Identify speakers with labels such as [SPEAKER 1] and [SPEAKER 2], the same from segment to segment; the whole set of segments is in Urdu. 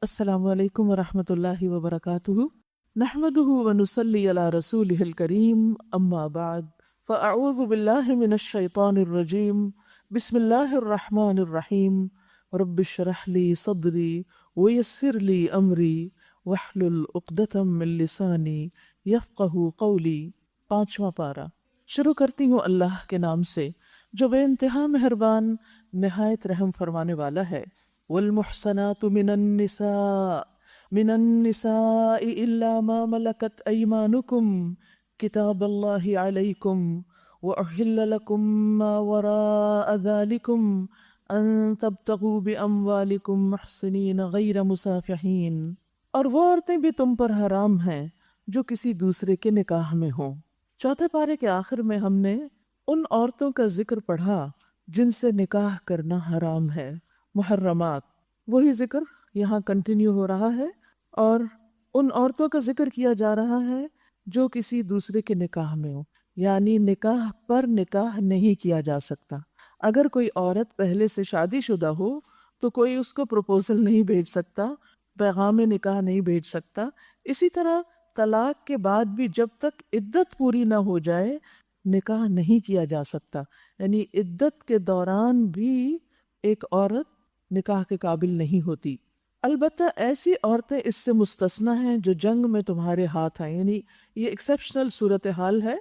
[SPEAKER 1] السلام علیکم ورحمۃ اللہ وبرکاتہ، نحمده ونصلی علی رسولہ الکریم، اما بعد فاعوذ باللہ من الشیطان الرجیم، بسم اللہ الرحمن الرحیم، رب اشرح لی صدری ویسر لی امری واحلل عقدۃ من لسانی یفقہوا قولی۔ 5واں پارہ۔ شروع کرتی ہوں اللہ کے نام سے جو بے انتہا مہربان نہایت رحم فرمانے والا ہے۔ والمحصنات من النساء إلا ما ملكت أيمانكم كتاب الله عليكم وأحل لكم ما وراء ذلكم أن تبتغوا بأموالكم محصنين غير مسافحين، اور وہ عورتیں بھی تم پر حرام ہیں جو کسی دوسرے کے نکاح میں ہوں۔ چوتھے پارے کے آخر میں ہم نے ان عورتوں کا ذکر پڑھا جن سے نکاح کرنا حرام ہے، محرمات۔ وہی ذکر یہاں کنٹینیو ہو رہا ہے اور ان عورتوں کا ذکر کیا جا رہا ہے جو کسی دوسرے کے نکاح میں ہو، یعنی نکاح پر نکاح نہیں کیا جا سکتا۔ اگر کوئی عورت پہلے سے شادی شدہ ہو تو کوئی اس کو پروپوزل نہیں بھیج سکتا، پیغام نکاح نہیں بھیج سکتا۔ اسی طرح طلاق کے بعد بھی جب تک عدت پوری نہ ہو جائے نکاح نہیں کیا جا سکتا، یعنی عدت کے دوران بھی ایک عورت نکاح کے قابل نہیں ہوتی۔ البتہ ایسی عورتیں اس سے مستثنی ہیں جو جنگ میں تمہارے ہاتھ آئیں، یعنی یہ ایکسیپشنل صورتحال ہے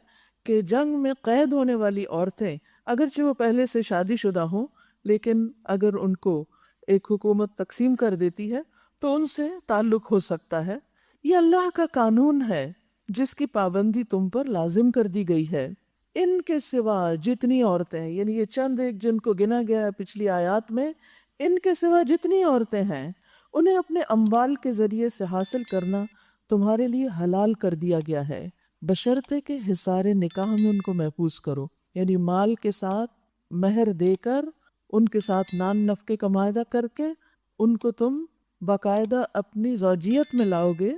[SPEAKER 1] کہ جنگ میں قید ہونے والی عورتیں اگرچہ وہ پہلے سے شادی شدہ ہوں لیکن اگر ان کو ایک حکومت تقسیم کر دیتی ہے تو ان سے تعلق ہو سکتا ہے۔ یہ اللہ کا قانون ہے جس کی پابندی تم پر لازم کر دی گئی ہے۔ ان کے سوا جتنی عورتیں، یعنی یہ چند ایک جن کو گنا گیا ہے پچھلی آیات میں، ان کے سوا جتنی عورتیں ہیں انہیں اپنے اموال کے ذریعے سے حاصل کرنا تمہارے لیے حلال کر دیا گیا ہے، بشرطے کہ حصار نکاح میں ان کو محفوظ کرو، یعنی مال کے ساتھ مہر دے کر ان کے ساتھ نان نفقے کا معاہدہ کر کے ان کو تم باقاعدہ اپنی زوجیت میں لاؤ گے،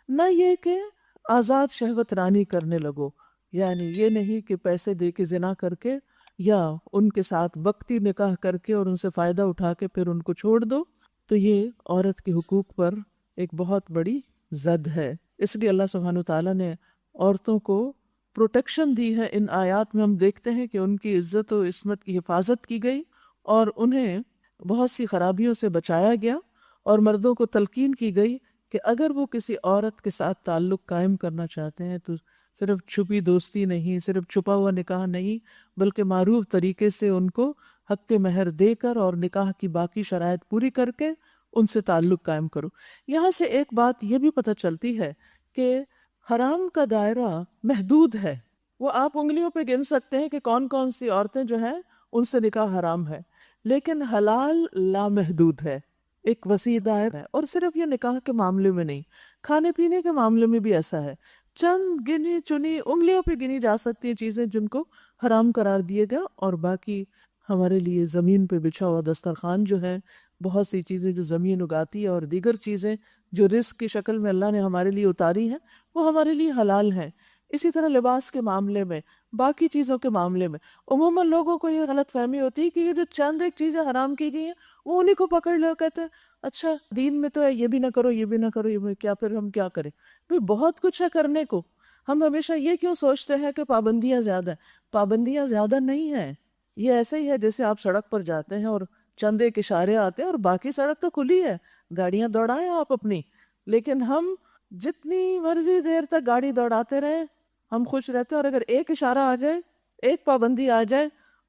[SPEAKER 1] نہ یہ کہ آزاد شہوت رانی کرنے لگو، یعنی یہ نہیں کہ پیسے دے کے زنا کر کے یا ان کے ساتھ وقتی نکاح کر کے اور ان سے فائدہ اٹھا کے پھر ان کو چھوڑ دو۔ تو یہ عورت کے حقوق پر ایک بہت بڑی زد ہے، اس لیے اللہ سبحانہ وتعالیٰ نے عورتوں کو پروٹیکشن دی ہے۔ ان آیات میں ہم دیکھتے ہیں کہ ان کی عزت و عصمت کی حفاظت کی گئی اور انہیں بہت سی خرابیوں سے بچایا گیا، اور مردوں کو تلقین کی گئی کہ اگر وہ کسی عورت کے ساتھ تعلق قائم کرنا چاہتے ہیں تو صرف چھپی دوستی نہیں، صرف چھپا ہوا نکاح نہیں، بلکہ معروف طریقے سے ان کو حق مہر دے کر اور نکاح کی باقی شرائط پوری کر کے ان سے تعلق قائم کرو۔ یہاں سے ایک بات یہ بھی پتہ چلتی ہے کہ حرام کا دائرہ محدود ہے، وہ آپ انگلیوں پہ گن سکتے ہیں کہ کون کون سی عورتیں جو ہیں ان سے نکاح حرام ہے، لیکن حلال لامحدود ہے، ایک وسیع دائرہ ہے۔ اور صرف یہ نکاح کے معاملے میں نہیں، کھانے پینے کے معاملے میں بھی ایسا ہے، چند گنی چنی انگلیوں پہ گنی جا سکتی ہیں چیزیں جن کو حرام قرار دیے گا، اور باقی ہمارے لیے زمین پہ بچھا ہوا دسترخوان جو ہے، بہت سی چیزیں جو زمین اگاتی ہے اور دیگر چیزیں جو رزق کی شکل میں اللہ نے ہمارے لیے اتاری ہیں وہ ہمارے لیے حلال ہیں۔ اسی طرح لباس کے معاملے میں، باقی چیزوں کے معاملے میں عموماً لوگوں کو یہ غلط فہمی ہوتی ہے کہ یہ جو چند ایک چیزیں حرام کی گئی ہیں وہ انہیں کو پکڑ لو، کہتے ہیں اچھا دین میں تو ہے یہ بھی نہ کرو یہ بھی نہ کرو، یہ کیا پھر ہم کیا کریں؟ بھئی بہت کچھ ہے کرنے کو، ہم ہمیشہ یہ کیوں سوچتے ہیں کہ پابندیاں زیادہ ہیں؟ پابندیاں زیادہ نہیں ہیں، یہ ایسے ہی ہے جیسے آپ سڑک پر جاتے ہیں اور چند ایک اشارے آتے ہیں اور باقی سڑک تو کھلی ہے، گاڑیاں دوڑائیں آپ اپنی، لیکن ہم جتنی مرضی دیر تک گاڑی دوڑاتے رہیں ہم خوش رہتے ہیں، اور اگر ایک اشارہ آ جائے، ایک پابندی آ جائے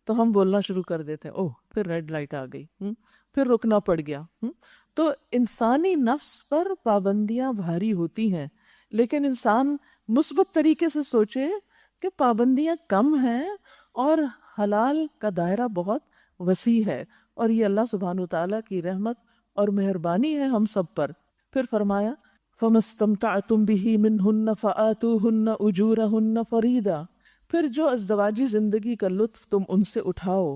[SPEAKER 1] تو ہم بولنا شروع کر دیتے ہیں، اوہ پھر ریڈ لائٹ آ گئی، پھر رکنا پڑ گیا۔ تو انسانی نفس پر پابندیاں بھاری ہوتی ہیں، لیکن انسان مثبت طریقے سے سوچے کہ پابندیاں کم ہیں اور حلال کا دائرہ بہت وسیع ہے، اور یہ اللہ سبحانہ وتعالیٰ کی رحمت اور مہربانی ہے ہم سب پر۔ پھر فرمایا فَمَا اسْتَمْتَعْتُمْ بِهِ مِنْهُنَّ فَآتُوهُنَّ أُجُورَهُنَّ فَرِيضَةً، پھر جو ازدواجی زندگی کا لطف تم ان سے اٹھاؤ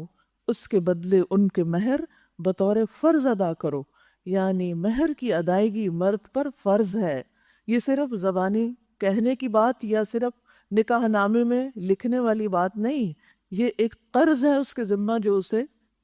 [SPEAKER 1] اس کے بدلے ان کے مہر بطور فرض ادا کرو، یعنی مہر کی ادائیگی مرد پر فرض ہے۔ یہ صرف زبانی کہنے کی بات یا صرف نکاح نامے میں لکھنے والی بات نہیں، یہ ایک قرض ہے اس کے ذمہ جو اسے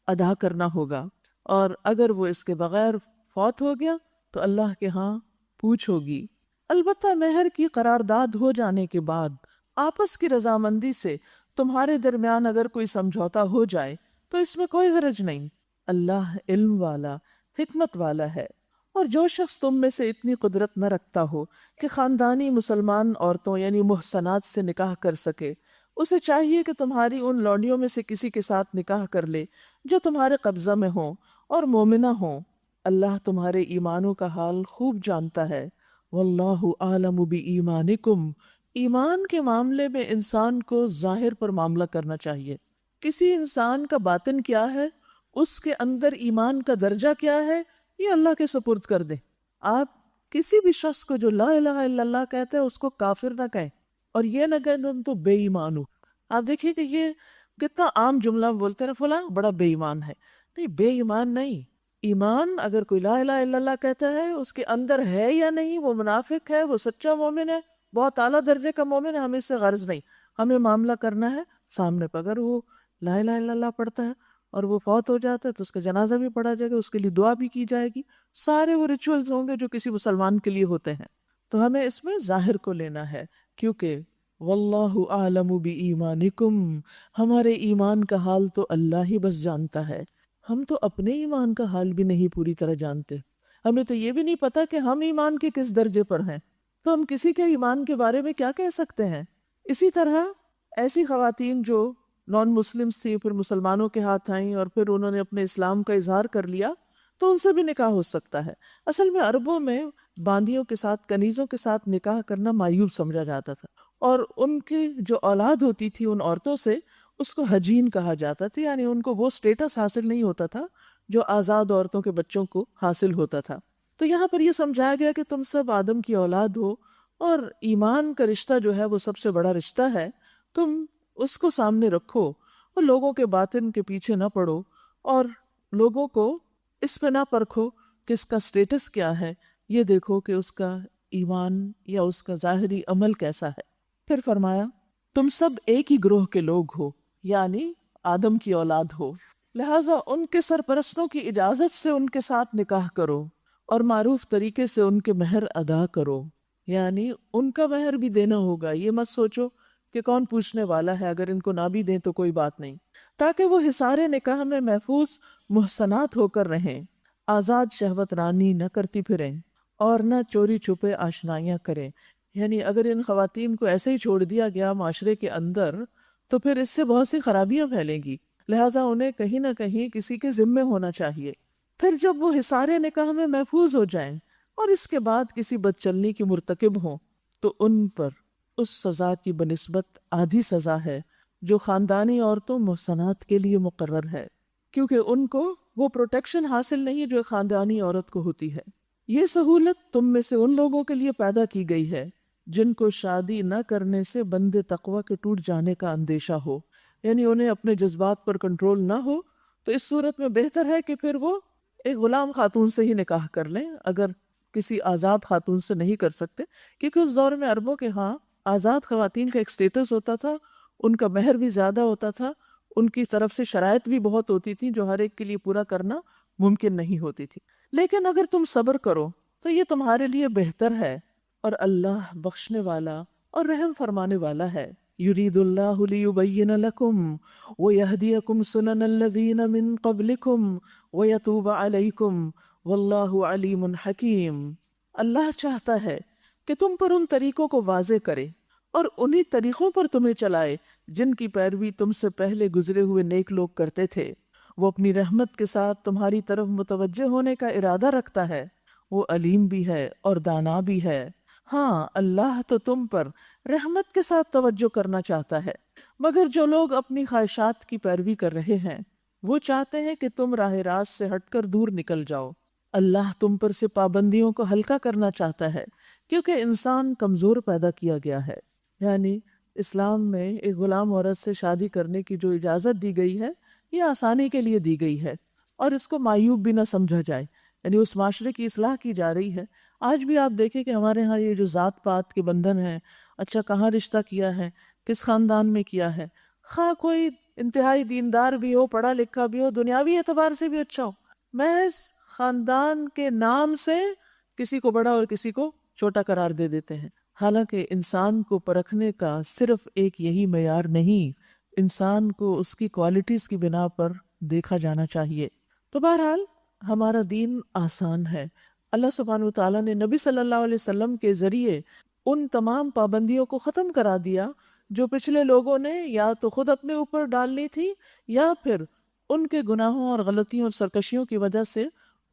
[SPEAKER 1] ادا کرنا ہوگا، اور اگر وہ اس کے بغیر فوت ہو گیا تو اللہ کے ہاں پوچھ ہوگی۔ البتہ مہر کی قرارداد ہو جانے کے بعد آپس کی رضامندی سے تمہارے درمیان اگر کوئی سمجھوتا ہو جائے تو اس میں کوئی حرج نہیں۔ اللہ علم والا، حکمت والا ہے۔ اور جو شخص تم میں سے اتنی قدرت نہ رکھتا ہو کہ خاندانی مسلمان عورتوں یعنی محصنات سے نکاح کر سکے، اسے چاہیے کہ تمہاری ان لونڈیوں میں سے کسی کے ساتھ نکاح کر لے جو تمہارے قبضہ میں ہوں اور مومنہ ہوں۔ اللہ تمہارے ایمانوں کا حال خوب جانتا ہے۔ واللہ اعلم بایمانکم، ایمان کے معاملے میں انسان کو ظاہر پر معاملہ کرنا چاہیے۔ کسی انسان کا باطن کیا ہے، اس کے اندر ایمان کا درجہ کیا ہے، یہ اللہ کے سپرد کر دیں۔ آپ کسی بھی شخص کو جو لا الہ الا اللہ کہتا ہے اس کو کافر نہ کہیں، اور یہ نہ کہیں تم تو بے ایمان ہو۔ آپ دیکھیے کہ یہ کتنا عام جملہ بولتے ہیں، فلاں بڑا بے ایمان ہے۔ نہیں، بے ایمان نہیں۔ ایمان اگر کوئی لا الہ الا اللہ کہتا ہے، اس کے اندر ہے یا نہیں، وہ منافق ہے، وہ سچا مومن ہے، بہت اعلیٰ درجے کا مومن ہے، ہمیں اس سے غرض نہیں۔ ہمیں معاملہ کرنا ہے سامنے پر۔ اگر وہ لا الہ الا اللہ پڑھتا ہے اور وہ فوت ہو جاتا ہے تو اس کا جنازہ بھی پڑھا جائے گا، اس کے لیے دعا بھی کی جائے گی، سارے وہ ریچولز ہوں گے جو کسی مسلمان کے لیے ہوتے ہیں۔ تو ہمیں اس میں ظاہر کو لینا ہے، کیونکہ واللہ اعلم بایمانکم، ہمارے ایمان کا حال تو اللہ ہی بس جانتا ہے۔ ہم تو اپنے ایمان کا حال بھی نہیں پوری طرح جانتے، ہمیں تو یہ بھی نہیں پتا کہ ہم ایمان کے کس درجے پر ہیں، تو ہم کسی کے ایمان کے بارے میں کیا کہہ سکتے ہیں۔ اسی طرح ایسی خواتین جو نان مسلمس تھی، پھر مسلمانوں کے ہاتھ آئیں اور پھر انہوں نے اپنے اسلام کا اظہار کر لیا، تو ان سے بھی نکاح ہو سکتا ہے۔ اصل میں عربوں میں باندیوں کے ساتھ، کنیزوں کے ساتھ نکاح کرنا معیوب سمجھا جاتا تھا، اور ان کی جو اولاد ہوتی تھی ان عورتوں سے، اس کو حجین کہا جاتا تھا، یعنی ان کو وہ سٹیٹس حاصل نہیں ہوتا تھا جو آزاد عورتوں کے بچوں کو حاصل ہوتا تھا۔ تو یہاں پر یہ سمجھایا گیا کہ تم سب آدم کی اولاد ہو، اور ایمان کا رشتہ جو ہے وہ سب سے بڑا رشتہ ہے، تم اس کو سامنے رکھو اور لوگوں کے باطن کے پیچھے نہ پڑو، اور لوگوں کو اس پہ نہ پرکھو کہ اس کا سٹیٹس کیا ہے، یہ دیکھو کہ اس کا ایمان یا اس کا ظاہری عمل کیسا ہے۔ پھر فرمایا تم سب ایک ہی گروہ کے لوگ ہو، یعنی آدم کی اولاد ہو، لہٰذا ان کے سرپرستوں کی اجازت سے ان کے ساتھ نکاح کرو اور معروف طریقے سے ان کے مہر ادا کرو، یعنی ان کا مہر بھی دینا ہوگا۔ یہ مت سوچو کہ کون پوچھنے والا ہے، اگر ان کو نہ بھی دیں تو کوئی بات نہیں، تاکہ وہ حصار نکاح میں محفوظ محسنات ہو کر رہیں، آزاد شہوت رانی نہ کرتی پھریں اور نہ چوری چھپے آشنائیاں کریں۔ یعنی اگر ان خواتین کو ایسے ہی چھوڑ دیا گیا معاشرے کے اندر تو پھر اس سے بہت سی خرابیاں پھیلیں گی، لہٰذا انہیں کہیں نہ کہیں کسی کے ذمے ہونا چاہیے۔ پھر جب وہ حصار نکاح میں محفوظ ہو جائیں اور اس کے بعد کسی بدچلنی کی مرتکب ہوں تو ان پر اس سزا کی بنسبت آدھی سزا ہے جو خاندانی عورتوں محسنات کے لیے مقرر ہے، کیونکہ ان کو وہ پروٹیکشن حاصل نہیں جو خاندانی عورت کو ہوتی ہے۔ یہ سہولت تم میں سے ان لوگوں کے لیے پیدا کی گئی ہے جن کو شادی نہ کرنے سے بندے تقوی کے ٹوٹ جانے کا اندیشہ ہو، یعنی انہیں اپنے جذبات پر کنٹرول نہ ہو، تو اس صورت میں بہتر ہے کہ پھر وہ ایک غلام خاتون سے ہی نکاح کر لیں، اگر کسی آزاد خاتون سے نہیں کر سکتے، کیونکہ اس دور میں عربوں کے ہاں آزاد خواتین کا ایک سٹیٹس ہوتا تھا، ان کا مہر بھی زیادہ ہوتا تھا، ان کی طرف سے شرائط بھی بہت ہوتی تھی جو ہر ایک کے لیے پورا کرنا ممکن نہیں ہوتی تھی۔ لیکن اگر تم صبر کرو تو یہ تمہارے لیے بہتر ہے، اور اللہ بخشنے والا اور رحم فرمانے والا ہے۔ یرید اللہ لیبین لکم ویہدیکم سنن الذین من قبلکم ویتوب علیکم واللہ علیم حکیم۔ اللہ چاہتا ہے کہ تم پر ان طریقوں کو واضح کرے اور انہی طریقوں پر تمہیں چلائے جن کی پیروی تم سے پہلے گزرے ہوئے نیک لوگ کرتے تھے۔ وہ اپنی رحمت کے ساتھ تمہاری طرف متوجہ ہونے کا ارادہ رکھتا ہے، وہ علیم بھی ہے اور دانا بھی ہے۔ ہاں، اللہ تو تم پر رحمت کے ساتھ توجہ کرنا چاہتا ہے، مگر جو لوگ اپنی خواہشات کی پیروی کر رہے ہیں وہ چاہتے ہیں کہ تم راہ راست سے ہٹ کر دور نکل جاؤ۔ اللہ تم پر سے پابندیوں کو ہلکا کرنا چاہتا ہے، کیونکہ انسان کمزور پیدا کیا گیا ہے۔ یعنی اسلام میں ایک غلام عورت سے شادی کرنے کی جو اجازت دی گئی ہے یہ آسانی کے لیے دی گئی ہے، اور اس کو معیوب بھی نہ سمجھا جائے، یعنی اس معاشرے کی اصلاح کی جا رہی ہے۔ آج بھی آپ دیکھیں کہ ہمارے ہاں یہ جو ذات پات کے بندھن ہیں، اچھا کہاں رشتہ کیا ہے، کس خاندان میں کیا ہے، خواہ کوئی انتہائی دیندار بھی ہو، پڑھا لکھا بھی ہو، دنیاوی اعتبار سے بھی اچھا ہو، محض خاندان کے نام سے کسی کو بڑا اور کسی کو چھوٹا قرار دے دیتے ہیں، حالانکہ انسان کو پرکھنے کا صرف ایک یہی معیار نہیں، انسان کو اس کی کوالٹیز کی بنا پر دیکھا جانا چاہیے۔ تو بہرحال ہمارا دین آسان ہے۔ اللہ سبحانہ وتعالیٰ نے نبی صلی اللہ علیہ وسلم کے ذریعے ان تمام پابندیوں کو ختم کرا دیا جو پچھلے لوگوں نے یا تو خود اپنے اوپر ڈال لی تھی یا پھر ان کے گناہوں اور غلطیوں اور سرکشیوں کی وجہ سے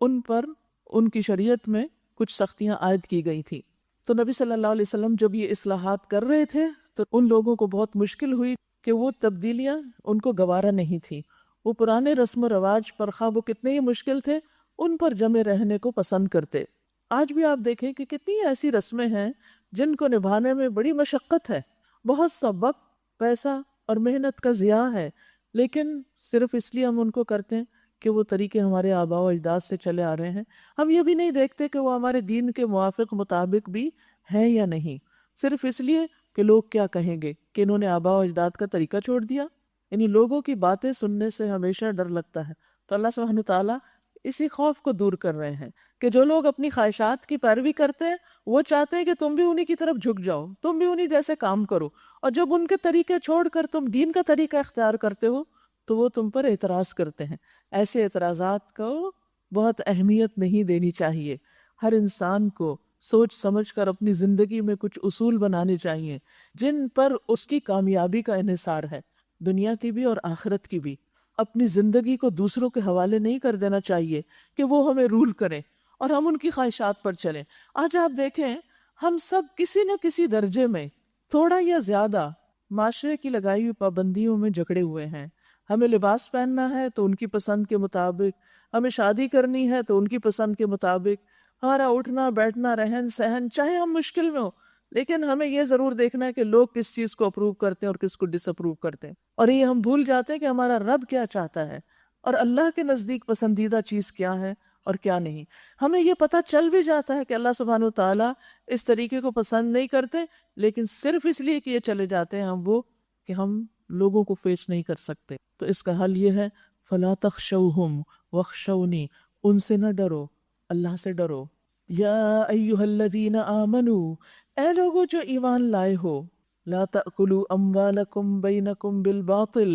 [SPEAKER 1] ان پر ان کی شریعت میں کچھ سختیاں عائد کی گئی تھی۔ تو نبی صلی اللہ علیہ وسلم جب یہ اصلاحات کر رہے تھے تو ان لوگوں کو بہت مشکل ہوئی کہ وہ تبدیلیاں ان کو گوارا نہیں تھی، وہ پرانے رسم و رواج پر خواہ وہ کتنے ہی مشکل تھے ان پر جمے رہنے کو پسند کرتے۔ آج بھی آپ دیکھیں کہ کتنی ایسی رسمیں ہیں جن کو نبھانے میں بڑی مشقت ہے، بہت سا وقت، پیسہ اور محنت کا ضیاع ہے، لیکن صرف اس لیے ہم ان کو کرتے ہیں کہ وہ طریقے ہمارے آباء و اجداد سے چلے آ رہے ہیں۔ ہم یہ بھی نہیں دیکھتے کہ وہ ہمارے دین کے موافق مطابق بھی ہیں یا نہیں، صرف اس لیے کہ لوگ کیا کہیں گے کہ انہوں نے آباء و اجداد کا طریقہ چھوڑ دیا۔ یعنی لوگوں کی باتیں سننے سے ہمیشہ ڈر لگتا ہے۔ تو اللہ سبحانہ تعالیٰ اسی خوف کو دور کر رہے ہیں کہ جو لوگ اپنی خواہشات کی پیروی کرتے ہیں وہ چاہتے ہیں کہ تم بھی انہی کی طرف جھک جاؤ، تم بھی انہی جیسے کام کرو، اور جب ان کے طریقے چھوڑ کر تم دین کا طریقہ اختیار کرتے ہو تو وہ تم پر اعتراض کرتے ہیں۔ ایسے اعتراضات کو بہت اہمیت نہیں دینی چاہیے۔ ہر انسان کو سوچ سمجھ کر اپنی زندگی میں کچھ اصول بنانے چاہیے جن پر اس کی کامیابی کا انحصار ہے، دنیا کی بھی اور آخرت کی بھی۔ اپنی زندگی کو دوسروں کے حوالے نہیں کر دینا چاہیے کہ وہ ہمیں رول کریں اور ہم ان کی خواہشات پر چلیں۔ آج آپ دیکھیں ہم سب کسی نہ کسی درجے میں تھوڑا یا زیادہ معاشرے کی لگائی ہوئی پابندیوں میں جکڑے ہوئے ہیں۔ ہمیں لباس پہننا ہے تو ان کی پسند کے مطابق، ہمیں شادی کرنی ہے تو ان کی پسند کے مطابق، ہمارا اٹھنا بیٹھنا رہن سہن، چاہے ہم مشکل میں ہو لیکن ہمیں یہ ضرور دیکھنا ہے کہ لوگ کس چیز کو اپروو کرتے ہیں اور کس کو ڈس اپروو کرتے ہیں، اور یہ ہم بھول جاتے ہیں کہ ہمارا رب کیا چاہتا ہے اور اللہ کے نزدیک پسندیدہ چیز کیا ہے اور کیا نہیں۔ ہمیں یہ پتہ چل بھی جاتا ہے کہ اللہ سبحانہ وتعالیٰ اس طریقے کو پسند نہیں کرتے، لیکن صرف اس لیے کہ یہ چلے جاتے ہیں ہم وہ کہ ہم لوگوں کو فیس نہیں کر سکتے۔ تو اس کا حل یہ ہے فَلَا تَخْشَوْهُمْ وَاخْشَوْنِي، ان سے نہ ڈرو، اللہ سے ڈرو۔ یا ایھا الذین آمنوا، اے لوگو جو ایمان لائے ہو، لا تأکلوا اموالکم بینکم بالباطل،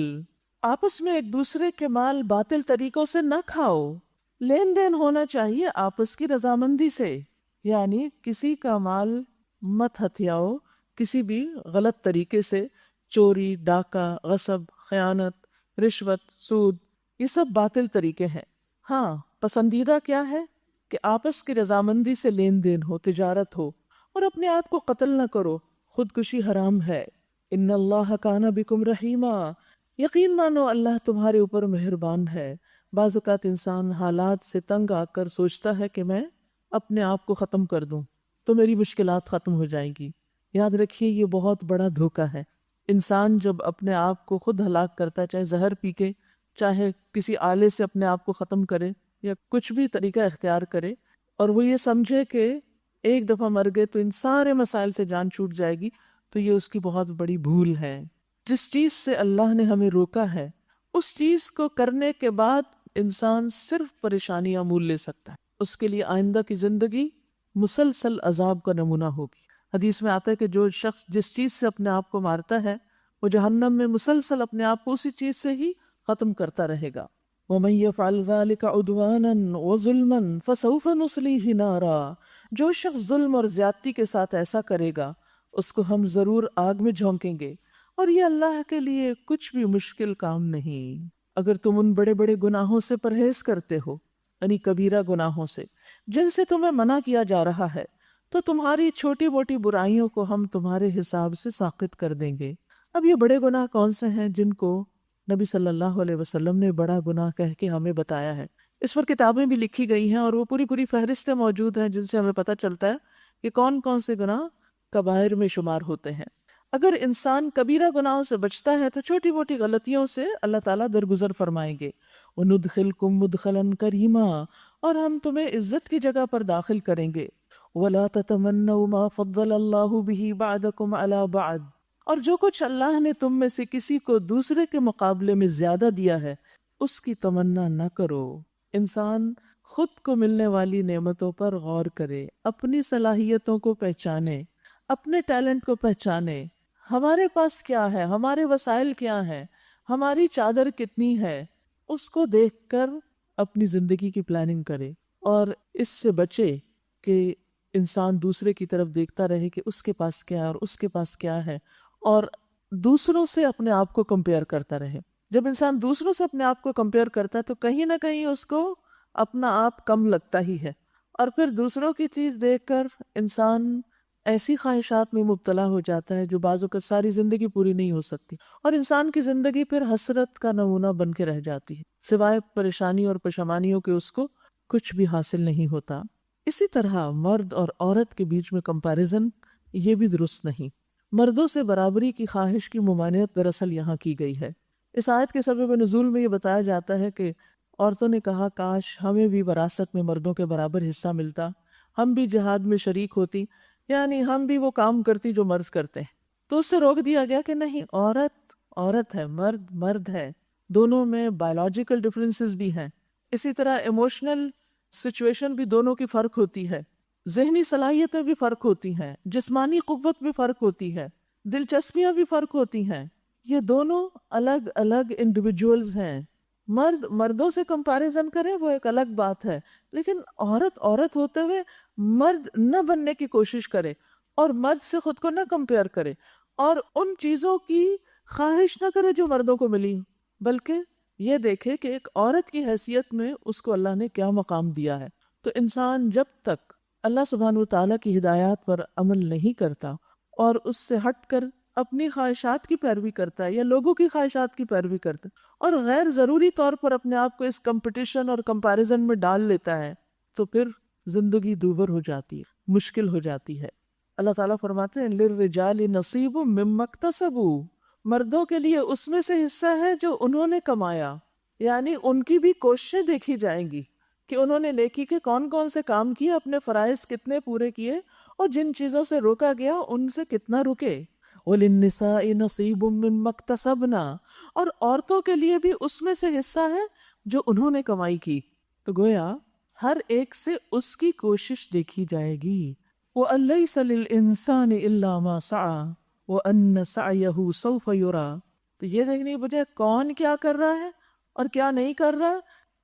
[SPEAKER 1] آپس میں ایک دوسرے کے مال باطل طریقوں سے نہ کھاؤ۔ لین دین ہونا چاہیے آپس کی رضامندی سے، یعنی کسی کا مال مت ہتھیاؤ کسی بھی غلط طریقے سے، چوری، ڈاکہ، غصب، خیانت، رشوت، سود، یہ سب باطل طریقے ہیں۔ ہاں، پسندیدہ کیا ہے کہ آپس کی رضامندی سے لین دین ہو، تجارت ہو، اور اپنے آپ کو قتل نہ کرو، خودکشی حرام ہے۔ ان اللہ کان بکم رحیما، یقین مانو اللہ تمہارے اوپر مہربان ہے۔ بعض اوقات انسان حالات سے تنگ آ کر سوچتا ہے کہ میں اپنے آپ کو ختم کر دوں تو میری مشکلات ختم ہو جائیں گی۔ یاد رکھیے یہ بہت بڑا دھوکہ ہے۔ انسان جب اپنے آپ کو خود ہلاک کرتا ہے، چاہے زہر پی کے، چاہے کسی آلے سے اپنے آپ کو ختم کرے یا کچھ بھی طریقہ اختیار کرے، اور وہ یہ سمجھے کہ ایک دفعہ مر گئے تو ان سارے مسائل سے جان چھوٹ جائے گی، تو یہ اس کی بہت بڑی بھول ہے۔ جس چیز سے اللہ نے ہمیں روکا ہے اس چیز کو کرنے کے بعد انسان صرف پریشانیاں مول لے سکتا ہے، اس کے لیے آئندہ کی زندگی مسلسل عذاب کا نمونہ ہوگی۔ حدیث میں آتا ہے کہ جو شخص جس چیز سے اپنے آپ کو مارتا ہے وہ جہنم میں مسلسل اپنے آپ کو اسی چیز سے ہی ختم کرتا رہے گا۔ وَمَن يَفْعَلْ ذَلِكَ عُدْوَانًا وَظُلْمًا فَسَوْفَ نُصْلِيهِ نَارًا، جو شخص ظلم اور زیادتی کے ساتھ ایسا کرے گا اس کو ہم ضرور آگ میں جھونکیں گے، اور یہ اللہ کے لیے کچھ بھی مشکل کام نہیں۔ اگر تم ان بڑے بڑے گناہوں سے پرہیز کرتے ہو، یعنی کبیرہ گناہوں سے جن سے تمہیں منع کیا جا رہا ہے، تو تمہاری چھوٹی موٹی برائیوں کو ہم تمہارے حساب سے ساقط کر دیں گے۔ اب یہ بڑے گناہ کون سے ہیں جن کو نبی صلی اللہ علیہ وسلم نے بڑا گناہ کہہ کے ہمیں بتایا ہے؟ اس پر کتابیں بھی لکھی گئی ہیں اور وہ پوری فہرستیں موجود ہیں جن سے ہمیں پتہ چلتا ہے کہ کون کون سے گناہ کبائر میں شمار ہوتے ہیں۔ اگر انسان کبیرہ گناہوں سے بچتا ہے تو چھوٹی موٹی غلطیوں سے اللہ تعالیٰ درگزر فرمائیں گے۔ وَنُدْخِلْكُمْ مُدْخَلًا كَرِيمًا، اور ہم تمہیں عزت کی جگہ پر داخل کریں گے۔ وَلَا تَتَمَنَّوْا مَا فَضَّلَ اللَّهُ بِهِ بَعْضَكُمْ عَلَى بَعْضٍ، اور جو کچھ اللہ نے تم میں سے کسی کو دوسرے کے مقابلے میں زیادہ دیا ہے اس کی تمنا نہ کرو۔ انسان خود کو ملنے والی نعمتوں پر غور کرے، اپنی صلاحیتوں کو پہچانے، اپنے ٹیلنٹ کو پہچانے، ہمارے پاس کیا ہے، ہمارے وسائل کیا ہیں، ہماری چادر کتنی ہے، اس کو دیکھ کر اپنی زندگی کی پلاننگ کرے، اور اس سے بچے کہ انسان دوسرے کی طرف دیکھتا رہے کہ اس کے پاس کیا ہے اور اس کے پاس کیا ہے، اور دوسروں سے اپنے آپ کو کمپیئر کرتا رہے۔ جب انسان دوسروں سے اپنے آپ کو کمپیئر کرتا ہے تو کہیں نہ کہیں اس کو اپنا آپ کم لگتا ہی ہے، اور پھر دوسروں کی چیز دیکھ کر انسان ایسی خواہشات میں مبتلا ہو جاتا ہے جو بعض اوقات ساری زندگی پوری نہیں ہو سکتی، اور انسان کی زندگی پھر حسرت کا نمونہ بن کے رہ جاتی ہے، سوائے پریشانی اور پشیمانیوں کے اس کو کچھ بھی حاصل نہیں ہوتا۔ اسی طرح مرد اور عورت کے بیچ میں کمپیریزن یہ بھی درست نہیں۔ مردوں سے برابری کی خواہش کی ممانعت دراصل یہاں کی گئی ہے۔ اس آیت کے سبب نزول میں یہ بتایا جاتا ہے کہ عورتوں نے کہا کاش ہمیں بھی وراثت میں مردوں کے برابر حصہ ملتا، ہم بھی جہاد میں شریک ہوتی، یعنی ہم بھی وہ کام کرتی جو مرد کرتے ہیں۔ تو اس سے روک دیا گیا کہ نہیں، عورت عورت ہے، مرد مرد ہے، دونوں میں بایولوجیکل ڈفرینسز بھی ہیں، اسی طرح ایموشنل سچویشن بھی دونوں کی فرق ہوتی ہے، ذہنی صلاحیتیں بھی فرق ہوتی ہیں، جسمانی قوت بھی فرق ہوتی ہے، دلچسپیاں بھی فرق ہوتی ہیں، یہ دونوں الگ الگ انڈیویجولز ہیں۔ مرد مردوں سے کمپیریزن کرے وہ ایک الگ بات ہے، لیکن عورت عورت ہوتے ہوئے مرد نہ بننے کی کوشش کرے اور مرد سے خود کو نہ کمپیئر کرے اور ان چیزوں کی خواہش نہ کرے جو مردوں کو ملی، بلکہ یہ دیکھے کہ ایک عورت کی حیثیت میں اس کو اللہ نے کیا مقام دیا ہے۔ تو انسان جب تک اللہ سبحانہ وتعالیٰ کی ہدایات پر عمل نہیں کرتا اور اس سے ہٹ کر اپنی خواہشات کی پیروی کرتا ہے یا لوگوں کی خواہشات کی پیروی کرتا ہے اور غیر ضروری طور پر اپنے آپ کو اس کمپٹیشن اور کمپیریزن میں ڈال لیتا ہے، تو پھر زندگی دوبر ہو جاتی ہے، مشکل ہو جاتی ہے۔ اللہ تعالیٰ فرماتے ہیں لِلرِّجَالِ نَصِیبٌ مِّمَّا اکْتَسَبُوا، مردوں کے لیے اس میں سے حصہ ہے جو انہوں نے کمایا، یعنی ان کی بھی کوششیں دیکھی جائیں گی کہ انہوں نے نیکی کے کون کون سے کام کیے، اپنے فرائض کتنے پورے کیے، اور جن چیزوں سے روکا گیا ان سے کتنا رکے۔ وَلِلنِّسَاءِ نَصِیبٌ مِّمَّا اکْتَسَبْنَا، اور عورتوں کے لیے بھی اس میں سے حصہ ہے جو انہوں نے کمائی کی۔ تو گویا ہر ایک سے اس کی کوشش دیکھی جائے گی۔ وَأَن لَّيْسَ لِلْإِنسَانِ إِلَّا مَا سَعَىٰ وَأَنَّ سَعْيَهُ سَوْفَ يُرَىٰ۔ تو یہ دیکھنے کی بجائے کون کیا کر رہا ہے اور کیا نہیں کر رہا،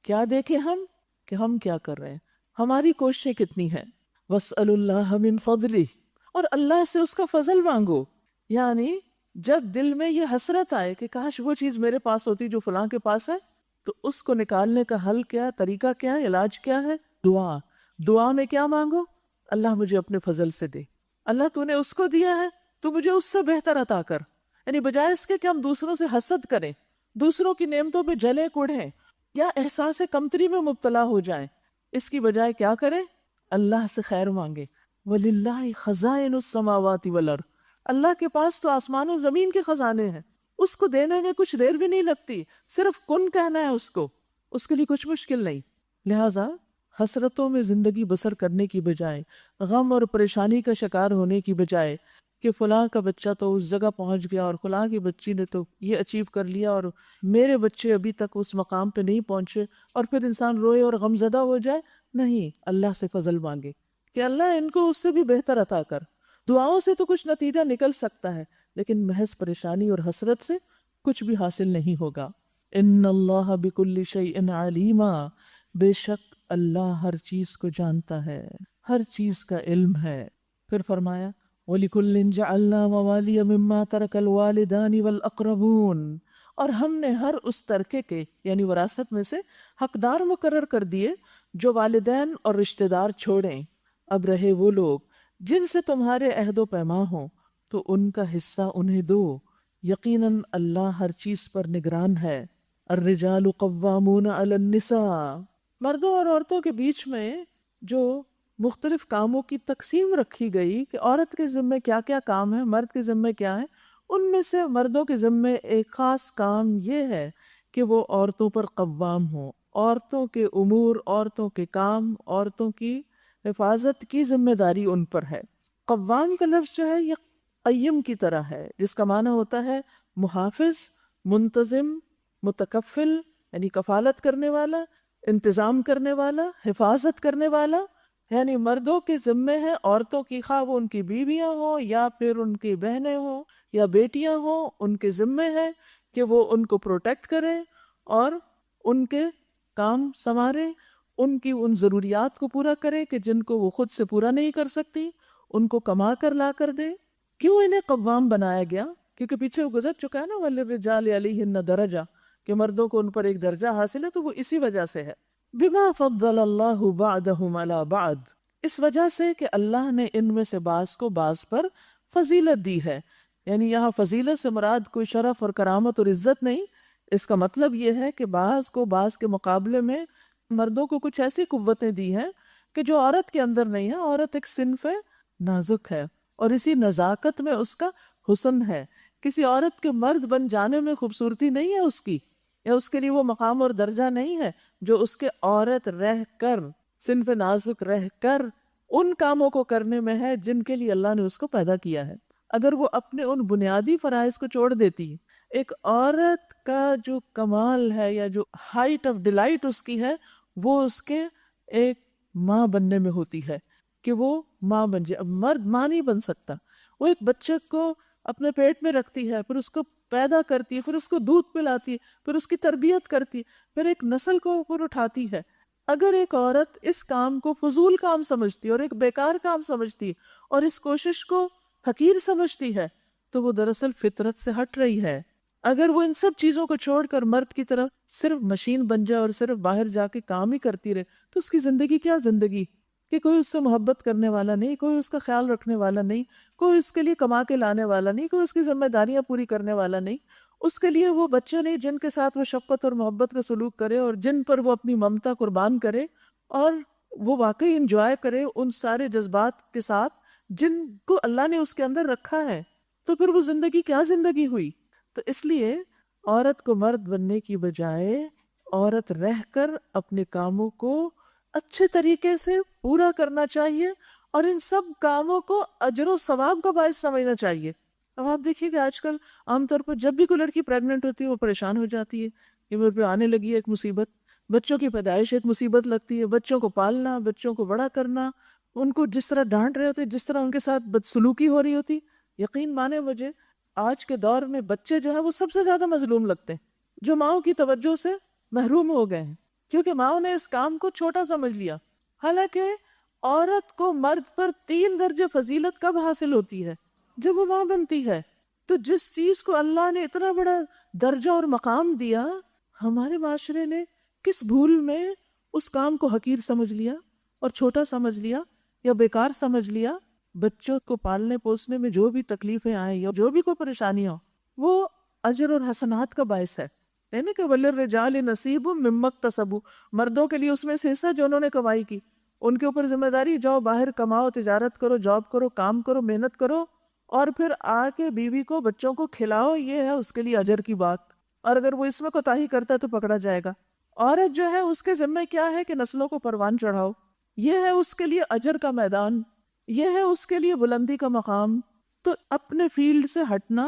[SPEAKER 1] کیا دیکھیں ہم کہ ہم کیا کر رہے ہیں، ہماری کوششیں کتنی ہیں۔ وَاسْأَلُوا اللَّهَ مِن فَضْلِهِ، اور اللہ سے اس کا فضل مانگو، یعنی جب دل میں یہ حسرت آئے کہ کاش وہ چیز میرے پاس ہوتی جو فلاں کے پاس ہے، تو اس کو نکالنے کا حل کیا، طریقہ کیا ہے، علاج کیا ہے؟ دعا۔ دعا میں کیا مانگو؟ اللہ مجھے اپنے فضل سے دے، اللہ تو نے اس کو دیا ہے تو مجھے اس سے بہتر عطا کر، یعنی بجائے اس کے کہ ہم دوسروں سے حسد کریں، دوسروں کی نعمتوں پہ جلے کوڑھیں یا احساس کمتری میں مبتلا ہو جائیں، اس کی بجائے کیا کریں؟ اللہ سے خیر مانگے۔ وَلِلَّهِ خَزَائِنُ السَّمَاوَاتِ وَالْأَرْضِ، اللہ کے پاس تو آسمان و زمین کے خزانے ہیں، اس کو دینے میں کچھ دیر بھی نہیں لگتی، صرف کن کہنا ہے اس کو، اس کے لیے کچھ مشکل نہیں۔ لہٰذا حسرتوں میں زندگی بسر کرنے کی بجائے، غم اور پریشانی کا شکار ہونے کی بجائے کہ فلاں کا بچہ تو اس جگہ پہنچ گیا اور فلاں کی بچی نے تو یہ اچیو کر لیا اور میرے بچے ابھی تک اس مقام پہ نہیں پہنچے، اور پھر انسان روئے اور غمزدہ ہو جائے، نہیں، اللہ سے فضل مانگے کہ اللہ ان کو اس سے بھی بہتر عطا کر۔ دعاؤں سے تو کچھ نتیجہ نکل سکتا ہے، لیکن محض پریشانی اور حسرت سے کچھ بھی حاصل نہیں ہوگا۔ ان اللہ بکل شیء علیما، بے شک اللہ ہر چیز کو جانتا ہے، ہر چیز کا علم ہے۔ پھر فرمایا وَلِكُلٍّ جَعَلْنَا مَوَالِيَ مِمَّا تَرَكَ الْوَالِدَانِ وَالْأَقْرَبُونَ، اور ہم نے ہر اس ترکے کے یعنی وراثت میں سے حقدار مقرر کر دیے جو والدین اور رشتہ دار چھوڑیں۔ اب رہے وہ لوگ جن سے تمہارے عہد و پیما ہوں تو ان کا حصہ انہیں دو، یقیناً اللہ ہر چیز پر نگران ہے۔ الرجال قوامون علی النساء، مردوں اور عورتوں کے بیچ میں جو مختلف کاموں کی تقسیم رکھی گئی کہ عورت کے ذمے کیا کیا کام ہے، مرد کے ذمے کیا ہے، ان میں سے مردوں کے ذمے ایک خاص کام یہ ہے کہ وہ عورتوں پر قوام ہوں، عورتوں کے امور، عورتوں کے کام، عورتوں کی حفاظت کی ذمہ داری ان پر ہے۔ قوام کا لفظ جو ہے یہ قیم کی طرح ہے، جس کا معنی ہوتا ہے محافظ، منتظم، متکفل، یعنی کفالت کرنے والا، انتظام کرنے والا، حفاظت کرنے والا، یعنی مردوں کے ذمے ہے عورتوں کی، خواہ وہ ان کی بیویاں ہوں یا پھر ان کی بہنیں ہوں یا بیٹیاں ہوں، ان کے ذمے ہے کہ وہ ان کو پروٹیکٹ کریں اور ان کے کام سنواریں، ان کی ان ضروریات کو پورا کریں کہ جن کو وہ خود سے پورا نہیں کر سکتی، ان کو کما کر لا کر دیں۔ کیوں انہیں قوام بنایا گیا؟ کیونکہ پیچھے وہ گزر چکا ہے نا وَلِلرِّجَالِ عَلَيْهِنَّ درجہ، کہ مردوں کو ان پر ایک درجہ حاصل ہے، تو وہ اسی وجہ سے ہے۔ بما فضل اللہ بعدهم على بعد، اس وجہ سے کہ اللہ نے ان میں سے بعض کو بعض پر فضیلت دی ہے۔ یعنی یہاں فضیلت سے مراد کوئی شرف اور کرامت اور عزت نہیں، اس کا مطلب یہ ہے کہ بعض کو بعض کے مقابلے میں مردوں کو کچھ ایسی قوتیں دی ہیں کہ جو عورت کے اندر نہیں ہے۔ عورت ایک صنف نازک ہے اور اسی نزاکت میں اس کا حسن ہے۔ کسی عورت کے مرد بن جانے میں خوبصورتی نہیں ہے اس کی، یا اس کے لیے وہ مقام اور درجہ نہیں ہے جو اس کے عورت رہ کر، صنف نازک رہ کر ان کاموں کو کرنے میں ہے جن کے لیے اللہ نے اس کو پیدا کیا ہے۔ اگر وہ اپنے ان بنیادی فرائض کو چھوڑ دیتی ہے، ایک عورت کا جو کمال ہے یا جو ہائٹ آف ڈیلائٹ اس کی ہے، وہ اس کے ایک ماں بننے میں ہوتی ہے، کہ وہ ماں بن جائے۔ اب مرد ماں نہیں بن سکتا، وہ ایک بچے کو اپنے پیٹ میں رکھتی ہے، پھر اس کو پیدا کرتی ہے، پھر اس کو دودھ پلاتی ہے، پھر اس کی تربیت کرتی ہے، پھر ایک نسل کو اوپر اٹھاتی ہے۔ اگر ایک عورت اس کام کو فضول کام سمجھتی ہے اور ایک بیکار کام سمجھتی ہے اور اس کوشش کو حقیر سمجھتی ہے، تو وہ دراصل فطرت سے ہٹ رہی ہے۔ اگر وہ ان سب چیزوں کو چھوڑ کر مرد کی طرف صرف مشین بن جائے اور صرف باہر جا کے کام ہی کرتی رہے، تو اس کی زندگی کیا زندگی، کہ کوئی اس سے محبت کرنے والا نہیں، کوئی اس کا خیال رکھنے والا نہیں، کوئی اس کے لیے کما کے لانے والا نہیں، کوئی اس کی ذمہ داریاں پوری کرنے والا نہیں، اس کے لیے وہ بچے نہیں جن کے ساتھ وہ شفقت اور محبت کا سلوک کرے اور جن پر وہ اپنی ممتا قربان کرے اور وہ واقعی انجوائے کرے ان سارے جذبات کے ساتھ جن کو اللہ نے اس کے اندر رکھا ہے۔ تو پھر وہ زندگی کیا زندگی ہوئی؟ تو اس لیے عورت کو مرد بننے کی بجائے عورت رہ کر اپنے کاموں کو اچھے طریقے سے پورا کرنا چاہیے اور ان سب کاموں کو اجر و ثواب کا باعث سمجھنا چاہیے۔ اب آپ دیکھیے کہ آج کل عام طور پر جب بھی کوئی لڑکی پریگننٹ ہوتی ہے وہ پریشان ہو جاتی ہے کہ میرے پہ آنے لگی ہے ایک مصیبت۔ بچوں کی پیدائش ایک مصیبت لگتی ہے، بچوں کو پالنا، بچوں کو بڑا کرنا، ان کو جس طرح ڈانٹ رہے ہوتے، جس طرح ان کے ساتھ بدسلوکی ہو رہی ہوتی، یقین مانے مجھے آج کے دور میں بچے جو ہیں وہ سب سے زیادہ مظلوم لگتے ہیں، جو ماؤں کی توجہ سے محروم ہو گئے ہیں، کیونکہ ماؤں نے اس کام کو چھوٹا سمجھ لیا۔ حالانکہ عورت کو مرد پر 3 درجے فضیلت کب حاصل ہوتی ہے؟ جب وہ ماں بنتی ہے۔ تو جس چیز کو اللہ نے اتنا بڑا درجہ اور مقام دیا، ہمارے معاشرے نے کس بھول میں اس کام کو حقیر سمجھ لیا اور چھوٹا سمجھ لیا یا بیکار سمجھ لیا۔ بچوں کو پالنے پوسنے میں جو بھی تکلیفیں آئیں یا جو بھی کوئی پریشانی ہو، وہ اجر اور حسنات کا باعث ہے۔ نا کہ وَلِلرِّجَالِ نَصِيبٌ مِّمَّا اكْتَسَبُوا، مردوں کے لیے اس میں سے حصہ جو انہوں نے کمائی کی، ان کے اوپر ذمہ داری، جاؤ باہر کماؤ، تجارت کرو، جاب کرو، کام کرو، محنت کرو، اور پھر آ کے بیوی کو بچوں کو کھلاؤ، یہ ہے اس کے لیے اجر کی بات۔ اور اگر وہ اس میں کوتاہی کرتا ہے تو پکڑا جائے گا۔ عورت جو ہے اس کے ذمہ کیا ہے کہ نسلوں کو پروان چڑھاؤ، یہ ہے اس کے لیے اجر کا میدان، یہ ہے اس کے لیے بلندی کا مقام۔ تو اپنے فیلڈ سے ہٹنا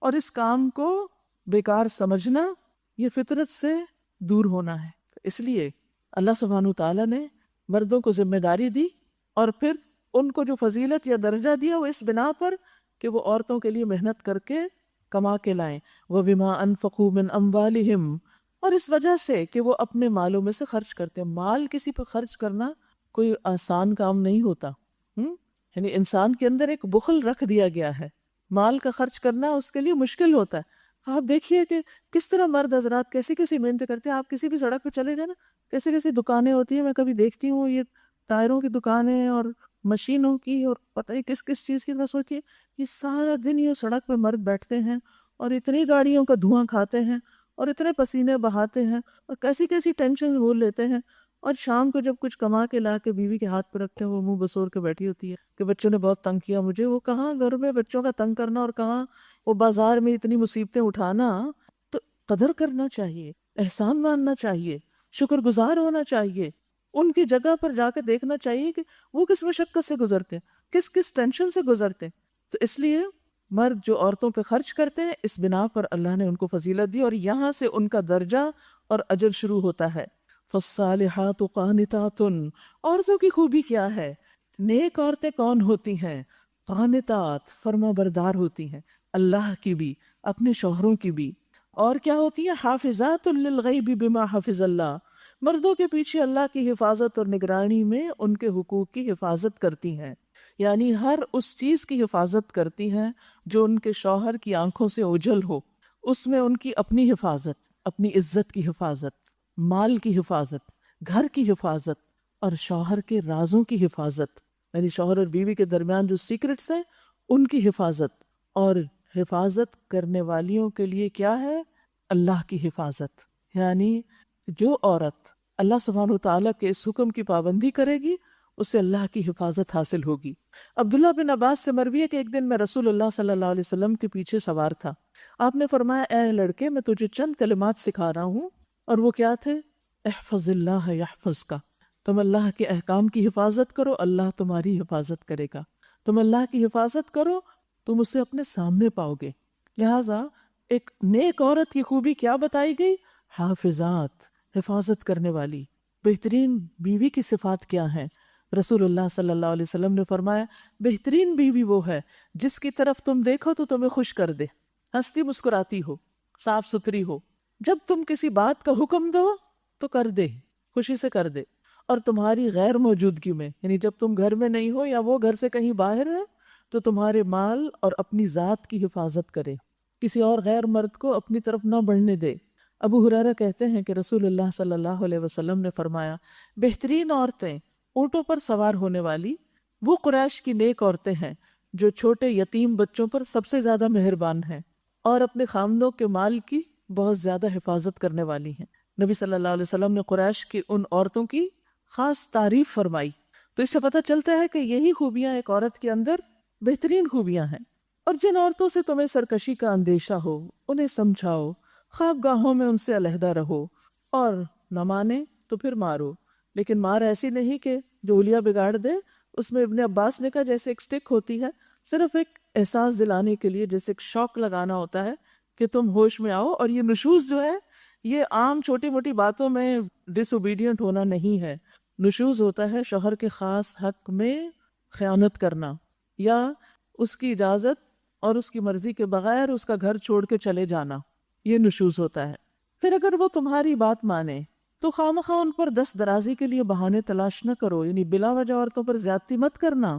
[SPEAKER 1] اور اس کام کو بیکار سمجھنا، یہ فطرت سے دور ہونا ہے۔ اس لیے اللہ سبحانہ تعالیٰ نے مردوں کو ذمہ داری دی اور پھر ان کو جو فضیلت یا درجہ دیا وہ اس بنا پر کہ وہ عورتوں کے لیے محنت کر کے کما کے لائیں، وَبِمَا أَنفَقُوا مِنْ أَمْوَالِهِمْ، اور اس وجہ سے کہ وہ اپنے مالوں میں سے خرچ کرتے ہیں۔ مال کسی پہ خرچ کرنا کوئی آسان کام نہیں ہوتا، یعنی انسان کے اندر ایک بخل رکھ دیا گیا ہے، مال کا خرچ کرنا اس کے لیے مشکل ہوتا ہے۔ آپ دیکھیے کہ کس طرح مرد حضرات کیسی کیسی محنتیں کرتے ہیں۔ آپ کسی بھی سڑک پہ چلے جائیں نا، کیسی کیسی دکانیں ہوتی ہیں، میں کبھی دیکھتی ہوں یہ ٹائروں کی دکانیں اور مشینوں کی اور پتہ نہیں کس کس چیز کی، میں سوچیے یہ سارا دن یہ سڑک پہ مرد بیٹھتے ہیں اور اتنی گاڑیوں کا دھواں کھاتے ہیں اور اتنے پسینے بہاتے ہیں اور کیسی کیسی ٹینشن وہ لیتے ہیں، اور شام کو جب کچھ کما کے لا کے بیوی کے ہاتھ پہ رکھتے ہیں وہ منہ بسور کے بیٹھی ہوتی ہے کہ بچوں نے بہت تنگ کیا مجھے۔ وہ کہاں گھر میں بچوں کا تنگ کرنا اور کہاں وہ بازار میں اتنی مصیبتیں اٹھانا۔ تو قدر کرنا چاہیے، احسان ماننا چاہیے، شکر گزار ہونا چاہیے، ان کی جگہ پر جا کے دیکھنا چاہیے کہ وہ کس مشقت سے گزرتے ہیں، کس کس ٹینشن سے گزرتے ہیں۔ تو اس لیے مرد جو عورتوں پہ خرچ کرتے ہیں اس بنا پر اللہ نے ان کو فضیلت دی اور یہاں سے ان کا درجہ اور اجر شروع ہوتا ہے۔ فالصالحات قانتات، عورتوں کی خوبی کیا ہے؟ نیک عورتیں کون ہوتی ہیں؟ قانتات، فرما بردار ہوتی ہیں، اللہ کی بھی اپنے شوہروں کی بھی۔ اور کیا ہوتی ہیں؟ حافظات للغیب بما حفظ اللہ، مردوں کے پیچھے اللہ کی حفاظت اور نگرانی میں ان کے حقوق کی حفاظت کرتی ہیں، یعنی ہر اس چیز کی حفاظت کرتی ہیں جو ان کے شوہر کی آنکھوں سے اوجھل ہو، اس میں ان کی اپنی حفاظت، اپنی عزت کی حفاظت، مال کی حفاظت، گھر کی حفاظت اور شوہر کے رازوں کی حفاظت، یعنی شوہر اور بیوی کے درمیان جو سیکرٹس ہیں ان کی حفاظت، اور حفاظت کرنے والیوں کے لیے کیا ہے؟ اللہ کی حفاظت، یعنی جو عورت اللہ سبحانہ وتعالیٰ کے اس حکم کی پابندی کرے گی اسے اللہ کی حفاظت حاصل ہوگی۔ عبداللہ بن عباس سے مروی ہے کہ ایک دن میں رسول اللہ صلی اللہ علیہ وسلم کے پیچھے سوار تھا، آپ نے فرمایا اے لڑکے میں تجھے چند کلمات سکھا رہا ہوں، اور وہ کیا تھے؟ احفظ اللہ یحفظ کا، تم اللہ کے احکام کی حفاظت کرو اللہ تمہاری حفاظت کرے گا، تم اللہ کی حفاظت کرو تم اسے اپنے سامنے پاؤ گے۔ لہٰذا ایک نیک عورت کی خوبی کیا بتائی گئی؟ حافظات، حفاظت کرنے والی۔ بہترین بیوی کی صفات کیا ہیں؟ رسول اللہ صلی اللہ علیہ وسلم نے فرمایا بہترین بیوی وہ ہے جس کی طرف تم دیکھو تو تمہیں خوش کر دے، ہنستی مسکراتی ہو، صاف ستھری ہو، جب تم کسی بات کا حکم دو تو کر دے، خوشی سے کر دے، اور تمہاری غیر موجودگی میں، یعنی جب تم گھر میں نہیں ہو یا وہ گھر سے کہیں باہر ہے تو تمہارے مال اور اپنی ذات کی حفاظت کرے، کسی اور غیر مرد کو اپنی طرف نہ بڑھنے دے۔ ابو ہریرہ کہتے ہیں کہ رسول اللہ صلی اللہ علیہ وسلم نے فرمایا بہترین عورتیں اونٹوں پر سوار ہونے والی وہ قریش کی نیک عورتیں ہیں جو چھوٹے یتیم بچوں پر سب سے زیادہ مہربان ہیں اور اپنے خامدوں کے مال کی بہت زیادہ حفاظت کرنے والی ہیں۔ نبی صلی اللہ علیہ وسلم نے قریش کی ان عورتوں کی خاص تعریف فرمائی، تو اس سے پتہ چلتا ہے کہ یہی خوبیاں ایک عورت کے اندر بہترین خوبیاں ہیں۔ اور جن عورتوں سے تمہیں سرکشی کا اندیشہ ہو انہیں سمجھاؤ، خواب گاہوں میں ان سے علیحدہ رہو، اور نہ مانے تو پھر مارو، لیکن مار ایسی نہیں کہ جو اولیا بگاڑ دے۔ اس میں ابن عباس نے کہا جیسے ایک سٹک ہوتی ہے، صرف ایک احساس دلانے کے لیے، جیسے ایک شوق لگانا ہوتا ہے کہ تم ہوش میں آؤ۔ اور یہ نشوز جو ہے یہ عام چھوٹی موٹی باتوں میں ڈس اوبیڈینٹ ہونا نہیں ہے، نشوز ہوتا ہے شوہر کے خاص حق میں خیانت کرنا یا اس کی اجازت اور اس کی مرضی کے بغیر اس کا گھر چھوڑ کے چلے جانا، یہ نشوز ہوتا ہے۔ پھر اگر وہ تمہاری بات مانے تو خواہ ان پر دست درازی کے لیے بہانے تلاش نہ کرو، یعنی بلا وجہ عورتوں پر زیادتی مت کرنا۔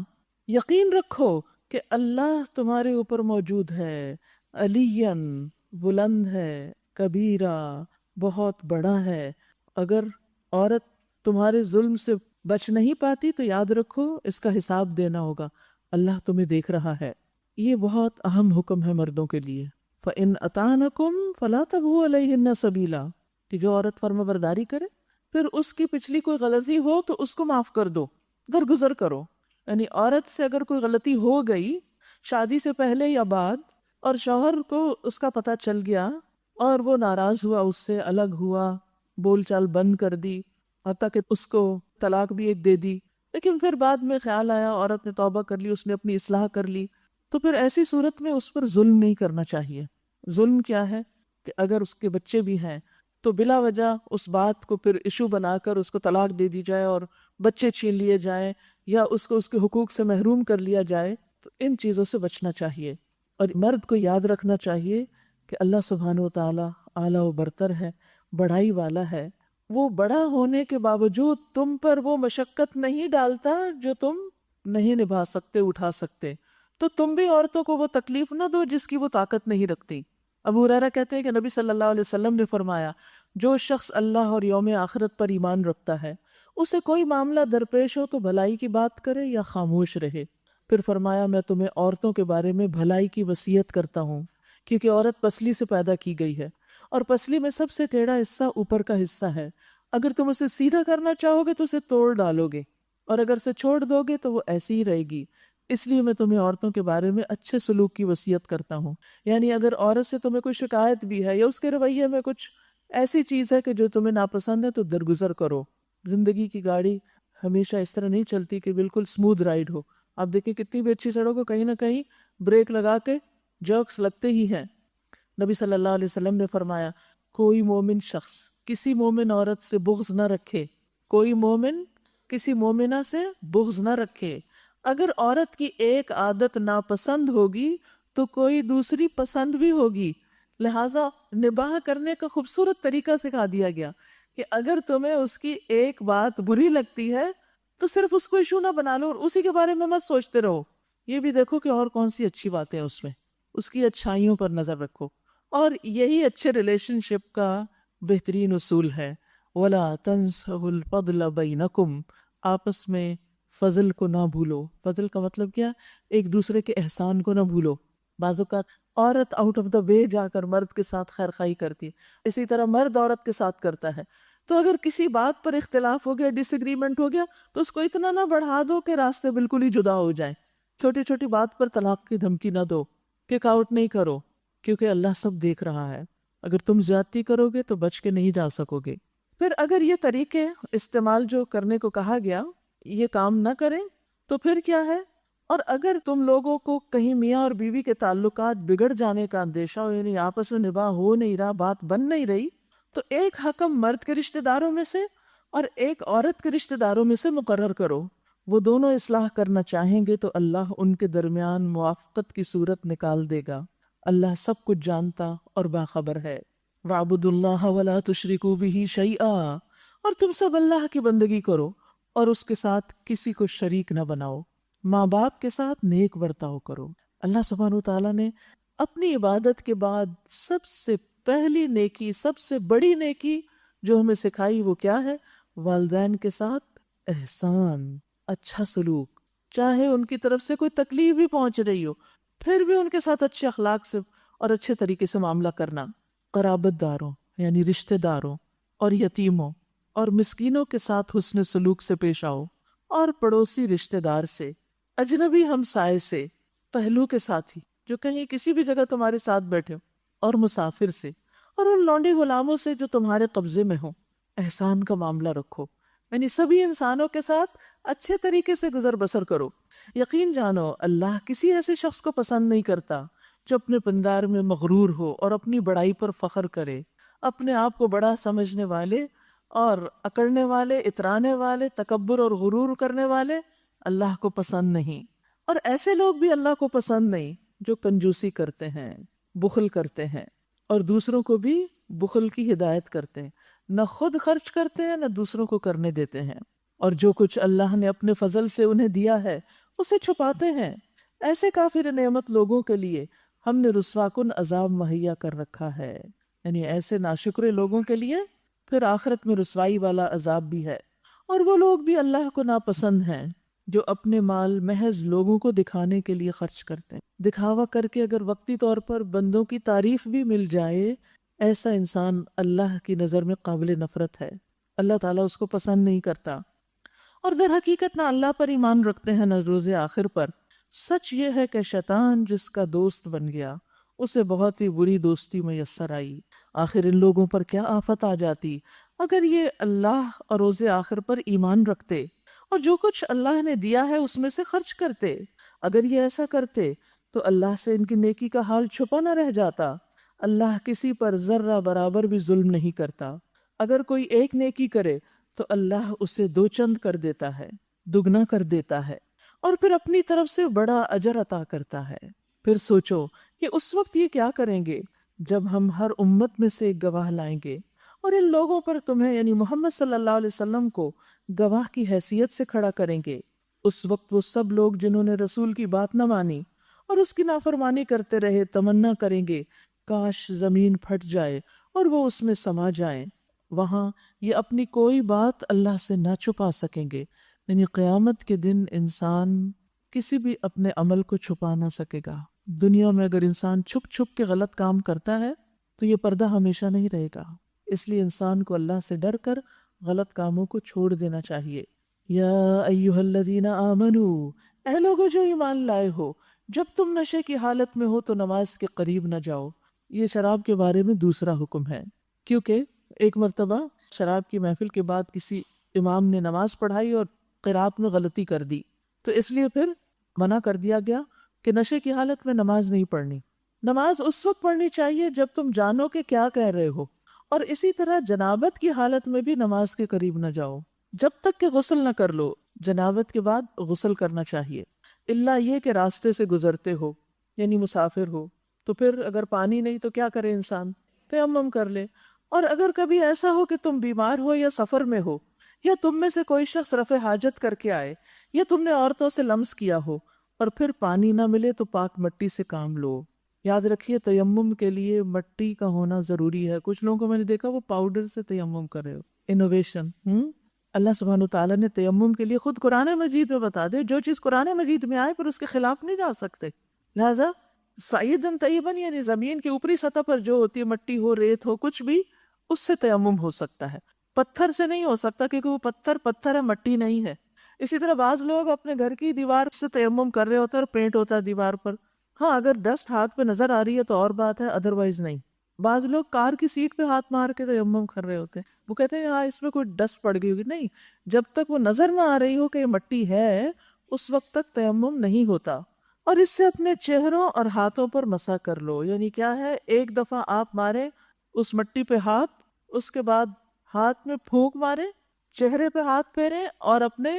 [SPEAKER 1] یقین رکھو کہ اللہ تمہارے اوپر موجود ہے، علین، بلند ہے، کبیرہ، بہت بڑا ہے۔ اگر عورت تمہارے ظلم سے بچ نہیں پاتی تو یاد رکھو اس کا حساب دینا ہوگا، اللہ تمہیں دیکھ رہا ہے۔ یہ بہت اہم حکم ہے مردوں کے لیے۔ فَإِنْ أَطَعْنَكُمْ فَلَا تَبْغُوا عَلَيْهِنَّ سَبِيلًا، کہ جو عورت فرما برداری کرے پھر اس کی پچھلی کوئی غلطی ہو تو اس کو معاف کر دو، درگزر کرو۔ یعنی عورت سے اگر کوئی غلطی ہو گئی شادی سے پہلے یا بعد اور شوہر کو اس کا پتہ چل گیا اور وہ ناراض ہوا، اس سے الگ ہوا، بول چال بند کر دی، حتیٰ کہ اس کو طلاق بھی ایک دے دی، لیکن پھر بعد میں خیال آیا عورت نے توبہ کر لی، اس نے اپنی اصلاح کر لی، تو پھر ایسی صورت میں اس پر ظلم نہیں کرنا چاہیے۔ ظلم کیا ہے کہ اگر اس کے بچے بھی ہیں تو بلا وجہ اس بات کو پھر ایشو بنا کر اس کو طلاق دے دی جائے اور بچے چھین لیے جائیں یا اس کو اس کے حقوق سے محروم کر لیا جائے، تو ان چیزوں سے بچنا چاہیے۔ اور مرد کو یاد رکھنا چاہیے کہ اللہ سبحانہ وتعالی اعلیٰ و برتر ہے، بڑائی والا ہے، وہ بڑا ہونے کے باوجود تم پر وہ مشقت نہیں ڈالتا جو تم نہیں نبھا سکتے، اٹھا سکتے، تو تم بھی عورتوں کو وہ تکلیف نہ دو جس کی وہ طاقت نہیں رکھتی۔ ابو ہریرہ کہتے ہیں کہ نبی صلی اللہ علیہ وسلم نے فرمایا جو شخص اللہ اور یوم آخرت پر ایمان رکھتا ہے اسے کوئی معاملہ درپیش ہو تو بھلائی کی بات کرے یا خاموش رہے۔ پھر فرمایا میں تمہیں عورتوں کے بارے میں بھلائی کی وصیت کرتا ہوں، کیونکہ عورت پسلی سے پیدا کی گئی ہے اور پسلی میں سب سے ٹیڑھا حصہ اوپر کا حصہ ہے، اگر تم اسے سیدھا کرنا چاہو گے تو اسے توڑ ڈالو گے اور اگر اسے چھوڑ دو گے تو وہ ایسی ہی رہے گی، اس لیے میں تمہیں عورتوں کے بارے میں اچھے سلوک کی وصیت کرتا ہوں۔ یعنی اگر عورت سے تمہیں کوئی شکایت بھی ہے یا اس کے رویے میں کچھ ایسی چیز ہے کہ جو تمہیں ناپسند ہے تو درگزر کرو۔ زندگی کی گاڑی ہمیشہ اس طرح نہیں چلتی کہ بالکل سموتھ رائڈ ہو، آپ دیکھیں کتنی بھی اچھی سڑک ہو کہیں نہ کہیں بریک لگا کے جرکس لگتے ہی ہیں۔ نبی صلی اللہ علیہ وسلم نے فرمایا کوئی مومن شخص کسی مومن عورت سے بغض نہ رکھے، کوئی مومن کسی مومنہ سے بغض نہ رکھے۔ اگر عورت کی ایک عادت ناپسند ہوگی تو کوئی دوسری پسند بھی ہوگی، لہٰذا نباہ کرنے کا خوبصورت طریقہ سکھا دیا گیا کہ اگر تمہیں اس کی ایک بات بری لگتی ہے تو صرف اس کو ایشو نہ بنا لو اور اسی کے بارے میں مت سوچتے رہو، یہ بھی دیکھو کہ اور کون سی اچھی باتیں ہیں اس میں، اس کی اچھائیوں پر نظر رکھو۔ اور یہی اچھے ریلیشن شپ کا بہترین اصول ہے، وَلَا تَنْسَوُا الْفَضْلَ بَيْنَكُمْ، آپس میں فضل کو نہ بھولو۔ فضل کا مطلب کیا؟ ایک دوسرے کے احسان کو نہ بھولو۔ بعض اوقات عورت آؤٹ آف دا وے جا کر مرد کے ساتھ خیر خواہی کرتی ہے، اسی طرح مرد عورت کے ساتھ کرتا ہے، تو اگر کسی بات پر اختلاف ہو گیا، ڈس ایگریمنٹ ہو گیا، تو اس کو اتنا نہ بڑھا دو کہ راستے بالکل ہی جدا ہو جائیں۔ چھوٹی چھوٹی بات پر طلاق کی دھمکی نہ دو، کک آؤٹ نہیں کرو، کیونکہ اللہ سب دیکھ رہا ہے۔ اگر تم زیادتی کرو گے تو بچ کے نہیں جا سکو گے۔ پھر اگر یہ طریقے استعمال جو کرنے کو کہا گیا یہ کام نہ کریں تو پھر کیا ہے؟ اور اگر تم لوگوں کو کہیں میاں اور بیوی کے تعلقات بگڑ جانے کا اندیشہ ہو، یعنی آپس میں نباہ ہو نہیں رہا، بات بن نہیں رہی، تو ایک حکم مرد کے رشتہ داروں میں سے اور ایک عورت کے رشتہ داروں میں سے مقرر کرو۔ وہ دونوں اصلاح کرنا چاہیں گے تو اللہ ان کے درمیان موافقت کی صورت نکال دے گا۔ اللہ سب کچھ جانتا اور باخبر ہے۔ وَاعْبُدُوا اللَّهَ وَلَا تُشْرِكُوا بِهِ شَيْئًا، اور تم سب اللہ کی بندگی کرو اور اس کے ساتھ کسی کو شریک نہ بناؤ۔ ماں باپ کے ساتھ نیک برتاؤ کرو۔ اللہ سبحانہ وتعالیٰ نے اپنی عبادت کے بعد سب سے پہلی نیکی، سب سے بڑی نیکی جو ہمیں سکھائی وہ کیا ہے؟ والدین کے ساتھ احسان، اچھا سلوک، چاہے ان کی طرف سے کوئی تکلیف بھی پہنچ رہی ہو پھر بھی ان کے ساتھ اچھے اخلاق سے اور اچھے طریقے سے معاملہ کرنا۔ قرابت داروں یعنی رشتہ داروں اور یتیموں اور مسکینوں کے ساتھ حسن سلوک سے پیش آؤ، اور پڑوسی رشتہ دار سے، اجنبی ہمسائے سے، پہلو کے ساتھی جو کہیں کسی بھی جگہ تمہارے ساتھ بیٹھے ہو، اور مسافر سے، اور ان لونڈی غلاموں سے جو تمہارے قبضے میں ہوں۔ احسان کا معاملہ رکھو، یعنی سبھی انسانوں کے ساتھ اچھے طریقے سے گزر بسر کرو۔ یقین جانو اللہ کسی ایسے شخص کو پسند نہیں کرتا جو اپنے پندار میں مغرور ہو اور اپنی بڑائی پر فخر کرے۔ اپنے آپ کو بڑا سمجھنے والے اور اکڑنے والے، اترانے والے، تکبر اور غرور کرنے والے اللہ کو پسند نہیں، اور ایسے لوگ بھی اللہ کو پسند نہیں جو کنجوسی کرتے ہیں، بخل کرتے ہیں، اور دوسروں کو بھی بخل کی ہدایت کرتے ہیں، نہ خود خرچ کرتے ہیں نہ دوسروں کو کرنے دیتے ہیں، اور جو کچھ اللہ نے اپنے فضل سے انہیں دیا ہے اسے چھپاتے ہیں۔ ایسے کافر نعمت لوگوں کے لیے ہم نے رسوا کن عذاب مہیا کر رکھا ہے، یعنی ایسے ناشکرے لوگوں کے لیے پھر آخرت میں رسوائی والا عذاب بھی ہے۔ اور وہ لوگ بھی اللہ کو ناپسند ہیں جو اپنے مال محض لوگوں کو دکھانے کے لیے خرچ کرتے ہیں۔ دکھاوا کر کے اگر وقتی طور پر بندوں کی تعریف بھی مل جائے، ایسا انسان اللہ کی نظر میں قابل نفرت ہے، اللہ تعالیٰ اس کو پسند نہیں کرتا، اور در حقیقت نہ اللہ پر ایمان رکھتے ہیں نہ روز آخر پر۔ سچ یہ ہے کہ شیطان جس کا دوست بن گیا اسے بہت ہی بری دوستی میسر آئی۔ آخر ان لوگوں پر کیا آفت آ جاتی اگر یہ اللہ اور روز آخر پر ایمان رکھتے اور جو کچھ اللہ نے دیا ہے اس میں سے خرچ کرتے۔ اگر یہ ایسا کرتے تو اللہ سے ان کی نیکی کا حال چھپا نہ رہ جاتا۔ اللہ کسی پر ذرہ برابر بھی ظلم نہیں کرتا۔ اگر کوئی ایک نیکی کرے تو اللہ اسے دو چند کر دیتا ہے، دگنا کر دیتا ہے، اور پھر اپنی طرف سے بڑا اجر عطا کرتا ہے۔ پھر سوچو کہ اس وقت یہ کیا کریں گے جب ہم ہر امت میں سے ایک گواہ لائیں گے اور ان لوگوں پر تمہیں یعنی محمد صلی اللہ علیہ وسلم کو گواہ کی حیثیت سے کھڑا کریں گے۔ اس وقت وہ سب لوگ جنہوں نے رسول کی بات نہ مانی اور اس کی نافرمانی کرتے رہے تمنا کریں گے کاش زمین پھٹ جائے اور وہ اس میں سما جائیں۔ وہاں یہ اپنی کوئی بات اللہ سے نہ چھپا سکیں گے، یعنی قیامت کے دن انسان کسی بھی اپنے عمل کو چھپا نہ سکے گا۔ دنیا میں اگر انسان چھپ چھپ کے غلط کام کرتا ہے تو یہ پردہ ہمیشہ نہیں رہے گا، اس لیے انسان کو اللہ سے ڈر کر غلط کاموں کو چھوڑ دینا چاہیے۔ یا ایھا الذین آمنو، اے لوگو جو ایمان لائے ہو، جب تم نشے کی حالت میں ہو تو نماز کے قریب نہ جاؤ۔ یہ شراب کے بارے میں دوسرا حکم ہے، کیونکہ ایک مرتبہ شراب کی محفل کے بعد کسی امام نے نماز پڑھائی اور قرات میں غلطی کر دی، تو اس لیے پھر منع کر دیا گیا کہ نشے کی حالت میں نماز نہیں پڑھنی۔ نماز اس وقت پڑھنی چاہیے جب تم جانو کہ کیا کہہ رہے ہو اور اسی طرح جنابت کی حالت میں بھی نماز کے قریب نہ جاؤ جب تک کہ غسل نہ کر لو. جنابت کے بعد غسل کرنا چاہیے، الا یہ کہ راستے سے گزرتے ہو یعنی مسافر ہو، تو پھر اگر پانی نہیں تو کیا کرے انسان، تیمم کر لے. اور اگر کبھی ایسا ہو کہ تم بیمار ہو یا سفر میں ہو، یا تم میں سے کوئی شخص رفع حاجت کر کے آئے، یا تم نے عورتوں سے لمس کیا ہو اور پھر پانی نہ ملے تو پاک مٹی سے کام لو. یاد رکھیے تیمم کے لیے مٹی کا ہونا ضروری ہے. کچھ لوگوں کو میں نے دیکھا وہ پاؤڈر سے تیمم کر رہے ہو. انوویشن اللہ سبحانہ تعالیٰ نے تیمم کے لیے خود قرآن مجید میں بتا دے، جو چیز قرآن مجید میں آئے پر اس کے خلاف نہیں جا سکتے. لہذا سعیدن طیبن یعنی زمین کی اوپری سطح پر جو ہوتی ہے، مٹی ہو، ریت ہو، کچھ بھی، اس سے تیمم ہو سکتا ہے. پتھر سے نہیں ہو سکتا کیونکہ وہ پتھر ہے، مٹی نہیں ہے. اسی طرح بعض لوگ اپنے گھر کی دیوار سے تیمم کر رہے ہوتے ہیں اور پینٹ ہوتا ہے دیوار پر. ہاں اگر ڈسٹ ہاتھ پہ نظر آ رہی ہے تو اور بات ہے، ادروائز نہیں. بعض لوگ کار کی سیٹ پہ ہاتھ مار کے تیمم کر رہے ہوتے ہیں، وہ کہتے ہیں ہاں اس میں کوئی ڈسٹ پڑ گئی ہوگی. نہیں، جب تک وہ نظر نہ آ رہی ہو کہ یہ مٹی ہے اس وقت تک تیمم نہیں ہوتا. اور اس سے اپنے چہروں اور ہاتھوں پر مسح کر لو. یعنی کیا ہے، ایک دفعہ آپ مارے اس مٹی پہ ہاتھ، اس کے بعد ہاتھ میں پھونک مارے، چہرے پہ ہاتھ پھیرے اور اپنے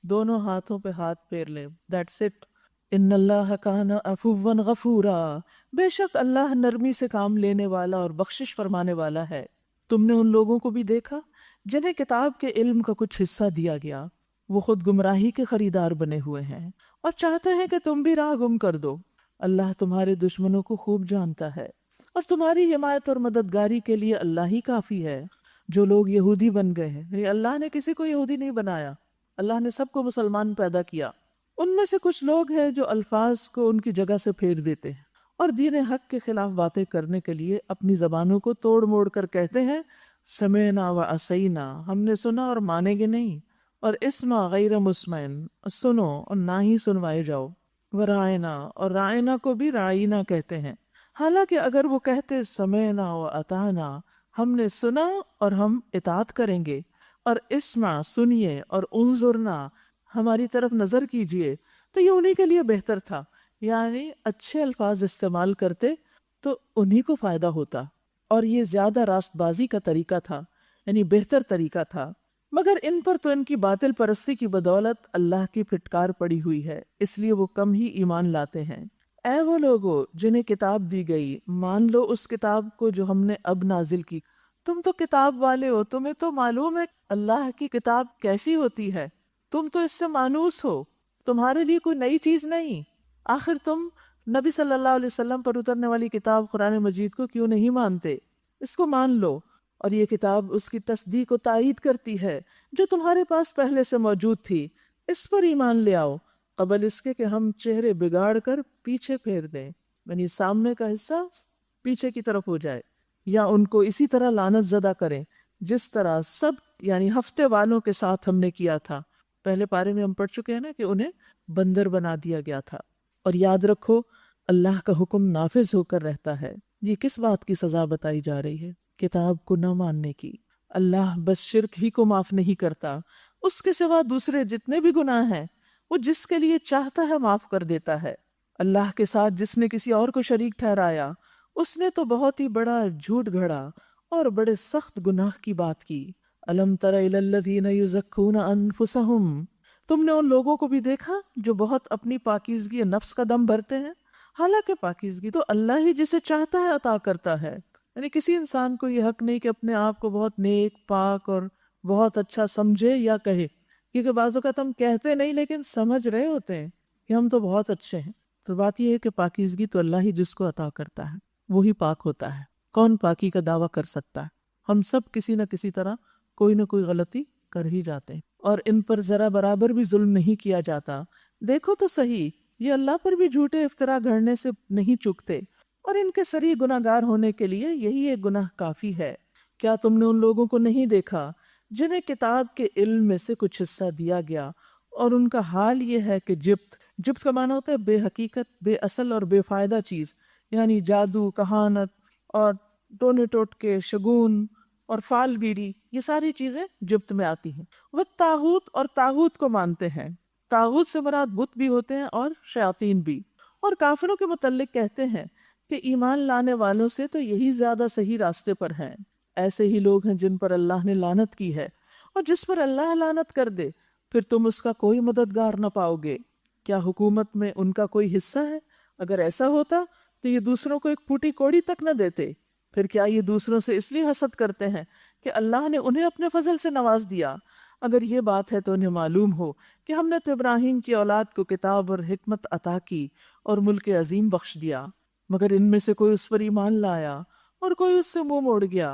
[SPEAKER 1] دونوں ہاتھوں پہ ہاتھ پھیر لیں. That's it. ان اللہ کان عفوا غفورا، بے شک اللہ نرمی سے کام لینے والا اور بخشش فرمانے والا ہے. تم نے ان لوگوں کو بھی دیکھا جنہیں کتاب کے علم کا کچھ حصہ دیا گیا، وہ خود گمراہی کے خریدار بنے ہوئے ہیں اور چاہتے ہیں کہ تم بھی راہ گم کر دو. اللہ تمہارے دشمنوں کو خوب جانتا ہے اور تمہاری حمایت اور مددگاری کے لیے اللہ ہی کافی ہے. جو لوگ یہودی بن گئے ہیں، یعنی اللہ نے کسی کو یہودی نہیں بنایا، اللہ نے سب کو مسلمان پیدا کیا. ان میں سے کچھ لوگ ہیں جو الفاظ کو ان کی جگہ سے پھیر دیتے ہیں اور دین حق کے خلاف باتیں کرنے کے لیے اپنی زبانوں کو توڑ موڑ کر کہتے ہیں سمعنا و عصینا، ہم نے سنا اور مانیں گے نہیں، اور اسمع غیر مسمعن، سنو اور نہ ہی سنوائے جاؤ، ورائنا، اور رائنا کو بھی رائنا کہتے ہیں. حالانکہ اگر وہ کہتے سمعنا و اطعنا، ہم نے سنا اور ہم اطاعت کریں گے، اور اسمع سنیے، اور انظرنا ہماری طرف نظر کیجئے، تو یہ انہی کے لیے بہتر تھا. یعنی اچھے الفاظ استعمال کرتے تو انہی کو فائدہ ہوتا، اور یہ زیادہ راست بازی کا طریقہ تھا، یعنی بہتر طریقہ تھا. مگر ان پر تو ان کی باطل پرستی کی بدولت اللہ کی پھٹکار پڑی ہوئی ہے، اس لیے وہ کم ہی ایمان لاتے ہیں. اے وہ لوگو جنہیں کتاب دی گئی، مان لو اس کتاب کو جو ہم نے اب نازل کی. تم تو کتاب والے ہو، تمہیں تو معلوم ہے اللہ کی کتاب کیسی ہوتی ہے، تم تو اس سے مانوس ہو، تمہارے لیے کوئی نئی چیز نہیں. آخر تم نبی صلی اللہ علیہ وسلم پر اترنے والی کتاب قرآن مجید کو کیوں نہیں مانتے؟ اس کو مان لو، اور یہ کتاب اس کی تصدیق و تائید کرتی ہے جو تمہارے پاس پہلے سے موجود تھی. اس پر ایمان لے آؤ قبل اس کے کہ ہم چہرے بگاڑ کر پیچھے پھیر دیں، یعنی سامنے کا حصہ پیچھے کی طرف ہو جائے، یا ان کو اسی طرح لعنت زدہ کریں جس طرح سب یعنی ہفتے والوں کے ساتھ ہم نے کیا تھا. پہلے پارے میں ہم پڑھ چکے ہیں نا کہ انہیں بندر بنا دیا گیا تھا. اور یاد رکھو اللہ کا حکم نافذ ہو کر رہتا ہے. یہ کس بات کی سزا بتائی جا رہی ہے؟ کتاب کو نہ ماننے کی. اللہ بس شرک ہی کو معاف نہیں کرتا، اس کے سوا دوسرے جتنے بھی گناہ ہیں وہ جس کے لیے چاہتا ہے معاف کر دیتا ہے. اللہ کے ساتھ جس نے کسی اور کو شریک ٹھہرایا اس نے تو بہت ہی بڑا جھوٹ گھڑا اور بڑے سخت گناہ کی بات کی. الم تر الی الذین یزکون انفسہم، تم نے ان لوگوں کو بھی دیکھا جو بہت اپنی پاکیزگی نفس کا دم بھرتے ہیں، حالانکہ پاکیزگی تو اللہ ہی جسے چاہتا ہے عطا کرتا ہے. یعنی کسی انسان کو یہ حق نہیں کہ اپنے آپ کو بہت نیک، پاک اور بہت اچھا سمجھے یا کہے، کیونکہ بعض اوقات ہم کہتے نہیں لیکن سمجھ رہے ہوتے ہیں کہ ہم تو بہت اچھے ہیں. تو بات یہ ہے کہ پاکیزگی تو اللہ ہی جس کو عطا کرتا ہے وہی پاک ہوتا ہے. کون پاکی کا دعویٰ کر سکتا ہے؟ ہم سب کسی نہ کسی طرح کوئی نہ کوئی غلطی کر ہی جاتے ہیں، اور ان پر ذرا برابر بھی ظلم نہیں کیا جاتا. دیکھو تو صحیح، یہ اللہ پر بھی جھوٹے افطرا گھڑنے سے نہیں چکتے، اور ان کے سری گناہ گار ہونے کے لیے یہی ایک گناہ کافی ہے. کیا تم نے ان لوگوں کو نہیں دیکھا جنہیں کتاب کے علم میں سے کچھ حصہ دیا گیا، اور ان کا حال یہ ہے کہ جبت کا معنی ہوتا ہے بے حقیقت، بے اصل اور بے فائدہ چیز، یعنی جادو، کہانت اور ٹونے ٹوٹکے، شگون اور فال گیری، یہ ساری چیزیں جبت میں آتی ہیں. وہ طاغوت اور طاغوت کو مانتے ہیں. طاغوت سے مراد بت بھی ہوتے ہیں اور شیاطین بھی. اور کافروں کے متعلق کہتے ہیں کہ ایمان لانے والوں سے تو یہی زیادہ صحیح راستے پر ہیں. ایسے ہی لوگ ہیں جن پر اللہ نے لعنت کی ہے، اور جس پر اللہ لعنت کر دے پھر تم اس کا کوئی مددگار نہ پاؤ گے۔ کیا حکومت میں ان کا کوئی حصہ ہے؟ اگر ایسا ہوتا تو یہ دوسروں کو ایک پھوٹی کوڑی تک نہ دیتے۔ پھر کیا یہ دوسروں سے اس لیے حسد کرتے ہیں کہ اللہ نے انہیں اپنے فضل سے نواز دیا؟ اگر یہ بات ہے تو انہیں معلوم ہو کہ ہم نے تو ابراہیم کی اولاد کو کتاب اور حکمت عطا کی اور ملک عظیم بخش دیا، مگر ان میں سے کوئی اس پر ایمان لایا اور کوئی اس سے منہ موڑ گیا،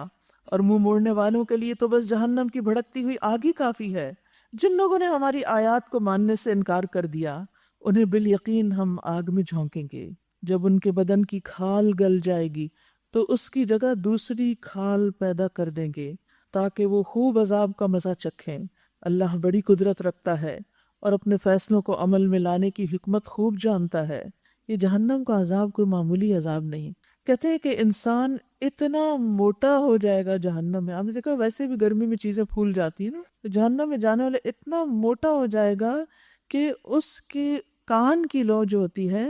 [SPEAKER 1] اور منہ موڑنے والوں کے لیے تو بس جہنم کی بھڑکتی ہوئی آگ ہی کافی ہے۔ جن لوگوں نے ہماری آیات کو ماننے سے انکار کر دیا انہیں بالیقین ہم آگ میں جھونکیں گے۔ جب ان کے بدن کی کھال گل جائے گی تو اس کی جگہ دوسری کھال پیدا کر دیں گے تاکہ وہ خوب عذاب کا مزہ چکھیں۔ اللہ بڑی قدرت رکھتا ہے اور اپنے فیصلوں کو عمل میں لانے کی حکمت خوب جانتا ہے۔ یہ جہنم کا عذاب کوئی معمولی عذاب نہیں۔ کہتے ہیں کہ انسان اتنا موٹا ہو جائے گا جہنم میں، آپ نے دیکھا ویسے بھی گرمی میں چیزیں پھول جاتی ہیں نا، تو جہنم میں جانے والے اتنا موٹا ہو جائے گا کہ اس کی کان کی لو جو ہوتی ہے،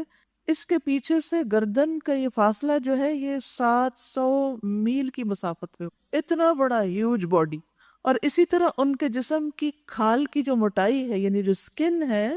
[SPEAKER 1] اس کے پیچھے سے گردن کا یہ فاصلہ جو ہے یہ 700 میل کی مسافت پہ، اتنا بڑا ہیوج باڈی۔ اور اسی طرح ان کے جسم کی کھال کی جو موٹائی ہے، یعنی جو سکن ہے،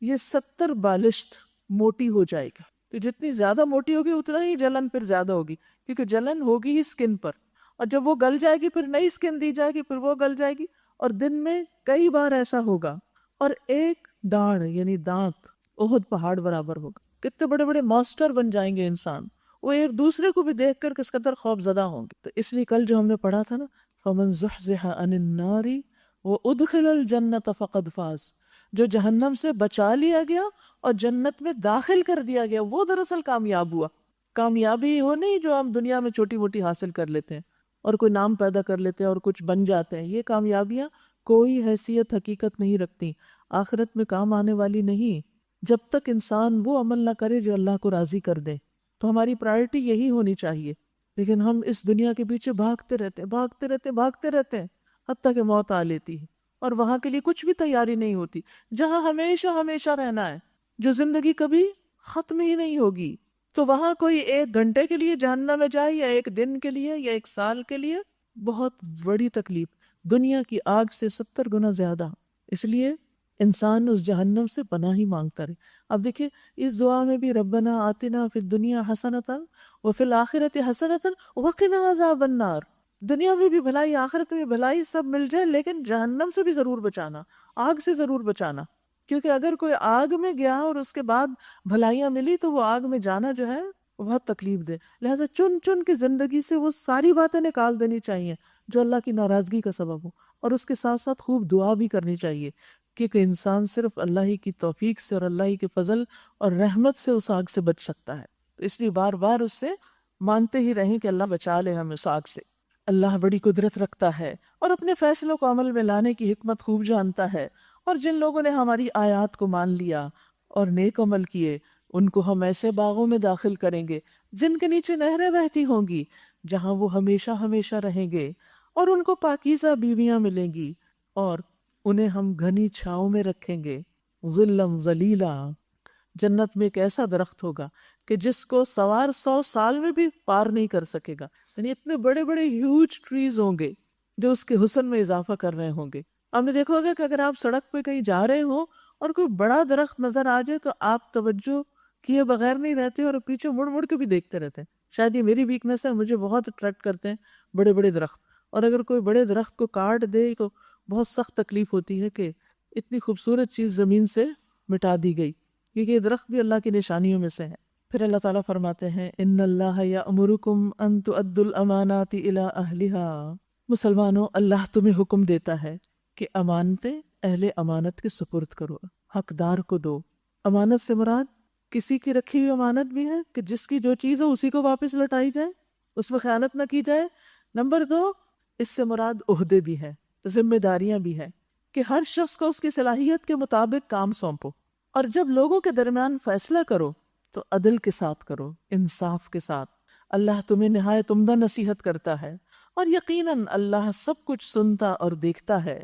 [SPEAKER 1] یہ 70 بالشت موٹی ہو جائے گا۔ تو جتنی زیادہ موٹی ہوگی اتنا ہی جلن پھر زیادہ ہوگی، کیونکہ جلن ہوگی ہی سکن پر، اور جب وہ گل جائے گی پھر نئی سکن دی جائے گی، پھر وہ گل جائے گی، اور دن میں کئی بار ایسا ہوگا۔ اور ایک ڈاڑھ یعنی دانت احد پہاڑ برابر ہوگا۔ کتنے بڑے بڑے ماسٹر بن جائیں گے انسان، وہ ایک دوسرے کو بھی دیکھ کر کس قدر خوف زدہ ہوں گے۔ تو اس لیے کل جو ہم نے پڑھا تھا نا، فَمَنْ زُحْزِحَ عَنِ النَّارِ وَأُدْخِلَ الْجَنَّةَ فَقَدْ فَازَ، جو جہنم سے بچا لیا گیا اور جنت میں داخل کر دیا گیا وہ دراصل کامیاب ہوا۔ کامیابی وہ نہیں جو ہم دنیا میں چھوٹی موٹی حاصل کر لیتے ہیں اور کوئی نام پیدا کر لیتے ہیں اور کچھ بن جاتے ہیں، یہ کامیابیاں کوئی حیثیت حقیقت نہیں رکھتی، آخرت میں کام آنے والی نہیں، جب تک انسان وہ عمل نہ کرے جو اللہ کو راضی کر دے۔ تو ہماری پرائرٹی یہی ہونی چاہیے، لیکن ہم اس دنیا کے پیچھے بھاگتے رہتے ہیں حتیٰ کہ موت آ لیتی ہے، اور وہاں کے لیے کچھ بھی تیاری نہیں ہوتی، جہاں ہمیشہ ہمیشہ رہنا ہے، جو زندگی کبھی ختم ہی نہیں ہوگی۔ تو وہاں کوئی 1 گھنٹے کے لیے جہنم میں جائے یا 1 دن کے لیے یا 1 سال کے لیے، بہت بڑی تکلیف، دنیا کی آگ سے 70 گنا زیادہ۔ اس لیے انسان اس جہنم سے پناہ ہی مانگتا رہے۔ اب دیکھیں اس دعا میں بھی ربنا آتنا فی الدنیا حسنۃ وفی الآخرۃ حسنۃ وقنا عذاب النار، دنیا میں بھی بھلائی آخرت میں بھی بھلائی سب مل جائے، لیکن جہنم سے بھی ضرور بچانا، آگ سے ضرور بچانا، کیونکہ اگر کوئی آگ میں گیا اور اس کے بعد بھلائیاں ملی تو وہ آگ میں جانا جو ہے وہ بہت تکلیف دے۔ لہٰذا چن چن کے زندگی سے وہ ساری باتیں نکال دینی چاہیے جو اللہ کی ناراضگی کا سبب ہو، اور اس کے ساتھ ساتھ خوب دعا بھی کرنی چاہیے، کیونکہ انسان صرف اللہ ہی کی توفیق سے اور اللہ ہی کے فضل اور رحمت سے اس آگ سے بچ سکتا ہے۔ اس لیے بار بار اس سے مانگتے ہی رہیں کہ اللہ بچا لے ہمیں اس آگ سے۔ اللہ بڑی قدرت رکھتا ہے اور اپنے فیصلوں کو عمل میں لانے کی حکمت خوب جانتا ہے، اور جن لوگوں نے ہماری آیات کو مان لیا اور نیک عمل کیے ان کو ہم ایسے باغوں میں داخل کریں گے جن کے نیچے نہریں بہتی ہوں گی، جہاں وہ ہمیشہ ہمیشہ رہیں گے، اور ان کو پاکیزہ بیویاں ملیں گی، اور انہیں ہم گھنی چھاؤں میں رکھیں گے، ظلم ظلیلا۔ جنت میں ایک ایسا درخت ہوگا کہ جس کو سوار 100 سال میں بھی پار نہیں کر سکے گا، یعنی اتنے بڑے بڑے ہیوج ٹریز ہوں گے جو اس کے حسن میں اضافہ کر رہے ہوں گے۔ آپ نے دیکھا ہوگا کہ اگر آپ سڑک پہ کہیں جا رہے ہوں اور کوئی بڑا درخت نظر آ جائے تو آپ توجہ کیے بغیر نہیں رہتے اور پیچھے مڑ مڑ کے بھی دیکھتے رہتے ہیں۔ شاید یہ میری ویکنس ہے، مجھے بہت اٹریکٹ کرتے ہیں بڑے بڑے درخت، اور اگر کوئی بڑے درخت کو کاٹ دے تو بہت سخت تکلیف ہوتی ہے کہ اتنی خوبصورت چیز زمین سے مٹا دی گئی، کیونکہ یہ درخت بھی اللہ کی نشانیوں میں سے ہے۔ پھر اللہ تعالیٰ فرماتے ہیں ان اللہ یأمرکم ان تؤدوا الامانات الی اہلہا، مسلمانوں اللہ تمہیں حکم دیتا ہے کہ امانتیں اہل امانت کے سپرد کرو، حقدار کو دو۔ امانت سے مراد کسی کی رکھی ہوئی امانت بھی ہے کہ جس کی جو چیز ہو اسی کو واپس لوٹائی جائے، اس میں خیانت نہ کی جائے۔ نمبر 2، اس سے مراد عہدے بھی ہیں، ذمہ داریاں بھی ہیں، کہ ہر شخص کو اس کی صلاحیت کے مطابق کام سونپو، اور جب لوگوں کے درمیان فیصلہ کرو تو عدل کے ساتھ کرو، انصاف کے ساتھ۔ اللہ تمہیں نہایت عمدہ نصیحت کرتا ہے، اور یقیناً اللہ سب کچھ سنتا اور دیکھتا ہے۔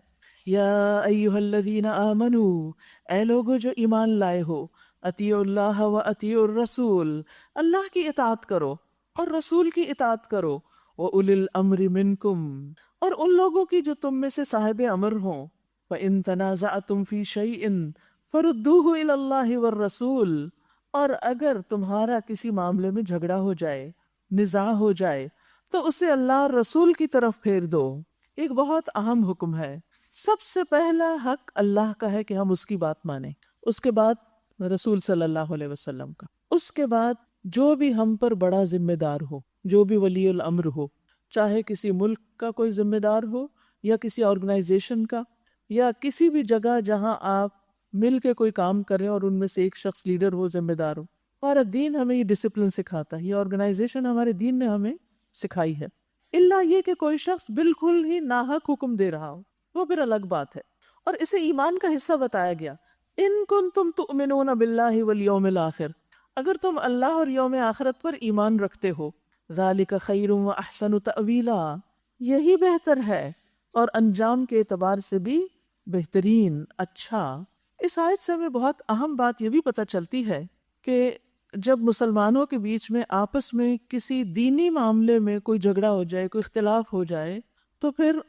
[SPEAKER 1] یا ایہا الذین آمنوا، اے لوگو جو ایمان لائے ہو، اطیعوا اللہ و اطیعوا الرسول، اللہ کی اطاعت کرو اور رسول کی اطاعت کرو، وَأُولِي الْأَمْرِ مِنْكُمْ، اور ان لوگوں کی جو تم میں سے صاحب امر ہوں، فَإِن تَنَازَعْتُمْ فِي شَيْءٍ فَرُدُّوهُ إِلَى اللَّهِ وَالرَّسُولِ، اور اگر تمہارا کسی معاملے میں جھگڑا ہو جائے، نزاع ہو جائے، تو اسے اللہ اور رسول کی طرف پھیر دو۔ ایک بہت اہم حکم ہے۔ سب سے پہلا حق اللہ کا ہے کہ ہم اس کی بات مانیں، اس کے بعد رسول صلی اللہ علیہ وسلم کا، اس کے بعد جو بھی ہم پر بڑا ذمہ دار ہو، جو بھی ولی الامر ہو، چاہے کسی ملک کا کوئی ذمہ دار ہو یا کسی آرگنائزیشن کا یا کسی بھی جگہ جہاں آپ مل کے کوئی کام کریں اور ان میں سے ایک شخص لیڈر ہو، ذمہ دار ہو۔ ہمارا دین ہمیں یہ ڈسپلن سکھاتا ہے، یہ آرگنائزیشن ہمارے دین نے ہمیں سکھائی ہے، الا یہ کہ کوئی شخص بالکل ہی ناحق حکم دے رہا ہو، وہ پھر الگ بات ہے، اور اسے ایمان کا حصہ بتایا گیا۔ ان کنتم تؤمنون باللہ والیوم الآخر، اگر تم اللہ اور یوم آخرت پر ایمان رکھتے ہو، ذالک خیر و احسن تأویلا، یہی بہتر ہے اور انجام کے اعتبار سے بھی بہترین، اچھا۔ اس آیت سے ہمیں بہت اہم بات یہ بھی پتہ چلتی ہے کہ جب مسلمانوں کے بیچ میں آپس میں کسی دینی معاملے میں کوئی جھگڑا ہو جائے، کوئی اختلاف ہو جائے، تو پھر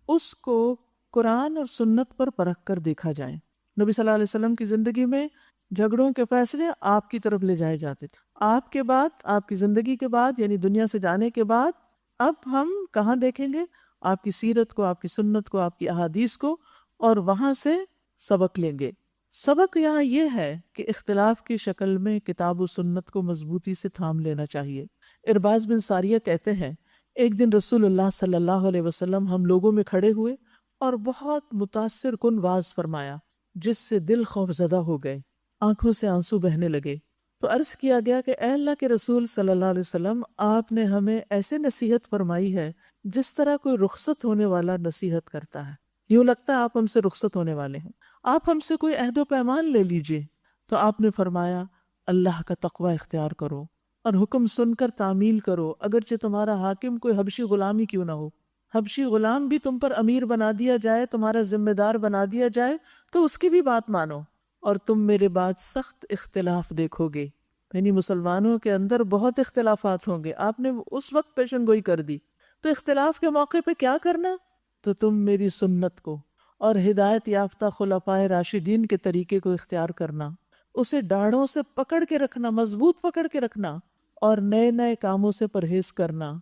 [SPEAKER 1] اس کو قرآن اور سنت پر پرکھ کر دیکھا جائے۔ نبی صلی اللہ علیہ وسلم کی زندگی میں جھگڑوں کے فیصلے آپ کی طرف لے جائے جاتے تھے۔ آپ کے بعد، آپ کی زندگی کے بعد، یعنی دنیا سے جانے کے بعد، اب ہم کہاں دیکھیں گے؟ آپ کی سیرت کو، آپ کی سنت کو، آپ کی احادیث کو، اور وہاں سے سبق لیں گے۔ سبق یہاں یہ ہے کہ اختلاف کی شکل میں کتاب و سنت کو مضبوطی سے تھام لینا چاہیے۔ ارباز بن ساریہ کہتے ہیں، ایک دن رسول اللہ صلی اللہ علیہ وسلم ہم لوگوں میں کھڑے ہوئے اور بہت متاثر کن واز فرمایا، جس سے دل خوف زدہ ہو گئے، آنکھوں سے آنسو بہنے لگے۔ تو عرض کیا گیا کہ اے اللہ کے رسول صلی اللہ علیہ وسلم، آپ نے ہمیں ایسے نصیحت فرمائی ہے جس طرح کوئی رخصت ہونے والا نصیحت کرتا ہے، یوں لگتا ہے آپ ہم سے رخصت ہونے والے ہیں، آپ ہم سے کوئی عہد و پیمان لے لیجئے۔ تو آپ نے فرمایا، اللہ کا تقوی اختیار کرو اور حکم سن کر تعمیل کرو، اگرچہ تمہارا حاکم کوئی حبشی غلام ہی کیوں نہ ہو۔ حبشی غلام بھی تم پر امیر بنا دیا جائے، تمہارا ذمہ دار بنا دیا جائے، تو اس کی بھی بات مانو، اور تم میرے بعد سخت اختلاف دیکھو گے، یعنی مسلمانوں کے اندر بہت اختلافات ہوں گے۔ آپ نے اس وقت پیشن گوئی کر دی، تو اختلاف کے موقع پہ کیا کرنا؟ تو تم میری سنت کو اور ہدایت یافتہ خلفائے راشدین کے طریقے کو اختیار کرنا، اسے ڈاڑھوں سے پکڑ کے رکھنا، مضبوط پکڑ کے رکھنا، اور نئے نئے کاموں سے پرہیز کرنا،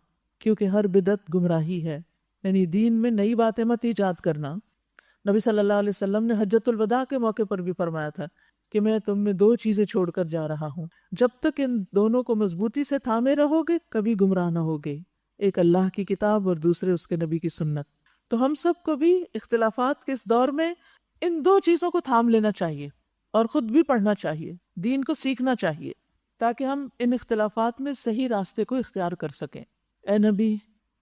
[SPEAKER 1] کیونکہ ہر بدعت گمراہی ہے، یعنی دین میں نئی باتیں مت ایجاد کرنا۔ نبی صلی اللہ علیہ وسلم نے حجۃ الوداع کے موقع پر بھی فرمایا تھا کہ میں تم میں دو چیزیں چھوڑ کر جا رہا ہوں، جب تک ان دونوں کو مضبوطی سے تھامے رہو گے کبھی گمراہ نہ ہوگے، ایک اللہ کی کتاب اور دوسرے اس کے نبی کی سنت۔ تو ہم سب کو بھی اختلافات کے اس دور میں ان دو چیزوں کو تھام لینا چاہیے، اور خود بھی پڑھنا چاہیے، دین کو سیکھنا چاہیے، تاکہ ہم ان اختلافات میں صحیح راستے کو اختیار کر سکیں۔ اے نبی،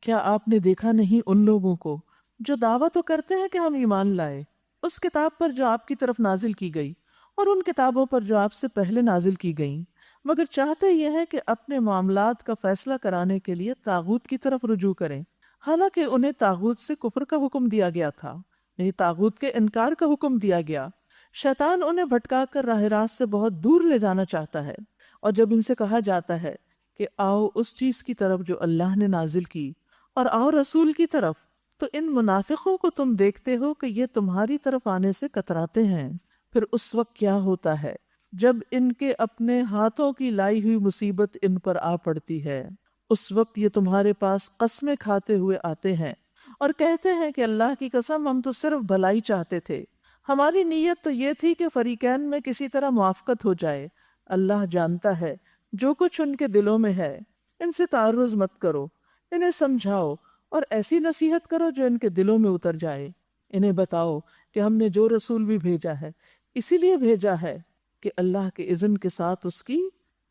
[SPEAKER 1] کیا آپ نے دیکھا نہیں ان لوگوں کو جو دعویٰ تو کرتے ہیں کہ ہم ایمان لائے اس کتاب پر جو آپ کی طرف نازل کی گئی اور ان کتابوں پر جو آپ سے پہلے نازل کی گئیں، مگر چاہتے یہ ہے کہ اپنے معاملات کا فیصلہ کرانے کے لیے طاغوت کی طرف رجوع کریں، حالانکہ انہیں طاغوت سے کفر کا حکم دیا گیا تھا، یعنی طاغوت کے انکار کا حکم دیا گیا۔ شیطان انہیں بھٹکا کر راہ راست سے بہت دور لے جانا چاہتا ہے، اور جب ان سے کہا جاتا ہے کہ آؤ اس چیز کی طرف جو اللہ نے نازل کی اور آؤ رسول کی طرف، تو ان منافقوں کو تم دیکھتے ہو کہ یہ تمہاری طرف آنے سے کتراتے ہیں۔ پھر اس وقت کیا ہوتا ہے جب ان کے اپنے ہاتھوں کی لائی ہوئی مصیبت ان پر آ پڑتی ہے، اس وقت یہ تمہارے پاس قسمیں کھاتے ہوئے آتے ہیں اور کہتے ہیں کہ اللہ کی قسم ہم تو صرف بھلائی چاہتے تھے، ہماری نیت تو یہ تھی کہ فریقین میں کسی طرح موافقت ہو جائے۔ اللہ جانتا ہے جو کچھ ان کے دلوں میں ہے، ان سے تعرض مت کرو، انہیں سمجھاؤ اور ایسی نصیحت کرو جو ان کے دلوں میں اتر جائے۔ انہیں بتاؤ کہ ہم نے جو رسول بھی بھیجا ہے اسی لیے بھیجا ہے کہ اللہ کے اذن کے ساتھ اس کی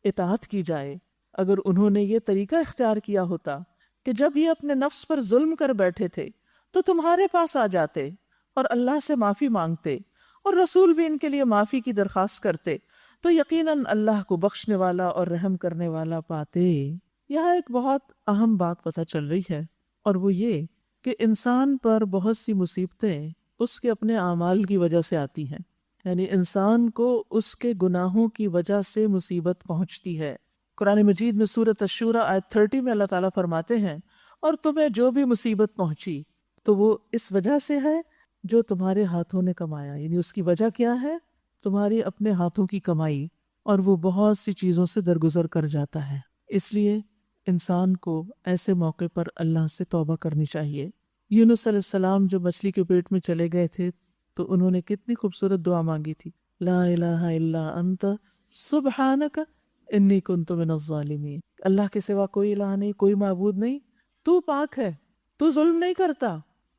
[SPEAKER 1] اطاعت کی جائے۔ اگر انہوں نے یہ طریقہ اختیار کیا ہوتا کہ جب یہ اپنے نفس پر ظلم کر بیٹھے تھے تو تمہارے پاس آ جاتے اور اللہ سے معافی مانگتے، اور رسول بھی ان کے لیے معافی کی درخواست کرتے، تو یقیناً اللہ کو بخشنے والا اور رحم کرنے والا پاتے۔ یہاں ایک بہت اہم بات پتہ چل رہی ہے، اور وہ یہ کہ انسان پر بہت سی مصیبتیں اس کے اپنے اعمال کی وجہ سے آتی ہیں، یعنی انسان کو اس کے گناہوں کی وجہ سے مصیبت پہنچتی ہے۔ قرآن مجید میں سورۃ الشورى آیت 30 میں اللہ تعالیٰ فرماتے ہیں اور تمہیں جو بھی مصیبت پہنچی تو وہ اس وجہ سے ہے جو تمہارے ہاتھوں نے کمایا، یعنی اس کی وجہ کیا ہے؟ تمہاری اپنے ہاتھوں کی کمائی، اور وہ بہت سی چیزوں سے درگزر کر جاتا ہے۔ اس لیے انسان کو ایسے موقع پر اللہ سے توبہ کرنی چاہیے۔ یونس علیہ السلام جو مچھلی کے پیٹ میں چلے گئے تھے تو انہوں نے کتنی خوبصورت دعا مانگی تھی، لا الہ الا انت سبحانک انی کنت من الظالمین۔ اللہ کے سوا کوئی الہ نہیں، کوئی معبود نہیں، تو پاک ہے، تو ظلم نہیں کرتا،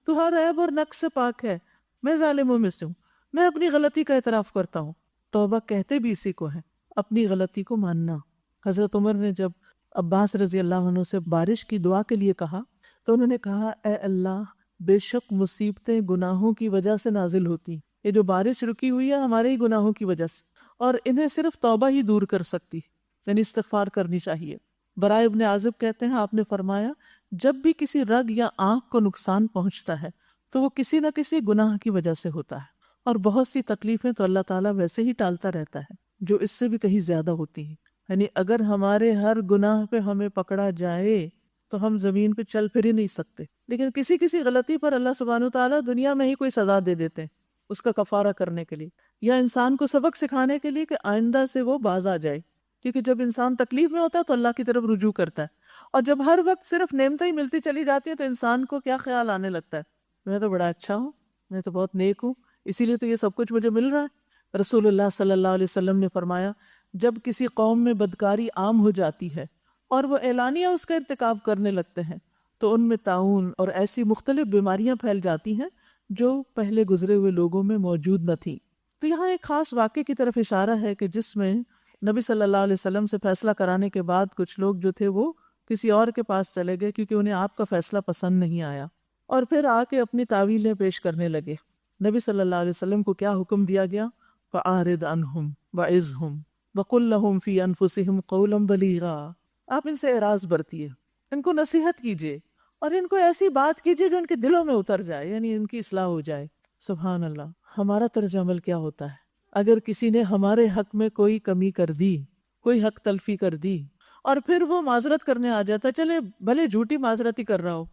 [SPEAKER 1] تو ہر عیب اور نقص سے پاک ہے، میں ظالموں میں سے ہوں، میں اپنی غلطی کا اعتراف کرتا ہوں۔ توبہ کہتے بھی اسی کو ہے، اپنی غلطی کو ماننا۔ حضرت عمر نے جب عباس رضی اللہ عنہ سے بارش کی دعا کے لیے کہا تو انہوں نے کہا، اے اللہ، بے شک مصیبتیں گناہوں کی وجہ سے نازل ہوتی ہیں، یہ جو بارش رکی ہوئی ہے ہمارے ہی گناہوں کی وجہ سے، اور انہیں صرف توبہ ہی دور کر سکتی، یعنی استغفار کرنی چاہیے۔ برائے ابن عازب کہتے ہیں، آپ نے فرمایا جب بھی کسی رگ یا آنکھ کو نقصان پہنچتا ہے تو وہ کسی نہ کسی گناہ کی وجہ سے ہوتا ہے، اور بہت سی تکلیفیں تو اللہ تعالیٰ ویسے ہی ٹالتا رہتا ہے جو اس سے بھی کہیں زیادہ ہوتی ہیں۔ یعنی اگر ہمارے ہر گناہ پہ ہمیں پکڑا جائے تو ہم زمین پہ چل پھر ہی نہیں سکتے، لیکن کسی کسی غلطی پر اللہ سبحانہ وتعالیٰ دنیا میں ہی کوئی سزا دے دیتے ہیں اس کا کفارہ کرنے کے لیے، یا انسان کو سبق سکھانے کے لیے کہ آئندہ سے وہ باز آ جائے۔ کیونکہ جب انسان تکلیف میں ہوتا ہے تو اللہ کی طرف رجوع کرتا ہے، اور جب ہر وقت صرف نعمتیں ہی ملتی چلی جاتی ہیں تو انسان کو کیا خیال آنے لگتا ہے، میں تو بڑا اچھا ہوں، میں تو بہت نیک ہوں، اسی لیے تو یہ سب کچھ مجھے مل رہا ہے۔ رسول اللہ صلی اللہ علیہ وسلم نے فرمایا، جب کسی قوم میں بدکاری عام ہو جاتی ہے اور وہ اعلانیہ اس کا ارتکاب کرنے لگتے ہیں تو ان میں طاعون اور ایسی مختلف بیماریاں پھیل جاتی ہیں جو پہلے گزرے ہوئے لوگوں میں موجود نہ تھیں۔ تو یہاں ایک خاص واقعے کی طرف اشارہ ہے کہ جس میں نبی صلی اللہ علیہ وسلم سے فیصلہ کرانے کے بعد کچھ لوگ جو تھے وہ کسی اور کے پاس چلے گئے کیونکہ انہیں آپ کا فیصلہ پسند نہیں آیا، اور پھر آ کے اپنی تعویلیں پیش کرنے لگے۔ نبی صلی اللہ علیہ وسلم کو کیا حکم دیا گیا؟ فَأَعْرِضْ عَنْهُمْ وَعِظْهُمْ وَقُلْ لَهُمْ فِي أَنفُسِهِمْ قَوْلًا بَلِيغًا۔ آپ ان سے اعراض برتیے، ان کو نصیحت کیجیے، اور ان کو ایسی بات کیجیے جو ان کے دلوں میں اتر جائے، یعنی ان کی اصلاح ہو جائے۔ سبحان اللہ، ہمارا طرز عمل کیا ہوتا ہے اگر کسی نے ہمارے حق میں کوئی کمی کر دی، کوئی حق تلفی کر دی، اور پھر وہ معذرت کرنے آ جاتا، چلے بھلے جھوٹی معذرت ہی کر رہا ہو،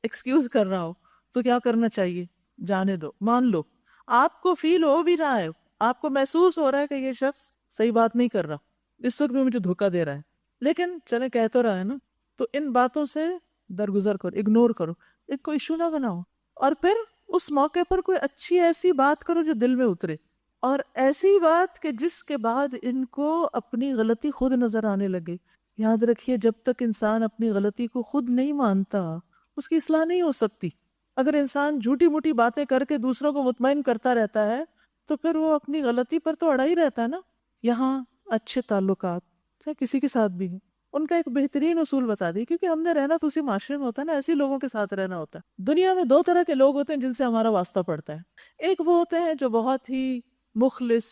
[SPEAKER 1] ایکسکیوز کر رہا ہو، تو کیا کرنا چاہیے؟ جانے دو، مان لو، آپ کو فیل ہو بھی رہا ہے، آپ کو محسوس ہو رہا ہے کہ یہ شخص صحیح بات نہیں کر رہا، اس وقت بھی مجھے دھوکہ دے رہا ہے، لیکن چلے کہہ تو رہا ہے نا، تو ان باتوں سے درگزر کرو، اگنور کرو، ان کو ایشو نہ بناؤ، اور پھر اس موقع پر کوئی اچھی ایسی بات کرو جو دل میں اترے، اور ایسی بات کہ جس کے بعد ان کو اپنی غلطی خود نظر آنے لگے۔ یاد رکھیے، جب تک انسان اپنی غلطی کو خود نہیں مانتا اس کی اصلاح نہیں ہو سکتی۔ اگر انسان جھوٹی موٹی باتیں کر کے دوسروں کو مطمئن کرتا رہتا ہے تو پھر وہ اپنی غلطی پر تو اڑا ہی رہتا ہے نا۔ یہاں اچھے تعلقات چاہے کسی کے ساتھ بھی ہیں، ان کا ایک بہترین اصول بتا دی، کیونکہ ہم نے رہنا تو اسی معاشرے میں ہوتا ہے نا، ایسے لوگوں کے ساتھ رہنا ہوتا ہے۔ دنیا میں دو طرح کے لوگ ہوتے ہیں جن سے ہمارا واسطہ پڑتا ہے، ایک وہ ہوتے ہیں جو بہت ہی مخلص،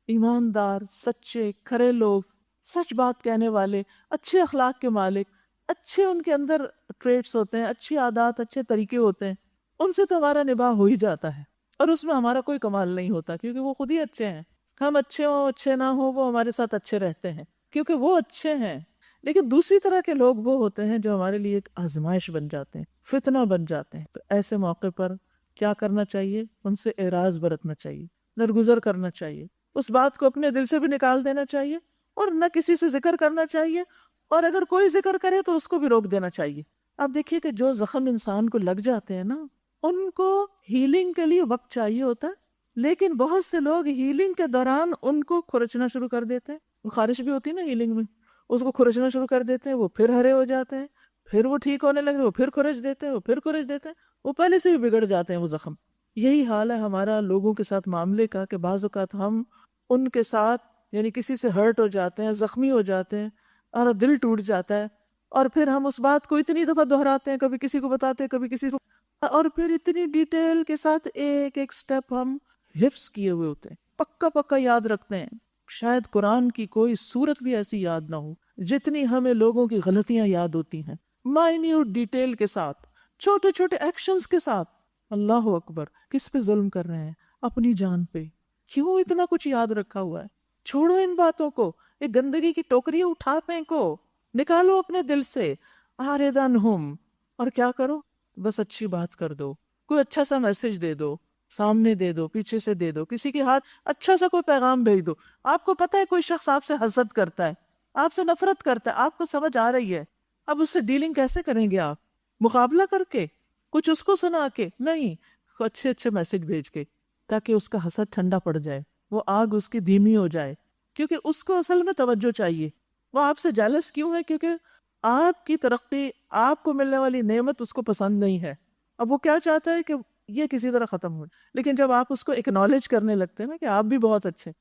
[SPEAKER 1] ایماندار، سچے، کھرے لوگ، سچ بات کہنے والے، اچھے اخلاق کے مالک، اچھے ان کے اندر ٹریٹس ہوتے ہیں، اچھی عادات، اچھے طریقے ہوتے ہیں، ان سے تو ہمارا نباہ ہو ہی جاتا ہے، اور اس میں ہمارا کوئی کمال نہیں ہوتا کیونکہ وہ خود ہی اچھے ہیں۔ ہم اچھے ہوں اچھے نہ ہوں وہ ہمارے ساتھ اچھے رہتے ہیں کیونکہ وہ اچھے ہیں۔ لیکن دوسری طرح کے لوگ وہ ہوتے ہیں جو ہمارے لیے ایک آزمائش بن جاتے ہیں، فتنہ بن جاتے ہیں۔ تو ایسے موقع پر کیا کرنا چاہیے؟ ان سے اعراض برتنا چاہیے، درگزر کرنا چاہیے، اس بات کو اپنے دل سے بھی نکال دینا چاہیے، اور نہ کسی سے ذکر کرنا چاہیے، اور اگر کوئی ذکر کرے تو اس کو بھی روک دینا چاہیے۔ آپ دیکھیے کہ جو زخم انسان کو لگ جاتے ہیں نا، ان کو ہیلنگ کے لیے وقت چاہیے ہوتا ہے، لیکن بہت سے لوگ ہیلنگ کے دوران ان کو کھرچنا شروع کر دیتے ہیں۔ خارش بھی ہوتی ہے نا ہیلنگ میں، اس کو کھرچنا شروع کر دیتے ہیں، وہ پھر ہرے ہو جاتے ہیں، پھر وہ ٹھیک ہونے لگے، وہ پھر کھرچ دیتے ہیں، وہ پھر کھرچ دیتے ہیں، وہ پہلے سے بھی بگڑ جاتے ہیں وہ زخم۔ یہی حال ہے ہمارا لوگوں کے ساتھ معاملے کا کہ بعض اوقات ہم ان کے ساتھ یعنی کسی سے ہرٹ ہو جاتے ہیں، زخمی ہو جاتے ہیں، اور دل ٹوٹ جاتا ہے، اور پھر ہم اس بات کو اتنی دفعہ دہراتے ہیں، کبھی کسی کو بتاتے ہیں، کبھی کسی کو، اور پھر اتنی ڈیٹیل کے ساتھ ایک ایک سٹیپ ہم حفظ کیے ہوئے ہوتے ہیں، پکا پکا یاد رکھتے ہیں۔ شاید قرآن کی کوئی سورت بھی ایسی یاد نہ ہو جتنی ہمیں لوگوں کی غلطیاں یاد ہوتی ہیں، مائنیوٹ ڈیٹیل کے ساتھ، چھوٹے چھوٹے ایکشنز کے ساتھ۔ اللہ اکبر، کس پہ ظلم کر رہے ہیں؟ اپنی جان پہ۔ کیوں اتنا کچھ یاد رکھا ہوا ہے؟ چھوڑو ان باتوں کو، یہ گندگی کی ٹوکریاں اٹھا پھینکو، نکالو اپنے دل سے۔ آردن ہم، اور کیا کرو، بس اچھی بات کر دو، کوئی اچھا سا میسج دے دو، سامنے دے دو، پیچھے سے دے دو، کسی کے ہاتھ اچھا سا کوئی پیغام بھیج دو. آپ کو پتہ ہے کوئی شخص آپ سے حسد کرتا ہے، آپ سے نفرت کرتا ہے، آپ کو سمجھ آ رہی ہے، اب اس سے ڈیلنگ کیسے کریں گے آپ؟ مقابلہ کر کے، کچھ اس کو سنا کے نہیں، اچھے اچھے میسج بھیج کے، تاکہ اس کا حسد ٹھنڈا پڑ جائے، وہ آگ اس کی دھیمی ہو جائے. کیونکہ اس کو اصل میں توجہ چاہیے. وہ آپ سے جیلس کیوں ہے؟ کیونکہ آپ کی ترقی، آپ کو ملنے والی نعمت اس کو پسند نہیں ہے. اب وہ کیا چاہتا ہے کہ یہ کسی طرح ختم ہو. لیکن جب آپ اس کو اکنالج کرنے لگتے ہیں نا کہ آپ بھی بہت اچھے،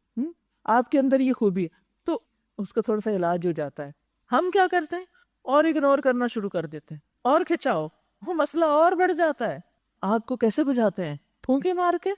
[SPEAKER 1] آپ کے اندر یہ خوبی ہے، تو اس کا تھوڑا سا علاج ہو جاتا ہے. ہم کیا کرتے ہیں؟ اور اگنور کرنا شروع کر دیتے ہیں، اور کھچاؤ، وہ مسئلہ اور بڑھ جاتا ہے. آگ کو کیسے بجھاتے ہیں؟ پھونکے مار کے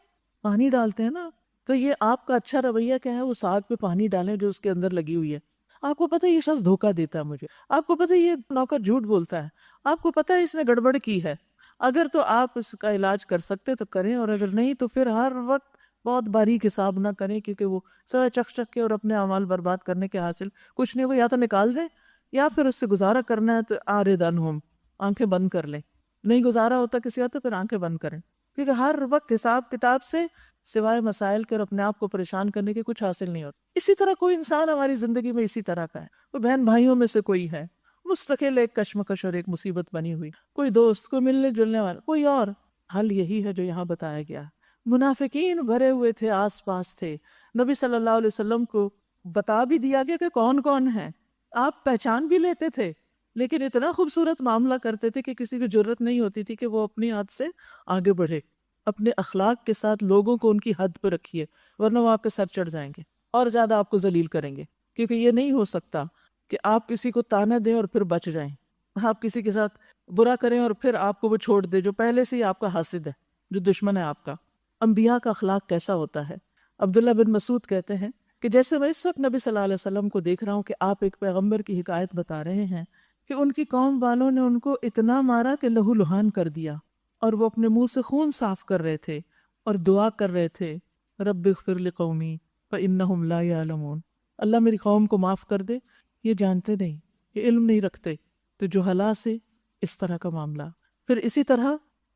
[SPEAKER 1] پانی ڈالتے ہیں نا. تو یہ آپ کا اچھا رویہ کیا ہے؟ اس آگ پہ پانی ڈالیں جو اس کے اندر لگی ہوئی ہے. آپ کو پتہ ہے یہ شخص دھوکہ دیتا ہے مجھے، آپ کو پتہ ہے یہ نوکر جھوٹ بولتا ہے، آپ کو پتہ ہے اس نے گڑبڑ کی ہے. اگر تو آپ اس کا علاج کر سکتے تو کریں، اور اگر نہیں تو پھر ہر وقت بہت باریک حساب نہ کریں، کیونکہ وہ سوائے چک چک کے اور اپنے اعمال برباد کرنے کے حاصل کچھ نہیں. وہ یا تو نکال دیں، یا پھر اس سے گزارا کرنا ہے تو آردن ہم آنکھیں بند کر لیں. نہیں گزارا ہوتا کسی وقت تو پھر آنکھیں بند کریں، کیونکہ ہر وقت حساب کتاب سے سوائے مسائل کے اور اپنے آپ کو پریشان کرنے کے کچھ حاصل نہیں ہوتا. اسی طرح کوئی انسان ہماری زندگی میں اسی طرح کا ہے. وہ بہن بھائیوں میں سے کوئی ہے مستقل ایک کشمکش اور ایک مصیبت بنی ہوئی، کوئی دوست، کوئی ملنے جلنے والا، کوئی اور. حل یہی ہے جو یہاں بتایا گیا. منافقین بھرے ہوئے تھے، آس پاس تھے. نبی صلی اللہ علیہ وسلم کو بتا بھی دیا گیا کہ کون کون ہیں، آپ پہچان بھی لیتے تھے، لیکن اتنا خوبصورت معاملہ کرتے تھے کہ کسی کو جرت نہیں ہوتی تھی کہ وہ اپنی حد سے آگے بڑھے. اپنے اخلاق کے ساتھ لوگوں کو ان کی حد پہ رکھیے، ورنہ وہ آپ کے سر چڑھ جائیں گے اور زیادہ آپ کو ذلیل کریں گے. کیونکہ یہ نہیں ہو سکتا کہ آپ کسی کو تانا دیں اور پھر بچ جائیں. آپ کسی کے ساتھ برا کریں اور پھر آپ کو وہ چھوڑ دے جو پہلے سے ہی آپ کا حاسد ہے، جو دشمن ہے آپ کا. انبیاء کا اخلاق کیسا ہوتا ہے؟ عبداللہ بن مسعود کہتے ہیں کہ جیسے میں اس وقت نبی صلی اللہ علیہ وسلم کو دیکھ رہا ہوں کہ آپ ایک پیغمبر کی حکایت بتا رہے ہیں کہ ان کی قوم والوں نے ان کو اتنا مارا کہ لہو لہان کر دیا، اور وہ اپنے منہ سے خون صاف کر رہے تھے اور دعا کر رہے تھے، رب اغفر لقومی فإنہم لا یعلمون، اللہ میری قوم کو معاف کر دے، یہ جانتے نہیں، یہ علم نہیں رکھتے. تو جہلا سے اس طرح کا معاملہ. پھر اسی طرح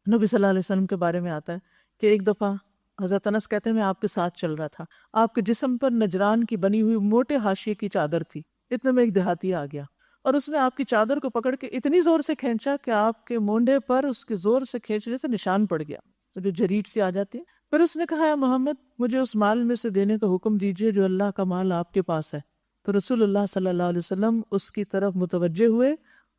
[SPEAKER 1] نبی صلی اللہ علیہ وسلم کے بارے میں آتا ہے کہ ایک دفعہ حضرت انس کہتے ہیں میں آپ کے ساتھ چل رہا تھا، آپ کے جسم پر نجران کی بنی ہوئی موٹے حاشیے کی چادر تھی. اتنے میں ایک دیہاتی آ گیا اور اس نے آپ کی چادر کو پکڑ کے اتنی زور سے کھینچا کہ آپ کے مونڈے پر اس کے زور سے کھینچنے سے نشان پڑ گیا، جو جریٹ سی آ جاتی ہے. پھر اس نے کہا، اے محمد مجھے اس مال میں سے دینے کا حکم دیجئے جو اللہ کا مال آپ کے پاس ہے. تو رسول اللہ صلی اللہ علیہ وسلم اس کی طرف متوجہ ہوئے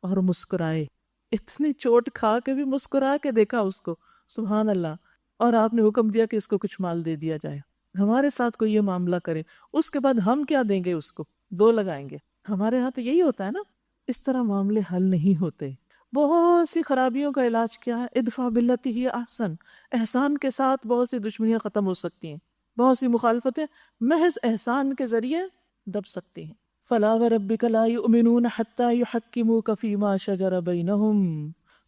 [SPEAKER 1] اور مسکرائے. اتنی چوٹ کھا کے بھی مسکرا کے دیکھا اس کو، سبحان اللہ. اور آپ نے حکم دیا کہ اس کو کچھ مال دے دیا جائے. ہمارے ساتھ کوئی یہ معاملہ کرے، اس کے بعد ہم کیا دیں گے اس کو؟ دو لگائیں گے. ہمارے ہاں تو یہی ہوتا ہے نا. اس طرح معاملے حل نہیں ہوتے. بہت سی خرابیوں کا علاج کیا ہے؟ ادفع باللتی ہی احسن. احسان کے ساتھ بہت سی دشمنیاں ختم ہو سکتی ہیں، بہت سی مخالفتیں محض احسان کے ذریعے دب سکتی ہیں. فلا وربک لا یؤمنون حتی یحکموک فیما شجر بینہم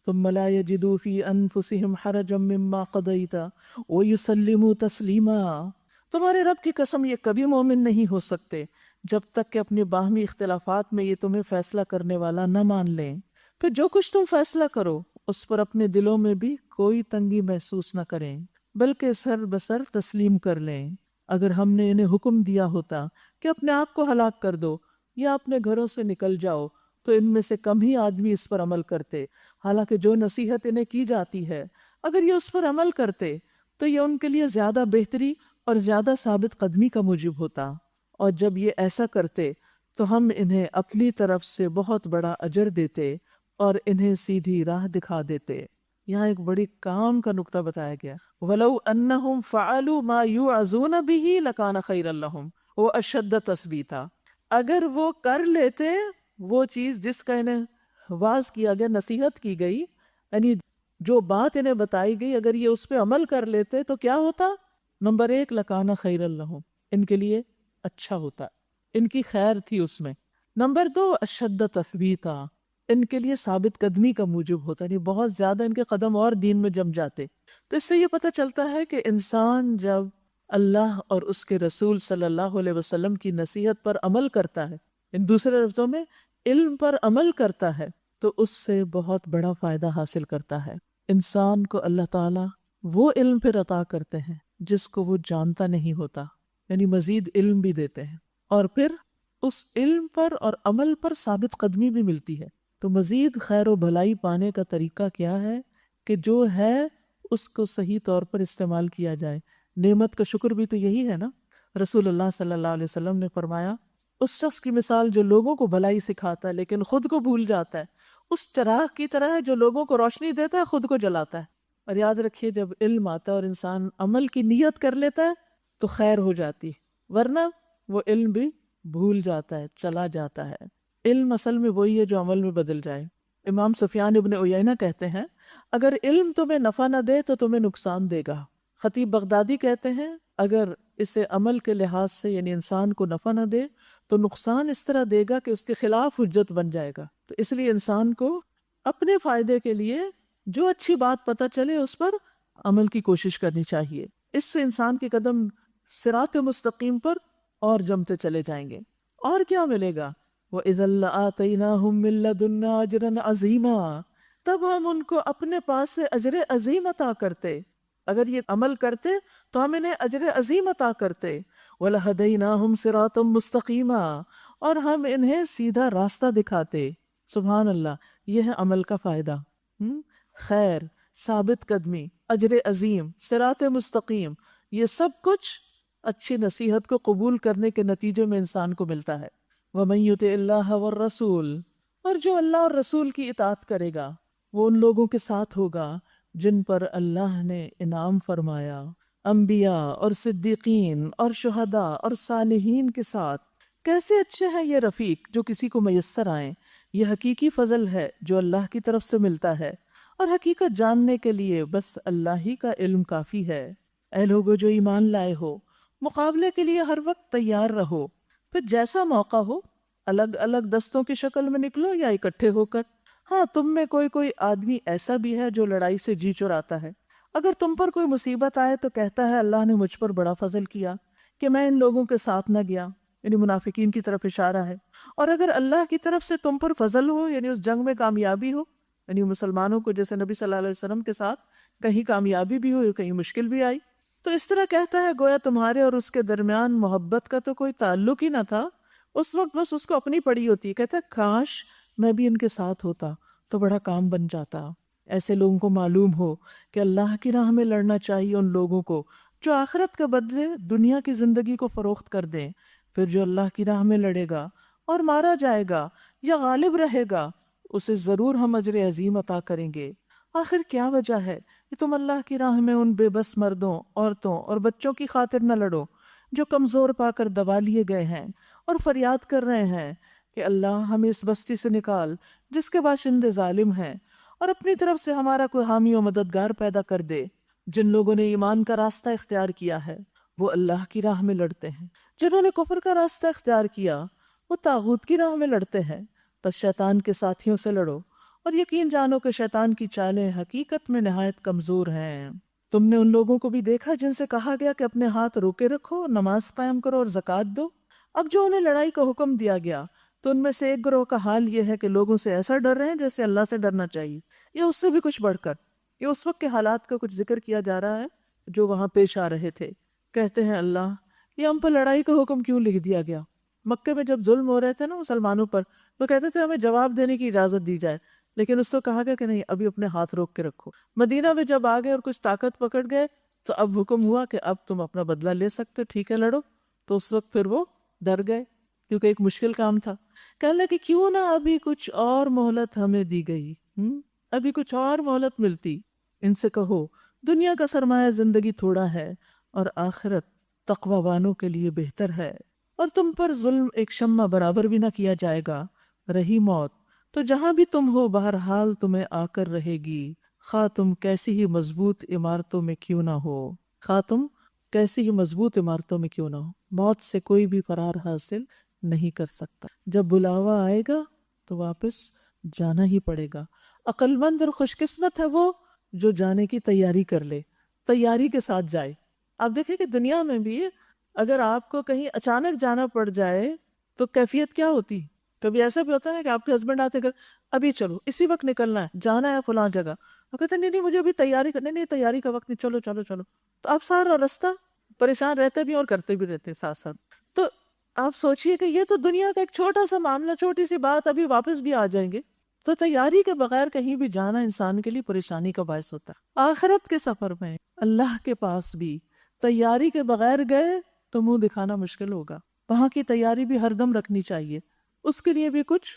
[SPEAKER 1] ثم لا يجدوا في انفسهم حرجا مما قضیت ویسلموا تسلیما. تمہارے رب کی قسم یہ کبھی مومن نہیں ہو سکتے جب تک کہ اپنے باہمی اختلافات میں یہ تمہیں فیصلہ کرنے والا نہ مان لیں. پھر جو کچھ تم فیصلہ کرو اس پر اپنے دلوں میں بھی کوئی تنگی محسوس نہ کریں، بلکہ سر بسر تسلیم کر لیں. اگر ہم نے انہیں حکم دیا ہوتا کہ اپنے آپ کو ہلاک کر دو یا اپنے گھروں سے نکل جاؤ تو ان میں سے کم ہی آدمی اس پر عمل کرتے. حالانکہ جو نصیحت انہیں کی جاتی ہے اگر یہ اس پر عمل کرتے تو یہ ان کے لیے زیادہ بہتری اور زیادہ ثابت قدمی کا موجب ہوتا، اور جب یہ ایسا کرتے تو ہم انہیں اپنی طرف سے بہت بڑا اجر دیتے اور انہیں سیدھی راہ دکھا دیتے. یہاں ایک بڑی کام کا نقطہ بتایا گیا، وَلَوْ أَنَّهُمْ فَعَلُوا مَا يُوعَظُونَ بِهِ لَكَانَ خَيْرًا لَهُمْ وَأَشَدَّ تَثْبِيتًا. اگر وہ کر لیتے وہ چیز جس کا انہیں واعظ کیا گیا، نصیحت کی گئی، یعنی جو بات انہیں بتائی گئی، اگر یہ اس پہ عمل کر لیتے تو کیا ہوتا؟ نمبر 1 لَكَانَ خَيْرًا لَهُمْ، ان کے لیے اچھا ہوتا، ان کی خیر تھی اس میں. نمبر 2 اشد تثبیتا، ان کے لیے ثابت قدمی کا موجب ہوتا، یعنی بہت زیادہ ان کے قدم اور دین میں جم جاتے. تو اس سے یہ پتہ چلتا ہے کہ انسان جب اللہ اور اس کے رسول صلی اللہ علیہ وسلم کی نصیحت پر عمل کرتا ہے، ان دوسرے لفظوں میں علم پر عمل کرتا ہے، تو اس سے بہت بڑا فائدہ حاصل کرتا ہے۔ انسان کو اللہ تعالیٰ وہ علم پھر عطا کرتے ہیں جس کو وہ جانتا نہیں ہوتا، یعنی مزید علم بھی دیتے ہیں، اور پھر اس علم پر اور عمل پر ثابت قدمی بھی ملتی ہے۔ تو مزید خیر و بھلائی پانے کا طریقہ کیا ہے کہ جو ہے اس کو صحیح طور پر استعمال کیا جائے۔ نعمت کا شکر بھی تو یہی ہے نا۔ رسول اللہ صلی اللہ علیہ وسلم نے فرمایا، اس شخص کی مثال جو لوگوں کو بھلائی سکھاتا ہے لیکن خود کو بھول جاتا ہے، اس چراغ کی طرح ہے جو لوگوں کو روشنی دیتا ہے خود کو جلاتا ہے۔ اور یاد رکھیے جب علم آتا ہے اور انسان عمل کی نیت کر لیتا ہے تو خیر ہو جاتی، ورنہ وہ علم بھی بھول جاتا ہے، چلا جاتا ہے۔ علم اصل میں وہی ہے جو عمل میں بدل جائے۔ امام سفیان ابن عیینہ کہتے ہیں، اگر علم تمہیں نفع نہ دے تو تمہیں نقصان دے گا۔ خطیب بغدادی کہتے ہیں، اگر اسے عمل کے لحاظ سے یعنی انسان کو نفع نہ دے تو نقصان اس طرح دے گا کہ اس کے خلاف حجت بن جائے گا۔ تو اس لیے انسان کو اپنے فائدے کے لیے جو اچھی بات پتہ چلے اس پر عمل کی کوشش کرنی چاہیے۔ اس سے انسان کے قدم صراط مستقیم پر اور جمتے چلے جائیں گے۔ اور کیا ملے گا؟ وَإِذَا لَآتَيْنَاهُم مِّن لَّدُنَّا أَجْرًا عَظِيمًا، تب ہم ان کو اپنے پاس سے اجر عظیم عطا کرتے۔ اگر یہ عمل کرتے تو ہم انہیں اجر عظیم عطا کرتے۔ وَلَهَدَيْنَاهُمْ صِرَاطًا مُّسْتَقِيمًا، اور ہم انہیں سیدھا راستہ دکھاتے۔ سبحان اللہ، یہ ہے عمل کا فائدہ۔ خیر، ثابت قدمی، اجر عظیم، صراط مستقیم، یہ سب کچھ اچھی نصیحت کو قبول کرنے کے نتیجے میں انسان کو ملتا ہے۔ وَمَن يُطِعِ اللَّهَ وَالرَّسُولَ، اور جو اللہ اور رسول کی اطاعت کرے گا وہ ان لوگوں کے ساتھ ہوگا جن پر اللہ نے انعام فرمایا، انبیاء اور صدیقین اور شہداء اور صالحین کے ساتھ۔ کیسے اچھے ہیں یہ رفیق جو کسی کو میسر آئیں۔ یہ حقیقی فضل ہے جو اللہ کی طرف سے ملتا ہے، اور حقیقت جاننے کے لیے بس اللہ ہی کا علم کافی ہے۔ اے لوگو جو ایمان لائے ہو، مقابلے کے لیے ہر وقت تیار رہو، پھر جیسا موقع ہو الگ الگ دستوں کی شکل میں نکلو یا اکٹھے ہو کر۔ ہاں، تم میں کوئی آدمی ایسا بھی ہے جو لڑائی سے جی چراتا ہے۔ اگر تم پر کوئی مصیبت آئے تو کہتا ہے اللہ نے مجھ پر بڑا فضل کیا کہ میں ان لوگوں کے ساتھ نہ گیا، یعنی منافقین کی طرف اشارہ ہے۔ اور اگر اللہ کی طرف سے تم پر فضل ہو، یعنی اس جنگ میں کامیابی ہو، یعنی مسلمانوں کو جیسے نبی صلی اللہ علیہ وسلم کے ساتھ کہیں کامیابی بھی ہوئی، کہیں مشکل بھی آئی، تو اس طرح کہتا ہے گویا تمہارے اور اس کے درمیان محبت کا تو کوئی تعلق ہی نہ تھا۔ اس وقت بس اس کو اپنی پڑی ہوتی ہے، کہتا ہے کاش میں بھی ان کے ساتھ ہوتا تو بڑا کام بن جاتا۔ ایسے لوگوں کو معلوم ہو کہ اللہ کی راہ میں لڑنا چاہیے ان لوگوں کو جو آخرت کے بدلے دنیا کی زندگی کو فروخت کر دیں۔ پھر جو اللہ کی راہ میں لڑے گا اور مارا جائے گا یا غالب رہے گا اسے ضرور ہم اجر عظیم عطا کریں گے۔ آخر کیا وجہ ہے کہ تم اللہ کی راہ میں ان بے بس مردوں، عورتوں اور بچوں کی خاطر نہ لڑو جو کمزور پا کر دبا لیے گئے ہیں اور فریاد کر رہے ہیں کہ اللہ ہمیں اس بستی سے نکال جس کے باشندے ظالم ہیں، اور اپنی طرف سے ہمارا کوئی حامی و مددگار پیدا کر دے۔ جن لوگوں نے ایمان کا راستہ اختیار کیا ہے وہ اللہ کی راہ میں لڑتے ہیں، جنہوں نے کفر کا راستہ اختیار کیا وہ طاغوت کی راہ میں لڑتے ہیں۔ پس شیطان کے ساتھیوں سے لڑو اور یقین جانو کہ شیطان کی چالیں حقیقت میں نہایت کمزور ہیں۔ تم نے ان لوگوں کو بھی دیکھا جن سے کہا گیا کہ اپنے ہاتھ روکے رکھو، نماز قائم کرو اور زکوٰۃ دو۔ اب جو انہیں لڑائی کا حکم دیا گیا تو ان میں سے ایک گروہ کا حال یہ ہے کہ لوگوں سے ایسا ڈر رہے ہیں جیسے اللہ سے ڈرنا چاہیے، یا اس سے بھی کچھ بڑھ کر۔ یہ اس وقت کے حالات کا کچھ ذکر کیا جا رہا ہے جو وہاں پیش آ رہے تھے۔ کہتے ہیں اللہ یہ ہم پر لڑائی کا حکم کیوں لکھ دیا گیا؟ مکے میں جب ظلم ہو رہے تھے نا مسلمانوں پر، وہ کہتے تھے ہمیں جواب دینے کی اجازت دی جائے، لیکن اس کو کہا گیا کہ نہیں، ابھی اپنے ہاتھ روک کے رکھو۔ مدینہ میں جب آ گئے اور کچھ طاقت پکڑ گئے تو اب حکم ہوا کہ اب تم اپنا بدلہ لے سکتے، ٹھیک ہے لڑو۔ تو اس وقت پھر وہ ڈر گئے کیونکہ ایک مشکل کام تھا۔ کہنے لگے کہ کیوں نہ ابھی کچھ اور مہلت ہمیں دی گئی، ابھی کچھ اور مہلت ملتی۔ ان سے کہو دنیا کا سرمایہ زندگی تھوڑا ہے اور آخرت تقوی وانوں کے لیے بہتر ہے، اور تم پر ظلم ایک شمع برابر بھی نہ کیا جائے گا۔ رہی موت تو جہاں بھی تم ہو بہرحال تمہیں آ کر رہے گی، خواہ تم کیسی ہی مضبوط عمارتوں میں کیوں نہ ہو، خواہ تم کیسی ہی مضبوط عمارتوں میں کیوں نہ ہو، موت سے کوئی بھی فرار حاصل نہیں کر سکتا۔ جب بلاوا آئے گا تو واپس جانا ہی پڑے گا۔ عقل مند اور خوش قسمت ہے وہ جو جانے کی تیاری کر لے، تیاری کے ساتھ جائے۔ آپ دیکھیں کہ دنیا میں بھی اگر آپ کو کہیں اچانک جانا پڑ جائے تو کیفیت کیا ہوتی؟ کبھی ایسا بھی ہوتا ہے کہ آپ کے ہسبینڈ آتے کر ابھی چلو اسی وقت نکلنا ہے, جانا ہے فلاں جگہ, وہ کہتے ہیں نہیں نہیں مجھے ابھی تیاری کرنی, نہیں تیاری کا وقت نہیں, چلو چلو چلو, تو آپ سارا راستہ پریشان رہتے بھی اور کرتے بھی رہتے ساتھ ساتھ. تو آپ سوچئے کہ یہ تو دنیا کا ایک چھوٹا سا معاملہ, چھوٹی سی بات, ابھی واپس بھی آ جائیں گے. تو تیاری کے بغیر کہیں بھی جانا انسان کے لیے پریشانی کا باعث ہوتا ہے. آخرت کے سفر میں اللہ کے پاس بھی تیاری کے بغیر گئے تو منہ دکھانا مشکل ہوگا. وہاں کی تیاری بھی ہر دم رکھنی چاہیے, اس کے لیے بھی کچھ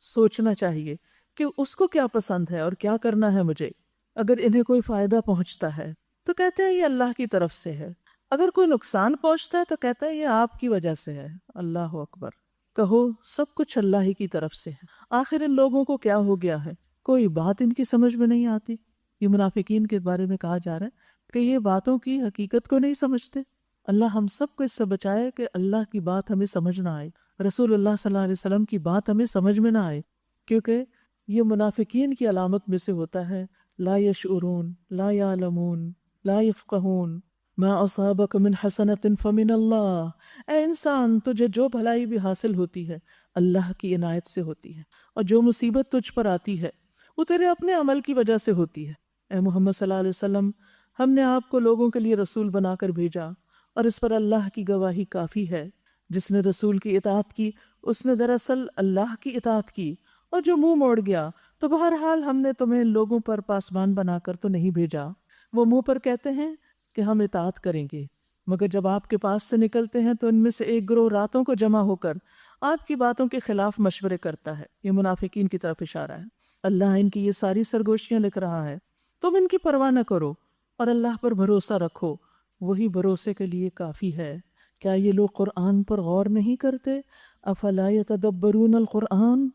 [SPEAKER 1] سوچنا چاہیے کہ اس کو کیا پسند ہے اور کیا کرنا ہے مجھے. اگر انہیں کوئی فائدہ پہنچتا ہے تو کہتے ہیں یہ اللہ کی طرف سے ہے, اگر کوئی نقصان پہنچتا ہے تو کہتا ہے یہ آپ کی وجہ سے ہے. اللہ اکبر. کہو سب کچھ اللہ ہی کی طرف سے ہے. آخر ان لوگوں کو کیا ہو گیا ہے, کوئی بات ان کی سمجھ میں نہیں آتی. یہ منافقین کے بارے میں کہا جا رہا ہے کہ یہ باتوں کی حقیقت کو نہیں سمجھتے. اللہ ہم سب کو اس سے بچائے کہ اللہ کی بات ہمیں سمجھ نہ آئے, رسول اللہ صلی اللہ علیہ وسلم کی بات ہمیں سمجھ میں نہ آئے, کیونکہ یہ منافقین کی علامت میں سے ہوتا ہے. لا یشعرون لا یعلمون لا یفقہون ما اصابک من حسنۃ فمن اللہ. اے انسان, تجھے جو بھلائی بھی حاصل ہوتی ہے اللہ کی عنایت سے ہوتی ہے, اور جو مصیبت تجھ پر آتی ہے وہ تیرے اپنے عمل کی وجہ سے ہوتی ہے. اے محمد صلی اللہ علیہ وسلم, ہم نے آپ کو لوگوں کے لیے رسول بنا کر بھیجا, اور اس پر اللہ کی گواہی کافی ہے. جس نے رسول کی اطاعت کی اس نے دراصل اللہ کی اطاعت کی, اور جو منہ موڑ گیا تو بہرحال ہم نے تمہیں لوگوں پر پاسبان بنا کر تو نہیں بھیجا. وہ منہ پر کہتے ہیں کہ ہم اطاعت کریں گے, مگر جب آپ کے پاس سے نکلتے ہیں تو ان میں سے ایک گروہ راتوں کو جمع ہو کر آپ کی باتوں کے خلاف مشورے کرتا ہے. یہ منافقین کی طرف اشارہ ہے. اللہ ان کی یہ ساری سرگوشیاں لکھ رہا ہے. تم ان کی پرواہ نہ کرو اور اللہ پر بھروسہ رکھو, وہی بھروسے کے لیے کافی ہے. کیا یہ لوگ قرآن پر غور نہیں کرتے؟ افلا یتدبرون القرآن,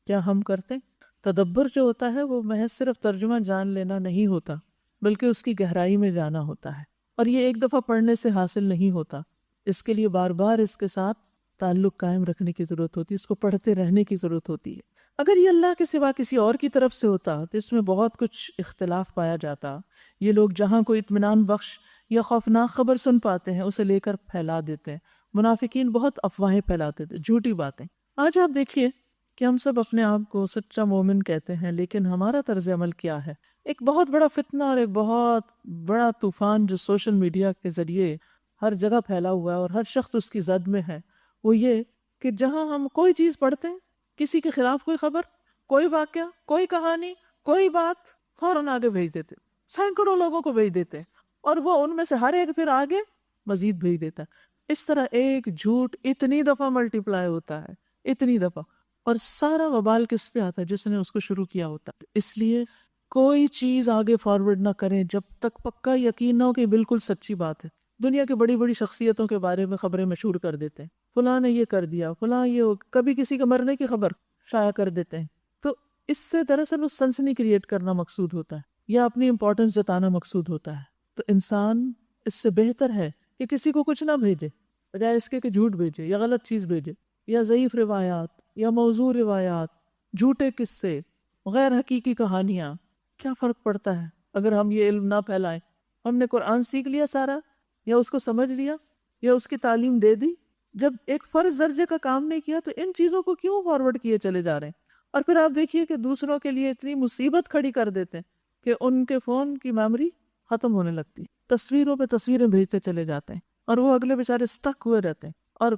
[SPEAKER 1] کیا ہم کرتے؟ تدبر جو ہوتا ہے وہ محض صرف ترجمہ جان لینا نہیں ہوتا, بلکہ اس کی گہرائی میں جانا ہوتا ہے, اور یہ ایک دفعہ پڑھنے سے حاصل نہیں ہوتا. اس کے لیے بار بار اس کے ساتھ تعلق قائم رکھنے کی ضرورت ہوتی ہے, اس کو پڑھتے رہنے کی ضرورت ہوتی ہے. اگر یہ اللہ کے سوا کسی اور کی طرف سے ہوتا تو اس میں بہت کچھ اختلاف پایا جاتا. یہ لوگ جہاں کوئی اطمینان بخش یا خوفناک خبر سن پاتے ہیں اسے لے کر پھیلا دیتے ہیں. منافقین بہت افواہیں پھیلاتے تھے, جھوٹی باتیں. آج آپ دیکھیے کہ ہم سب اپنے آپ کو سچا مومن کہتے ہیں, لیکن ہمارا طرز عمل کیا ہے؟ ایک بہت بڑا فتنہ اور ایک بہت بڑا طوفان جو سوشل میڈیا کے ذریعے ہر جگہ پھیلا ہوا ہے اور ہر شخص اس کی زد میں ہے, وہ یہ کہ جہاں ہم کوئی چیز پڑھتے ہیں, کسی کے خلاف کوئی خبر, کوئی واقعہ, کوئی کہانی, کوئی بات, فوراً آگے بھیج دیتے, سینکڑوں لوگوں کو بھیج دیتے, اور وہ ان میں سے ہر ایک پھر آگے مزید بھیج دیتا ہے. اس طرح ایک جھوٹ اتنی دفعہ ملٹی پلائی ہوتا ہے, اتنی دفعہ, اور سارا وبال کس پہ آتا ہے؟ جس نے اس کو شروع کیا ہوتا ہے. اس لیے کوئی چیز آگے فارورڈ نہ کریں جب تک پکا یقین نہ ہو کہ بالکل سچی بات ہے. دنیا کی بڑی بڑی شخصیتوں کے بارے میں خبریں مشہور کر دیتے ہیں, فلاں نے یہ کر دیا, فلاں یہ, کبھی کسی کے مرنے کی خبر شائع کر دیتے ہیں. تو اس سے دراصل وہ سنسنی کریٹ کرنا مقصود ہوتا ہے یا اپنی امپورٹنس جتانا مقصود ہوتا ہے. تو انسان اس سے بہتر ہے کہ کسی کو کچھ نہ بھیجے, بجائے اس کے کہ جھوٹ بھیجے یا غلط چیز بھیجے یا ضعیف روایات یا موضوع روایات, جھوٹے قصے, غیر حقیقی کہانیاں. کیا فرق پڑتا ہے اگر ہم یہ علم نہ پھیلائیں؟ ہم نے قرآن سیکھ لیا سارا, یا اس کو سمجھ لیا, یا اس کی تعلیم دے دی. جب ایک فرض درجے کا کام نہیں کیا تو ان چیزوں کو کیوں فارورڈ کیے چلے جا رہے ہیں؟ اور پھر آپ دیکھیے کہ دوسروں کے لیے اتنی مصیبت کھڑی کر دیتے ہیں کہ ان کے فون کی میموری ختم ہونے لگتی, تصویروں پہ تصویریں بھیجتے چلے جاتے ہیں, اور وہ اگلے بیچارے سٹک ہوئے رہتے ہیں, اور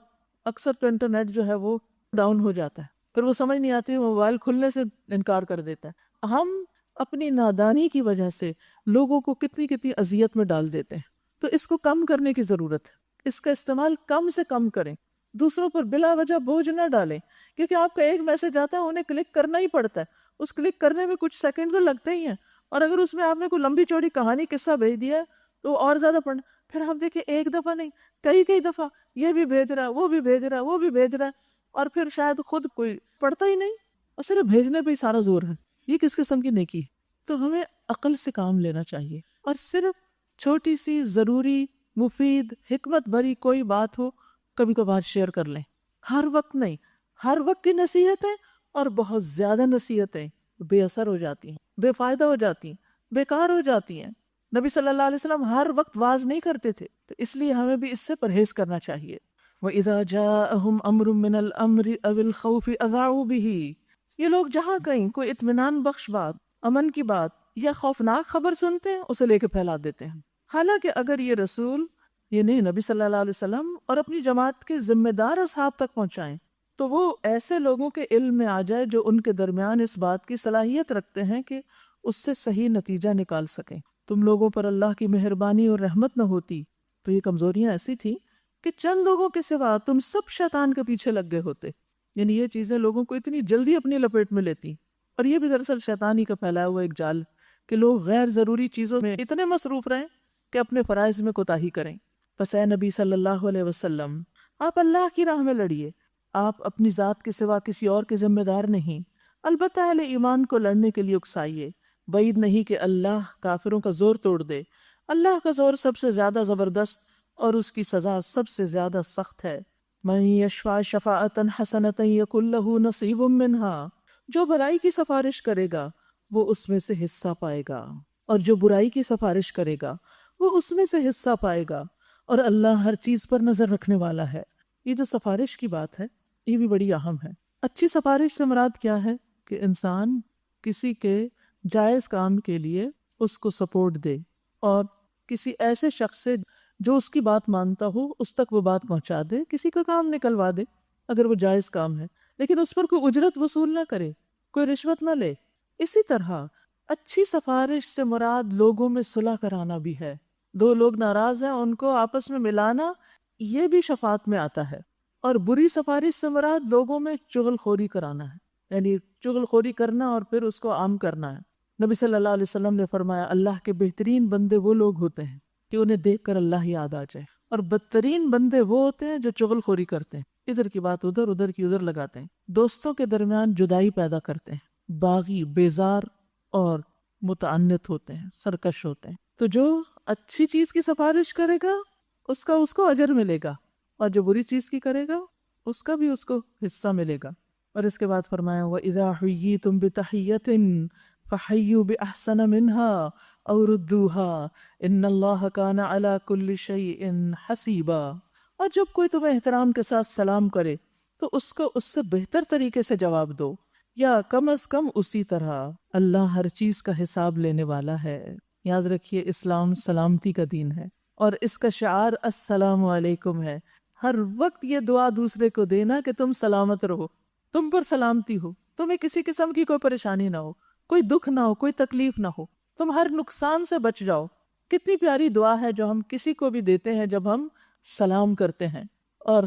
[SPEAKER 1] اکثر تو انٹرنیٹ جو ہے وہ ڈاؤن ہو جاتا ہے, پھر وہ سمجھ نہیں آتی, موبائل کھلنے سے انکار کر دیتا ہے. ہم اپنی نادانی کی وجہ سے لوگوں کو کتنی کتنی اذیت میں ڈال دیتے ہیں. تو اس کو کم کرنے کی ضرورت ہے, اس کا استعمال کم سے کم کریں, دوسروں پر بلا وجہ بوجھ نہ ڈالیں, کیونکہ آپ کا ایک میسج آتا ہے انہیں کلک کرنا ہی پڑتا ہے, اس کلک کرنے میں کچھ سیکنڈ تو لگتے ہی ہیں, اور اگر اس میں آپ نے کوئی لمبی چوڑی کہانی قصہ بھیج دیا ہے تو اور زیادہ پڑھنا. پھر آپ دیکھیں ایک دفعہ نہیں کئی دفعہ یہ بھی بھیج رہا ہے, وہ بھی بھیج رہا ہے, وہ بھی بھیج رہا ہے, اور پھر شاید خود کوئی پڑھتا ہی نہیں اور صرف بھیجنے پہ ہی سارا زور ہے. یہ کس قسم کی نیکی ہے؟ تو ہمیں عقل سے کام لینا چاہیے, اور صرف چھوٹی سی ضروری مفید حکمت بھری کوئی بات ہو کبھی کبھار شیئر کر لیں, ہر وقت نہیں. ہر وقت کی نصیحتیں اور بہت زیادہ نصیحتیں بے اثر ہو جاتی ہیں, بے فائدہ ہو جاتی ہیں, بیکار ہو جاتی ہیں. نبی صلی اللہ علیہ وسلم ہر وقت واز نہیں کرتے تھے, تو اس لیے ہمیں بھی اس سے پرہیز کرنا چاہیے. وَإِذَا جَاءَهُمْ أَمْرٌ مِّنَ الْأَمْرِ أَوِ الْخَوْفِ أَذَاعُوا بِهِ۔ یہ لوگ جہاں کہیں کوئی اطمینان بخش بات، امن کی بات یا خوفناک خبر سنتے ہیں اسے لے کے پھیلا دیتے ہیں، حالانکہ اگر یہ رسول یعنی نبی صلی اللہ علیہ وسلم اور اپنی جماعت کے ذمہ دار اصحاب تک پہنچائیں تو وہ ایسے لوگوں کے علم میں آ جائے جو ان کے درمیان اس بات کی صلاحیت رکھتے ہیں کہ اس سے صحیح نتیجہ نکال سکیں۔ تم لوگوں پر اللہ کی مہربانی اور رحمت نہ ہوتی تو یہ کمزوریاں ایسی تھیں کہ چند لوگوں کے سوا تم سب شیطان کے پیچھے لگ گئے ہوتے۔ یعنی یہ چیزیں لوگوں کو اتنی جلدی اپنی لپیٹ میں لیتی، اور یہ بھی دراصل شیطانی کا پھیلایا ہوا ایک جال کہ لوگ غیر ضروری چیزوں میں اتنے مصروف رہیں کہ اپنے فرائض میں کوتاہی کریں۔ پس اے نبی صلی اللہ علیہ وسلم، آپ اللہ کی راہ میں لڑیے، آپ اپنی ذات کے سوا کسی اور کے ذمہ دار نہیں، البتہ اہل ایمان کو لڑنے کے لیے اکسائیے، بعید نہیں کہ اللہ کافروں کا زور توڑ دے، اللہ کا زور سب سے زیادہ زبردست اور اس کی سزا سب سے زیادہ سخت ہے۔ من یشفع شفاعۃ حسنۃ یکن لہ نصیب منہا، جو بھلائی کی سفارش کرے گا وہ اس میں سے حصہ پائے گا، اور جو برائی کی سفارش کرے گا وہ اس میں سے حصہ پائے گا، اور اللہ ہر چیز پر نظر رکھنے والا ہے۔ یہ جو سفارش کی بات ہے یہ بھی بڑی اہم ہے۔ اچھی سفارش سے مراد کیا ہے؟ کہ انسان کسی کے جائز کام کے لیے اس کو سپورٹ دے، اور کسی ایسے شخص سے جو اس کی بات مانتا ہو اس تک وہ بات پہنچا دے، کسی کا کام نکلوا دے اگر وہ جائز کام ہے، لیکن اس پر کوئی اجرت وصول نہ کرے، کوئی رشوت نہ لے۔ اسی طرح اچھی سفارش سے مراد لوگوں میں صلح کرانا بھی ہے۔ دو لوگ ناراض ہیں ان کو آپس میں ملانا، یہ بھی شفاعت میں آتا ہے۔ اور بری سفارش سے مراد لوگوں میں چغل خوری کرانا ہے، یعنی چغل خوری کرنا اور پھر اس کو عام کرنا ہے۔ نبی صلی اللہ علیہ وسلم نے فرمایا اللہ کے بہترین بندے وہ لوگ ہوتے ہیں کہ انہیں دیکھ کر اللہ یاد آ جائے، اور بدترین بندے وہ ہوتے ہیں جو چغل خوری کرتے ہیں، ادھر کی بات ادھر، ادھر کی ادھر لگاتے ہیں، دوستوں کے درمیان جدائی پیدا کرتے ہیں، باغی، بیزار اور متعنت ہوتے ہیں، سرکش ہوتے ہیں۔ تو جو اچھی چیز کی سفارش کرے گا اس کو اجر ملے گا، اور جو بری چیز کی کرے گا اس کا بھی اس کو حصہ ملے گا۔ اور اس کے بعد فرمایا وَإِذَا حُيِّيتُم بِتَحِيَّةٍ فَحَيُّوا بِأَحْسَنَ مِنْهَا أَوْ رُدُّوهَا إِنَّ اللَّهَ كَانَ عَلَى كُلِّ شَيْءٍ حَسِيبًا۔ اور جب کوئی تمہیں احترام کے ساتھ سلام کرے تو اس کو اس سے بہتر طریقے سے جواب دو، یا کم از کم اسی طرح، اللہ ہر چیز کا حساب لینے والا ہے۔ یاد رکھیے اسلام سلامتی کا دین ہے، اور اس کا شعار السلام علیکم ہے۔ ہر وقت یہ دعا دوسرے کو دینا کہ تم سلامت رہو، تم پر سلامتی ہو، تمہیں کسی قسم کی کوئی پریشانی نہ ہو، کوئی دکھ نہ ہو، کوئی تکلیف نہ ہو، تم ہر نقصان سے بچ جاؤ۔ کتنی پیاری دعا ہے جو ہم کسی کو بھی دیتے ہیں جب ہم سلام کرتے ہیں۔ اور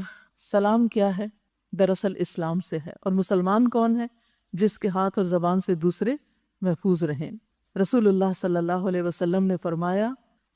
[SPEAKER 1] سلام کیا ہے؟ دراصل اسلام سے ہے۔ اور مسلمان کون ہے؟ جس کے ہاتھ اور زبان سے دوسرے محفوظ رہیں۔ رسول اللہ صلی اللہ علیہ وسلم نے فرمایا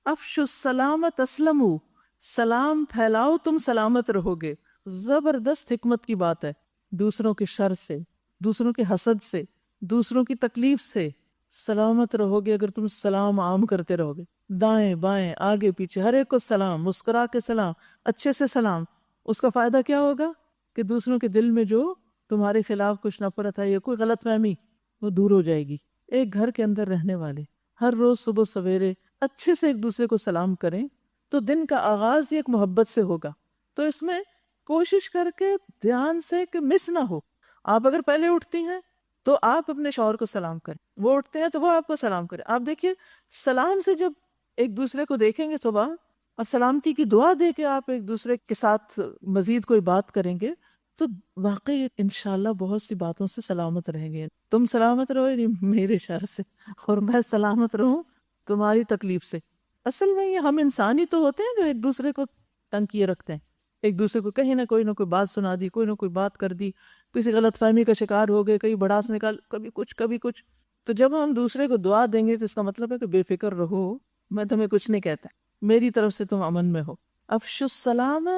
[SPEAKER 1] افشوا السلام تسلموا، سلام پھیلاؤ تم سلامت رہو گے۔ زبردست حکمت کی بات ہے۔ دوسروں کے شر سے، دوسروں کے حسد سے، دوسروں کی تکلیف سے سلامت رہو گے اگر تم سلام عام کرتے رہو گے، دائیں بائیں آگے پیچھے ہر ایک کو سلام، مسکرا کے سلام، اچھے سے سلام۔ اس کا فائدہ کیا ہوگا کہ دوسروں کے دل میں جو تمہارے خلاف کچھ نفرت ہے یا کوئی غلط فہمی وہ دور ہو جائے گی۔ ایک گھر کے اندر رہنے والے ہر روز صبح سویرے اچھے سے ایک دوسرے کو سلام کریں تو دن کا آغاز ایک محبت سے ہوگا۔ تو اس میں کوشش کر کے دھیان سے کہ مس نہ ہو۔ آپ اگر پہلے اٹھتی ہیں تو آپ اپنے شوہر کو سلام کریں، وہ اٹھتے ہیں تو وہ آپ کو سلام کریں۔ آپ دیکھیے سلام سے جب ایک دوسرے کو دیکھیں گے صبح اور سلامتی کی دعا دے کے آپ ایک دوسرے کے ساتھ مزید کوئی بات کریں گے تو واقعی انشاءاللہ بہت سی باتوں سے سلامت رہیں گے۔ تم سلامت رہو یعنی میرے شر سے، اور میں سلامت رہوں تمہاری تکلیف سے۔ اصل میں یہ ہم انسانی تو ہوتے ہیں جو ایک دوسرے کو تنگ کیے رکھتے ہیں، ایک دوسرے کو کہیں نہ کوئی بات سنا دی، کوئی نہ کوئی بات کر دی، کسی غلط فہمی کا شکار ہو گئے، کہیں بڑاس نکال، کبھی کچھ۔ تو جب ہم دوسرے کو دعا دیں گے تو اس کا مطلب ہے کہ بے فکر رہو، میں تمہیں کچھ نہیں کہتا، میری طرف سے تم امن میں ہو۔ افشوا السلام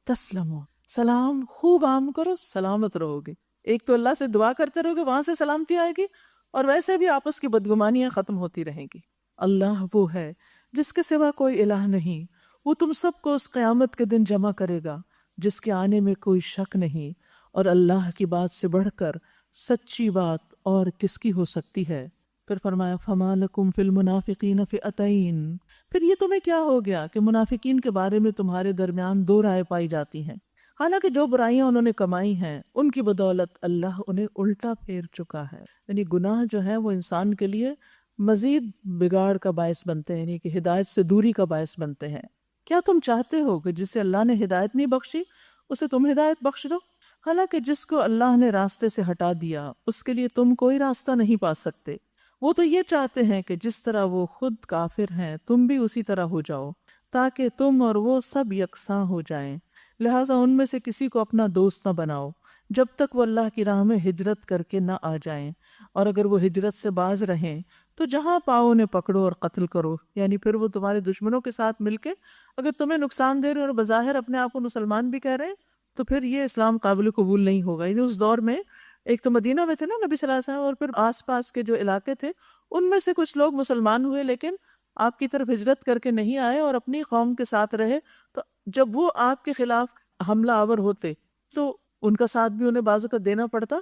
[SPEAKER 1] تسلموا، سلام خوب عام کرو، سلامت رہو گے۔ ایک تو اللہ سے دعا کرتے رہو گے، وہاں سے سلامتی آئے گی، اور ویسے بھی آپس کی بدگمانیاں ختم ہوتی رہیں گی۔ اللہ وہ ہے جس کے سوا کوئی الہ نہیں، وہ تم سب کو اس قیامت کے دن جمع کرے گا جس کے آنے میں کوئی شک نہیں، اور اللہ کی بات سے بڑھ کر سچی بات اور کس کی ہو سکتی ہے۔ پھر فرمایا فَمَا لَكُمْ فِي الْمُنَافِقِينَ فِئَتَيْنِ، پھر یہ تمہیں کیا ہو گیا کہ منافقین کے بارے میں تمہارے درمیان دو رائے پائی جاتی ہیں۔ حالانکہ جو برائیاں انہوں نے کمائی ہیں ان کی بدولت اللہ انہیں الٹا پھیر چکا ہے. یعنی گناہ جو ہے وہ انسان کے لیے مزید بگاڑ کا باعث بنتے ہیں، یعنی کہ ہدایت سے دوری کا باعث بنتے ہیں. کیا تم چاہتے ہو کہ جسے اللہ نے ہدایت نہیں بخشی اسے تم ہدایت بخش دو؟ حالانکہ جس کو اللہ نے راستے سے ہٹا دیا اس کے لیے تم کوئی راستہ نہیں پا سکتے. وہ تو یہ چاہتے ہیں کہ جس طرح وہ خود کافر ہیں تم بھی اسی طرح ہو جاؤ تاکہ تم اور وہ سب یکساں ہو جائیں. لہٰذا ان میں سے کسی کو اپنا دوست نہ بناؤ جب تک وہ اللہ کی راہ میں ہجرت کر کے نہ آ جائیں، اور اگر وہ ہجرت سے باز رہیں تو جہاں پاؤ انہیں پکڑو اور قتل کرو. یعنی پھر وہ تمہارے دشمنوں کے ساتھ مل کے اگر تمہیں نقصان دے رہے اور بظاہر اپنے آپ کو مسلمان بھی کہہ رہے ہیں تو پھر یہ اسلام قابل قبول نہیں ہوگا. یعنی اس دور میں ایک تو مدینہ میں تھے نا نبی صلی اللہ علیہ وسلم، اور پھر آس پاس کے جو علاقے تھے ان میں سے کچھ لوگ مسلمان ہوئے لیکن آپ کی طرف ہجرت کر کے نہیں آئے اور اپنی قوم کے ساتھ رہے. تو جب وہ آپ کے خلاف حملہ آور ہوتے تو ان کا ساتھ بھی انہیں بعض اوقات دینا پڑتا.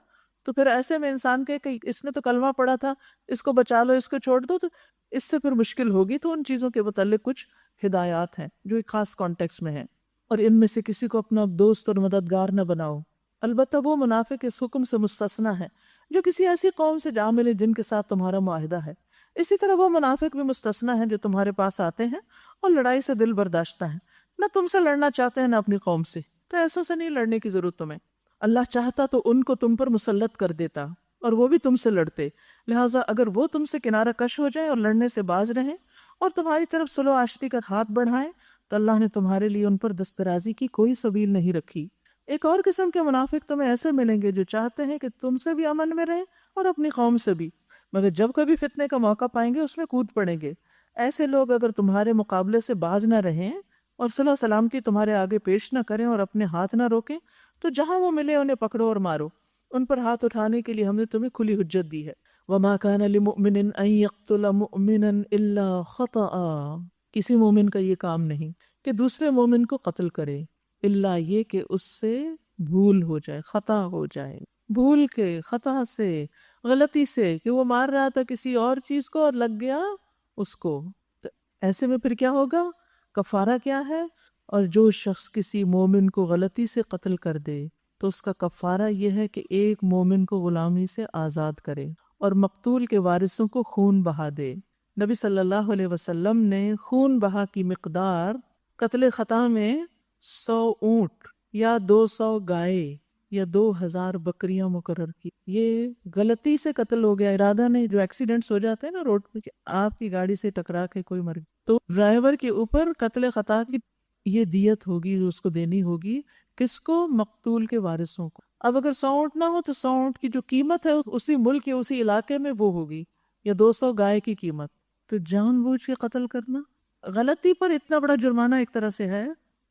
[SPEAKER 1] تو پھر ایسے میں انسان کہ اس نے تو کلمہ پڑھا تھا، اس کو بچا لو، اس کو چھوڑ دو، تو اس سے پھر مشکل ہوگی. تو ان چیزوں کے متعلق کچھ ہدایات ہیں جو ایک خاص کانٹیکس میں ہیں. اور ان میں سے کسی کو اپنا دوست اور مددگار نہ بناؤ. البتہ وہ منافق اس حکم سے مستثنیٰ ہے جو کسی ایسی قوم سے جا ملے جن کے ساتھ تمہارا معاہدہ ہے. اسی طرح وہ منافق بھی مستثنیٰ ہیں جو تمہارے پاس آتے ہیں اور لڑائی سے دل برداشتہ ہیں، نہ تم سے لڑنا چاہتے ہیں نہ اپنی قوم سے. تو ایسوں سے نہیں لڑنے کی ضرورت تمہیں. اللہ چاہتا تو ان کو تم پر مسلط کر دیتا اور وہ بھی تم سے لڑتے. لہٰذا اگر وہ تم سے کنارہ کش ہو جائیں اور لڑنے سے باز رہیں اور تمہاری طرف صلح و آشتی کا ہاتھ بڑھائیں تو اللہ نے تمہارے لیے ان پر دسترازی کی کوئی سبیل نہیں رکھی. ایک اور قسم کے منافق تمہیں ایسے ملیں گے جو چاہتے ہیں کہ تم سے بھی امن میں رہیں اور اپنی قوم سے بھی، مگر جب کبھی فتنے کا موقع پائیں گے اس میں کود پڑیں گے. ایسے لوگ اگر تمہارے مقابلے سے باز نہ رہیں اور صلح و سلامتی تمہارے آگے پیش نہ کریں اور اپنے ہاتھ نہ روکیں تو جہاں وہ ملے انہیں پکڑو اور مارو. ان پر ہاتھ اٹھانے کے لیے ہم نے تمہیں کھلی حجت دی ہے. وَمَا كَانَ لِمُؤْمِنٍ أَن يَقْتُلَ مُؤْمِنًا إِلَّا خَطَأً، کسی مومن کا یہ کام نہیں کہ دوسرے مومن کو قتل کرے الا یہ کہ اس سے بھول ہو جائے، خطا ہو جائے، بھول کے، خطا سے، غلطی سے، کہ وہ مار رہا تھا کسی اور چیز کو اور لگ گیا اس کو. تو ایسے میں پھر کیا ہوگا؟ کفارہ کیا ہے؟ اور جو شخص کسی مومن کو غلطی سے قتل کر دے تو اس کا کفارہ یہ ہے کہ ایک مومن کو غلامی سے آزاد کرے اور مقتول کے وارثوں کو خون بہا دے. نبی صلی اللہ علیہ وسلم نے خون بہا کی مقدار قتل خطا میں 100 اونٹ یا 200 گائے یا 2000 بکریاں مقرر کی. یہ غلطی سے قتل ہو گیا، ارادہ نہیں. جو ایکسیڈنٹس ہو جاتے ہیں نا روڈ پہ کہ آپ کی گاڑی سے ٹکرا کے کوئی مر گیا تو ڈرائیور کے اوپر قتل خطا کی یہ دیت ہوگی جو اس کو دینی ہوگی. کس کو؟ مقتول کے وارثوں کو. اب اگر 100 اونٹ نہ ہو تو 100 اونٹ کی جو قیمت ہے اسی ملک یا اسی علاقے میں وہ ہوگی، یا 200 گائے کی قیمت. تو جان بوجھ کے قتل کرنا، غلطی پر اتنا بڑا جرمانہ ایک طرح سے ہے،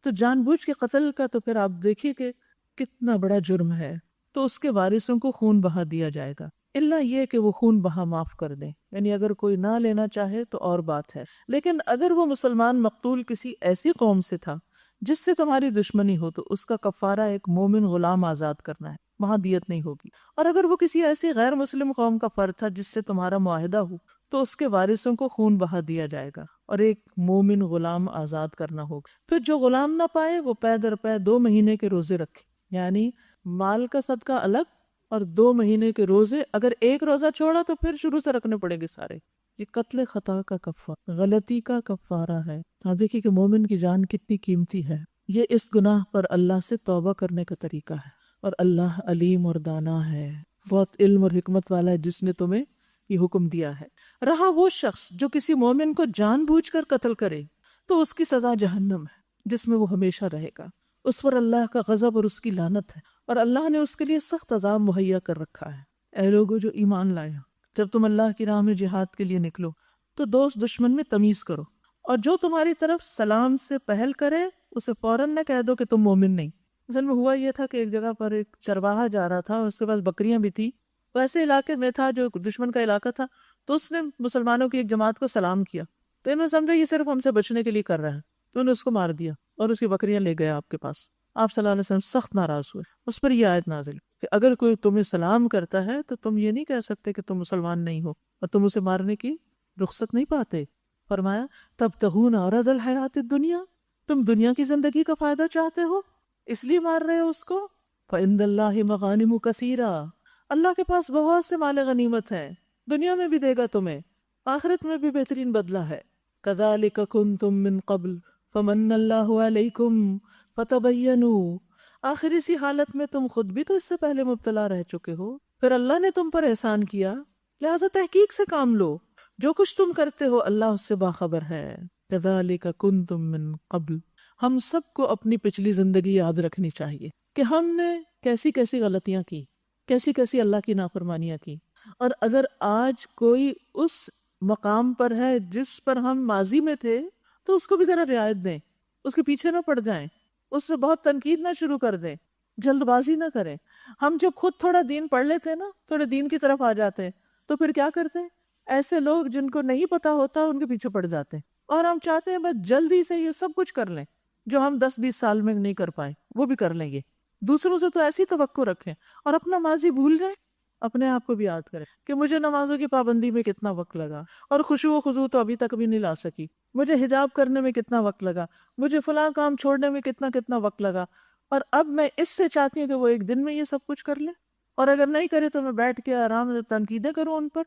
[SPEAKER 1] تو جان بوجھ کے قتل کا تو پھر آپ دیکھیے کہ کتنا بڑا جرم ہے. تو اس کے وارثوں کو خون بہا دیا جائے گا، الا یہ کہ وہ خون بہا معاف کر دیں. یعنی اگر کوئی نہ لینا چاہے تو اور بات ہے، لیکن اگر وہ مسلمان مقتول کسی ایسی قوم سے تھا جس سے تمہاری دشمنی ہو تو اس کا کفارہ ایک مومن غلام آزاد کرنا ہے، وہاں دیت نہیں ہوگی. اور اگر وہ کسی ایسی غیر مسلم قوم کا فرد تھا جس سے تمہارا معاہدہ ہو تو اس کے وارثوں کو خون بہا دیا جائے گا اور ایک مومن غلام آزاد کرنا ہوگا. پھر جو غلام نہ پائے وہ پے در پے 2 مہینے کے روزے رکھے، یعنی مال کا صدقہ الگ اور 2 مہینے کے روزے. اگر ایک روزہ چھوڑا تو پھر شروع سے رکھنے پڑے گے سارے. یہ قتل خطا کا کفارہ، غلطی کا کفارہ ہے. آپ دیکھیے کہ مومن کی جان کتنی قیمتی ہے. یہ اس گناہ پر اللہ سے توبہ کرنے کا طریقہ ہے، اور اللہ علیم اور دانا ہے، بہت علم اور حکمت والا ہے جس نے تمہیں یہ حکم دیا ہے. رہا وہ شخص جو کسی مومن کو جان بوجھ کر قتل کرے تو اس کی سزا جہنم ہے جس میں وہ ہمیشہ رہے گا. اس پر اللہ کا غضب اور اس کی لعنت ہے، اور اللہ نے اس کے لیے سخت عذاب مہیا کر رکھا ہے. اے لوگو جو ایمان لائے، جب تم اللہ کی راہ میں جہاد کے لیے نکلو تو دوست دشمن میں تمیز کرو، اور جو تمہاری طرف سلام سے پہل کرے اسے فوراً نہ کہہ دو کہ تم مومن نہیں. اصل میں ہوا یہ تھا کہ ایک جگہ پر ایک چرواہا جا رہا تھا، اس کے پاس بکریاں بھی تھی، تو ایسے علاقے میں تھا جو دشمن کا علاقہ تھا. تو اس نے مسلمانوں کی ایک جماعت کو سلام کیا، تو انہوں نے سمجھا یہ صرف ہم سے بچنے کے لیے کر رہا ہے، تو انہوں نے اس کو مار دیا اور اس کی بکریاں لے گیا آپ کے پاس. آپ صلی اللہ علیہ وسلم سخت ناراض ہوئے. اس پر یہ آیت نازل کہ اگر کوئی تمہیں سلام کرتا ہے تو تم یہ نہیں کہہ سکتے کہ تم مسلمان نہیں ہو اور تم اسے مارنے کی رخصت نہیں پاتے. فرمایا تبتغون عرض الحیات الدنیا، تم دنیا کی زندگی کا فائدہ چاہتے ہو. اس لیے مار رہے ہو اس کو؟ فَإِنَّ اللَّهِ مَغَانِمُ كَثِيرًا، اللہ کے پاس بہت سے مال غنیمت ہیں، دنیا میں بھی دے گا تمہیں، آخرت میں بھی بہترین بدلہ ہے۔ كَذَلِكَ كُنتُم مِّن قَبْلُ فَمَنَّ اللَّهُ عَلَيْكُمْ فَتَبَيَّنُوا، آخر اسی حالت میں تم خود بھی تو اس سے پہلے مبتلا رہ چکے ہو، پھر اللہ نے تم پر احسان کیا، لہذا تحقیق سے کام لو، جو کچھ تم کرتے ہو اللہ اس سے باخبر ہے۔ كَذَلِكَ كُنتُم مِّن قَبْلُ، ہم سب کو اپنی پچھلی زندگی یاد رکھنی چاہیے کہ ہم نے کیسی کیسی غلطیاں کی، کیسی کیسی اللہ کی نافرمانیاں کی، اور اگر آج کوئی اس مقام پر ہے جس پر ہم ماضی میں تھے تو اس کو بھی ذرا رعایت دیں، اس کے پیچھے نہ پڑ جائیں، اس سے بہت تنقید نہ شروع کر دیں، جلد بازی نہ کریں۔ ہم جب خود تھوڑا دین پڑھ لیتے نا، تھوڑے دین کی طرف آ جاتے تو پھر کیا کرتے ہیں؟ ایسے لوگ جن کو نہیں پتا ہوتا ان کے پیچھے پڑ جاتے ہیں، اور ہم چاہتے ہیں بس جلدی سے یہ سب کچھ کر لیں جو ہم 10-20 سال میں نہیں کر پائے، وہ بھی کر لیں گے۔ دوسروں سے تو ایسی توقع رکھیں اور اپنا ماضی بھول جائیں، اپنے آپ کو بھی یاد کریں کہ مجھے نمازوں کی پابندی میں کتنا وقت لگا، اور خشوع و خضوع تو ابھی تک بھی نہیں لا سکی، مجھے حجاب کرنے میں کتنا وقت لگا، مجھے فلاں کام چھوڑنے میں کتنا وقت لگا، اور اب میں اس سے چاہتی ہوں کہ وہ ایک دن میں یہ سب کچھ کر لے، اور اگر نہیں کرے تو میں بیٹھ کے آرام سے تنقیدیں کروں ان پر۔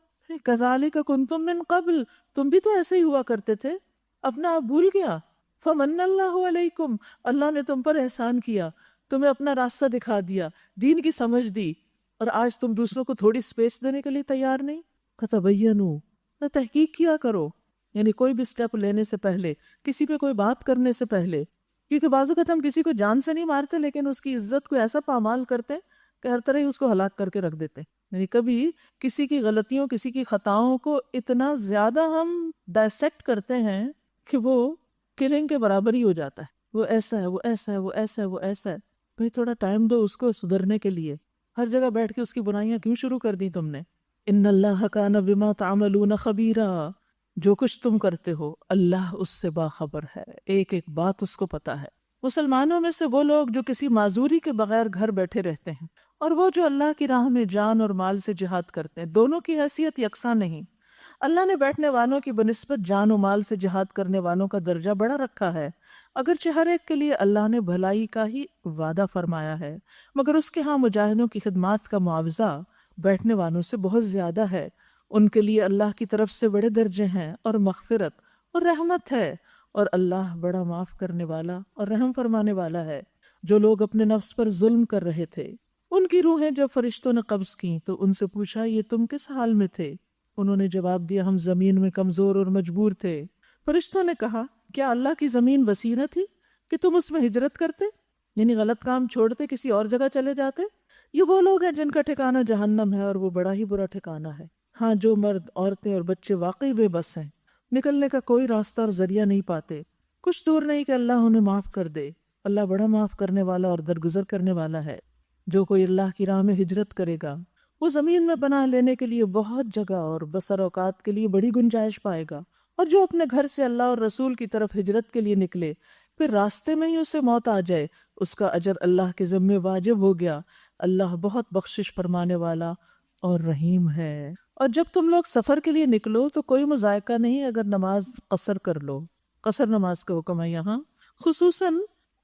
[SPEAKER 1] کذالک کنتم من قبل، تم بھی تو ایسے ہی ہوا کرتے تھے، اپنا آپ بھول گیا۔ فمن اللہ علیکم، اللہ نے تم پر احسان کیا، تمہیں اپنا راستہ دکھا دیا، دین کی سمجھ دی، اور آج تم دوسروں کو تھوڑی سپیس دینے کے لیے تیار نہیں۔ فتبینوا، نہ تحقیق کیا کرو، یعنی کوئی بھی سٹیپ لینے سے پہلے، کسی پہ کوئی بات کرنے سے پہلے، کیونکہ بعض اوقات ہم کسی کو جان سے نہیں مارتے لیکن اس کی عزت کو ایسا پامال کرتے کہ ہر طرح ہی اس کو ہلاک کر کے رکھ دیتے، یعنی کبھی کسی کی غلطیوں، کسی کی خطاؤں کو اتنا زیادہ ہم ڈائسیکٹ کرتے ہیں کہ وہ کلنگ کے برابر ہی ہو جاتا ہے، وہ ایسا ہے، وہ ایسا ہے، وہ ایسا ہے، وہ ایسا ہے۔ بھئی تھوڑا ٹائم دو اس کو سدھرنے کے لیے، ہر جگہ بیٹھ کے اس کی برائیاں کیوں شروع کر دی تم نے؟ ان اللہ کان بما تعملون خبیرا، جو کچھ تم کرتے ہو اللہ اس سے باخبر ہے، ایک ایک بات اس کو پتا ہے۔ مسلمانوں میں سے وہ لوگ جو کسی معذوری کے بغیر گھر بیٹھے رہتے ہیں، اور وہ جو اللہ کی راہ میں جان اور مال سے جہاد کرتے ہیں، دونوں کی حیثیت یکساں نہیں۔ اللہ نے بیٹھنے والوں کی بنسبت جان و مال سے جہاد کرنے والوں کا درجہ بڑا رکھا ہے، اگرچہ ہر ایک کے لیے اللہ نے بھلائی کا ہی وعدہ فرمایا ہے، مگر اس کے ہاں مجاہدوں کی خدمات کا معاوضہ بیٹھنے والوں سے بہت زیادہ ہے، ان کے لیے اللہ کی طرف سے بڑے درجے ہیں اور مغفرت اور رحمت ہے، اور اللہ بڑا معاف کرنے والا اور رحم فرمانے والا ہے۔ جو لوگ اپنے نفس پر ظلم کر رہے تھے ان کی روحیں جب فرشتوں نے قبض کی تو ان سے پوچھا یہ تم کس حال میں تھے؟ انہوں نے جواب دیا ہم زمین میں کمزور اور مجبور تھے۔ فرشتوں نے کہا کیا اللہ کی زمین وسیع نہ تھی کہ تم اس میں ہجرت کرتے، یعنی غلط کام چھوڑتے کسی اور جگہ چلے جاتے؟ یہ وہ لوگ ہیں جن کا ٹھکانہ جہنم ہے اور وہ بڑا ہی برا ٹھکانہ ہے۔ ہاں جو مرد، عورتیں اور بچے واقعی بے بس ہیں، نکلنے کا کوئی راستہ اور ذریعہ نہیں پاتے، کچھ دور نہیں کہ اللہ انہیں معاف کر دے، اللہ بڑا معاف کرنے والا اور درگزر کرنے والا ہے۔ جو کوئی اللہ کی راہ میں ہجرت کرے گا وہ زمین میں پناہ لینے کے لیے بہت جگہ اور بسر اوقات کے لیے بڑی گنجائش پائے گا، اور جو اپنے گھر سے اللہ اور رسول کی طرف ہجرت کے لیے نکلے پھر راستے میں ہی اسے موت آ جائے، اس کا اجر اللہ کے ذمہ واجب ہو گیا، اللہ بہت بخشش فرمانے والا اور رحیم ہے۔ اور جب تم لوگ سفر کے لیے نکلو تو کوئی مذائقہ نہیں اگر نماز قصر کر لو، قصر نماز کا حکم ہے یہاں، خصوصاً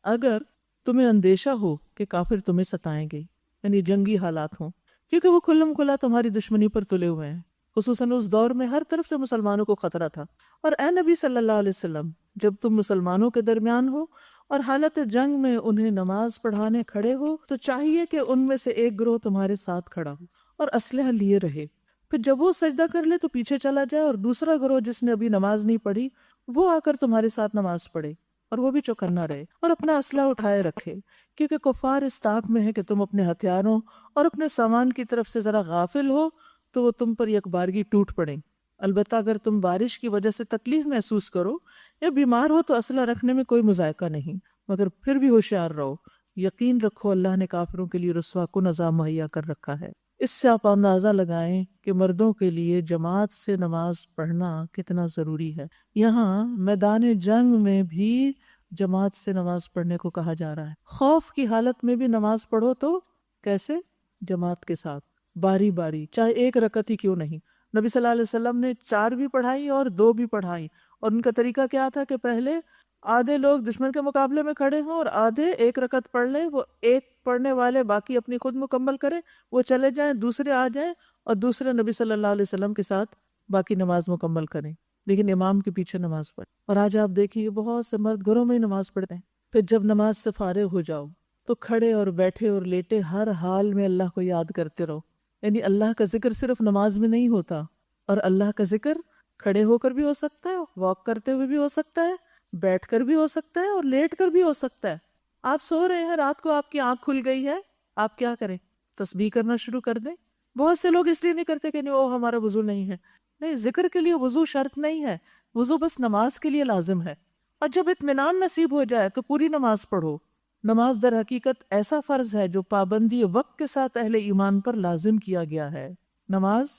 [SPEAKER 1] اگر تمہیں اندیشہ ہو کہ کافر تمہیں ستائیں گے، یعنی جنگی حالات ہوں، کیونکہ وہ کھلم کھلا تمہاری دشمنی پر تلے ہوئے ہیں۔ خصوصاً اس دور میں ہر طرف سے مسلمانوں کو خطرہ تھا، اور اے نبی صلی اللہ علیہ وسلم جب تم مسلمانوں کے درمیان ہو اور حالت جنگ میں انہیں نماز پڑھانے کھڑے ہو تو چاہیے کہ ان میں سے ایک گروہ تمہارے ساتھ کھڑا ہو اور اسلحہ لیے رہے، پھر جب وہ سجدہ کر لے تو پیچھے چلا جائے، اور دوسرا گروہ جس نے ابھی نماز نہیں پڑھی وہ آ کر تمہارے ساتھ نماز پڑھے، اور وہ بھی چوکنا رہے اور اپنا اسلحہ اٹھائے رکھے، کیونکہ کفار اس طاق میں ہے کہ تم اپنے ہتھیاروں اور اپنے سامان کی طرف سے ذرا غافل ہو تو وہ تم پر یک بارگی ٹوٹ پڑیں۔ البتہ اگر تم بارش کی وجہ سے تکلیف محسوس کرو یا بیمار ہو تو اسلحہ رکھنے میں کوئی مذائقہ نہیں، مگر پھر بھی ہوشیار رہو، یقین رکھو اللہ نے کافروں کے لیے رسوا کن عذاب مہیا کر رکھا ہے۔ اس سے آپ اندازہ لگائیں کہ مردوں کے لیے جماعت سے نماز پڑھنا کتنا ضروری ہے۔ یہاں میدان جنگ میں بھی جماعت سے نماز پڑھنے کو کہا جا رہا ہے۔ خوف کی حالت میں بھی نماز پڑھو تو کیسے؟ جماعت کے ساتھ، باری باری، چاہے ایک رکعت ہی کیوں نہیں۔ نبی صلی اللہ علیہ وسلم نے 4 بھی پڑھائی اور 2 بھی پڑھائی، اور ان کا طریقہ کیا تھا کہ پہلے آدھے لوگ دشمن کے مقابلے میں کھڑے ہوں اور آدھے ایک رکعت پڑھ لیں، وہ ایک پڑھنے والے باقی اپنی خود مکمل کریں، وہ چلے جائیں، دوسرے آ جائیں اور دوسرے نبی صلی اللہ علیہ وسلم کے ساتھ باقی نماز مکمل کریں، لیکن امام کے پیچھے نماز پڑھیں۔ اور آج آپ دیکھیے بہت سے مرد گھروں میں ہی نماز پڑھتے ہیں۔ پھر جب نماز سے فارغ ہو جاؤ تو کھڑے اور بیٹھے اور لیٹے ہر حال میں اللہ کو یاد کرتے رہو۔ یعنی اللہ کا ذکر صرف نماز میں نہیں ہوتا، اور اللہ کا ذکر کھڑے ہو کر بھی ہو سکتا ہے، واک کرتے ہوئے بھی ہو سکتا ہے، بیٹھ کر بھی ہو سکتا ہے، اور لیٹ کر بھی ہو سکتا ہے۔ آپ سو رہے ہیں، رات کو آپ کی آنکھ کھل گئی ہے، آپ کیا کریں؟ تسبیح کرنا شروع کر دیں۔ بہت سے لوگ اس لیے نہیں کرتے کہ نہیں وہ ہمارا وضو نہیں ہے۔ نہیں، ذکر کے لیے وضو شرط نہیں ہے، وضو بس نماز کے لیے لازم ہے۔ اور جب اطمینان نصیب ہو جائے تو پوری نماز پڑھو۔ نماز در حقیقت ایسا فرض ہے جو پابندی وقت کے ساتھ اہل ایمان پر لازم کیا گیا ہے۔ نماز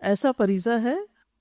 [SPEAKER 1] ایسا فریضہ ہے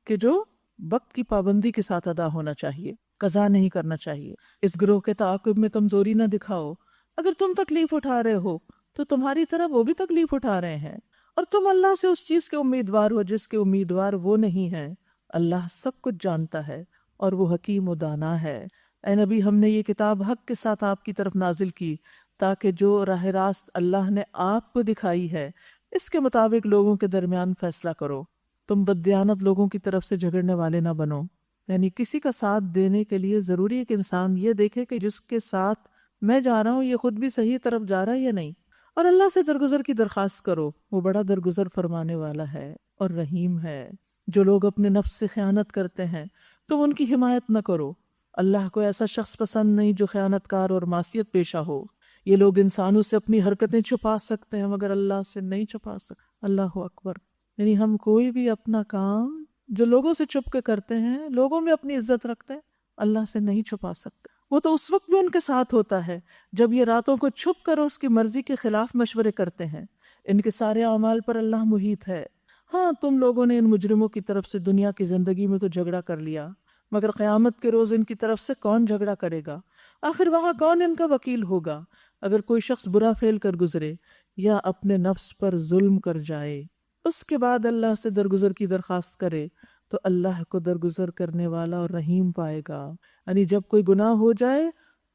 [SPEAKER 1] کہ جو وقت کی پابندی کے ساتھ ادا ہونا چاہیے، قضا نہیں کرنا چاہیے۔ اس گروہ کے تعاقب میں کمزوری نہ دکھاؤ۔ اگر تم تکلیف اٹھا رہے ہو تو تمہاری طرح وہ بھی تکلیف اٹھا رہے ہیں، اور تم اللہ سے اس چیز کے امیدوار ہو جس کے امیدوار وہ نہیں ہیں۔ اللہ سب کچھ جانتا ہے اور وہ حکیم و دانا ہے۔ اے نبی، ہم نے یہ کتاب حق کے ساتھ آپ کی طرف نازل کی تاکہ جو راہ راست اللہ نے آپ کو دکھائی ہے اس کے مطابق لوگوں کے درمیان فیصلہ کرو۔ تم بددیانت لوگوں کی طرف سے جھگڑنے والے نہ بنو۔ یعنی کسی کا ساتھ دینے کے لیے ضروری ہے کہ انسان یہ دیکھے کہ جس کے ساتھ میں جا رہا ہوں یہ خود بھی صحیح طرف جا رہا ہے یا نہیں، اور اللہ سے درگزر کی درخواست کرو، وہ بڑا درگزر فرمانے والا ہے اور رحیم ہے۔ جو لوگ اپنے نفس سے خیانت کرتے ہیں تم ان کی حمایت نہ کرو۔ اللہ کو ایسا شخص پسند نہیں جو خیانت کار اور معصیت پیشہ ہو۔ یہ لوگ انسانوں سے اپنی حرکتیں چھپا سکتے ہیں مگر اللہ سے نہیں چھپا سکتے۔ اللہ اکبر۔ یعنی ہم کوئی بھی اپنا کام جو لوگوں سے چھپ کے کرتے ہیں، لوگوں میں اپنی عزت رکھتے ہیں، اللہ سے نہیں چھپا سکتے۔ وہ تو اس وقت بھی ان کے ساتھ ہوتا ہے جب یہ راتوں کو چھپ کر اس کی مرضی کے خلاف مشورے کرتے ہیں۔ ان کے سارے اعمال پر اللہ محیط ہے۔ ہاں، تم لوگوں نے ان مجرموں کی طرف سے دنیا کی زندگی میں تو جھگڑا کر لیا، مگر قیامت کے روز ان کی طرف سے کون جھگڑا کرے گا؟ آخر وہاں کون ان کا وکیل ہوگا؟ اگر کوئی شخص برا فعل کر گزرے یا اپنے نفس پر ظلم کر جائے، اس کے بعد اللہ سے درگزر کی درخواست کرے تو اللہ کو درگزر کرنے والا اور رحیم پائے گا۔ یعنی جب کوئی گناہ ہو جائے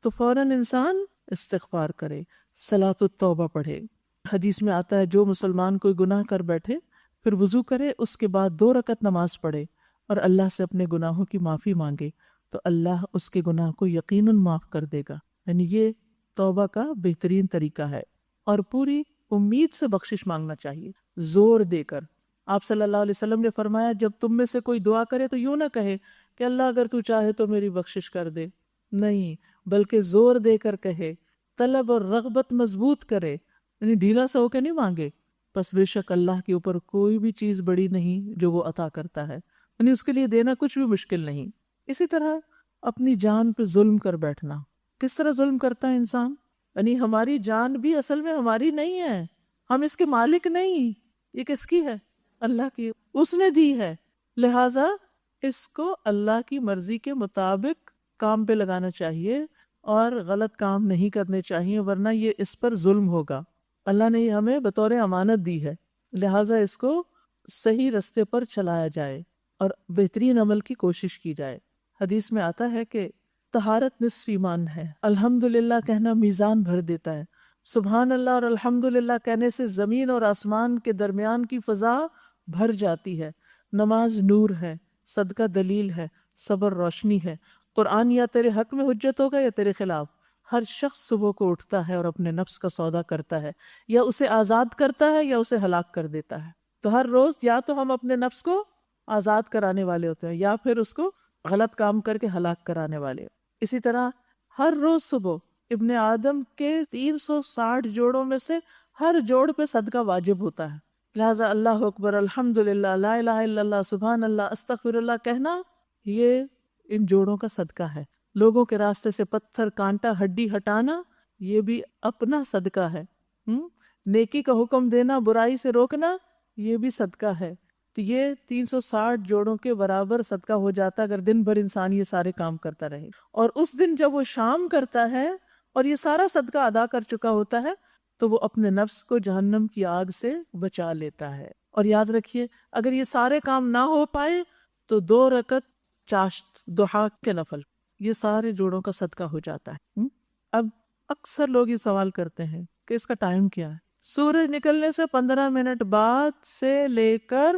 [SPEAKER 1] تو فوراً انسان استغفار کرے، صلاۃ التوبہ پڑھے۔ حدیث میں آتا ہے جو مسلمان کوئی گناہ کر بیٹھے پھر وضو کرے، اس کے بعد 2 رکعت نماز پڑھے اور اللہ سے اپنے گناہوں کی معافی مانگے تو اللہ اس کے گناہ کو یقیناً معاف کر دے گا۔ یعنی یہ توبہ کا بہترین طریقہ ہے، اور پوری امید سے بخشش مانگنا چاہیے، زور دے کر۔ آپ صلی اللہ علیہ وسلم نے فرمایا جب تم میں سے کوئی دعا کرے تو یوں نہ کہے کہ اللہ اگر تو چاہے تو میری بخشش کر دے، نہیں، بلکہ زور دے کر کہے، طلب اور رغبت مضبوط کرے، یعنی ڈھیلا سا ہو کے نہیں مانگے۔ پس بے شک اللہ کے اوپر کوئی بھی چیز بڑی نہیں جو وہ عطا کرتا ہے، یعنی اس کے لیے دینا کچھ بھی مشکل نہیں۔ اسی طرح اپنی جان پہ ظلم کر بیٹھنا۔ کس طرح ظلم کرتا ہے انسان؟ یعنی ہماری جان بھی اصل میں ہماری نہیں ہے، ہم اس کے مالک نہیں، یہ کس کی ہے؟ اللہ کی، اس نے دی ہے، لہٰذا اس کو اللہ کی مرضی کے مطابق کام پہ لگانا چاہیے اور غلط کام نہیں کرنے چاہیے، ورنہ یہ اس پر ظلم ہوگا۔ اللہ نے یہ ہمیں بطور امانت دی ہے، لہٰذا اس کو صحیح رستے پر چلایا جائے اور بہترین عمل کی کوشش کی جائے۔ حدیث میں آتا ہے کہ طہارت نصف ایمان ہے، الحمدللہ کہنا میزان بھر دیتا ہے، سبحان اللہ اور الحمدللہ کہنے سے زمین اور آسمان کے درمیان کی فضا بھر جاتی ہے، نماز نور ہے، صدقہ دلیل ہے، صبر روشنی ہے، قرآن یا تیرے حق میں حجت ہوگا یا تیرے خلاف۔ ہر شخص صبح کو اٹھتا ہے اور اپنے نفس کا سودا کرتا ہے، یا اسے آزاد کرتا ہے یا اسے ہلاک کر دیتا ہے۔ تو ہر روز یا تو ہم اپنے نفس کو آزاد کرانے والے ہوتے ہیں یا پھر اس کو غلط کام کر کے ہلاک کرانے والے۔ اسی طرح ہر روز صبح ابن آدم کے 360 جوڑوں میں سے ہر جوڑ پہ صدقہ واجب ہوتا ہے، لہٰذا اللہ اکبر، الحمدللہ، لا الہ الا اللہ، سبحان اللہ، استغفر اللہ کہنا یہ ان جوڑوں کا صدقہ ہے۔ لوگوں کے راستے سے پتھر، کانٹا، ہڈی ہٹانا یہ بھی اپنا صدقہ ہے۔ نیکی کا حکم دینا، برائی سے روکنا یہ بھی صدقہ ہے۔ تو یہ 360 جوڑوں کے برابر صدقہ ہو جاتا ہے اگر دن بھر انسان یہ سارے کام کرتا رہے، اور اس دن جب وہ شام کرتا ہے اور یہ سارا صدقہ ادا کر چکا ہوتا ہے تو وہ اپنے نفس کو جہنم کی آگ سے بچا لیتا ہے۔ اور یاد رکھیے اگر یہ سارے کام نہ ہو پائے تو 2 رکعت چاشت، ضحیٰ کے نفل، یہ سارے جوڑوں کا صدقہ ہو جاتا ہے۔ اب اکثر لوگ یہ سوال کرتے ہیں کہ اس کا ٹائم کیا ہے؟ سورج نکلنے سے 15 منٹ بعد سے لے کر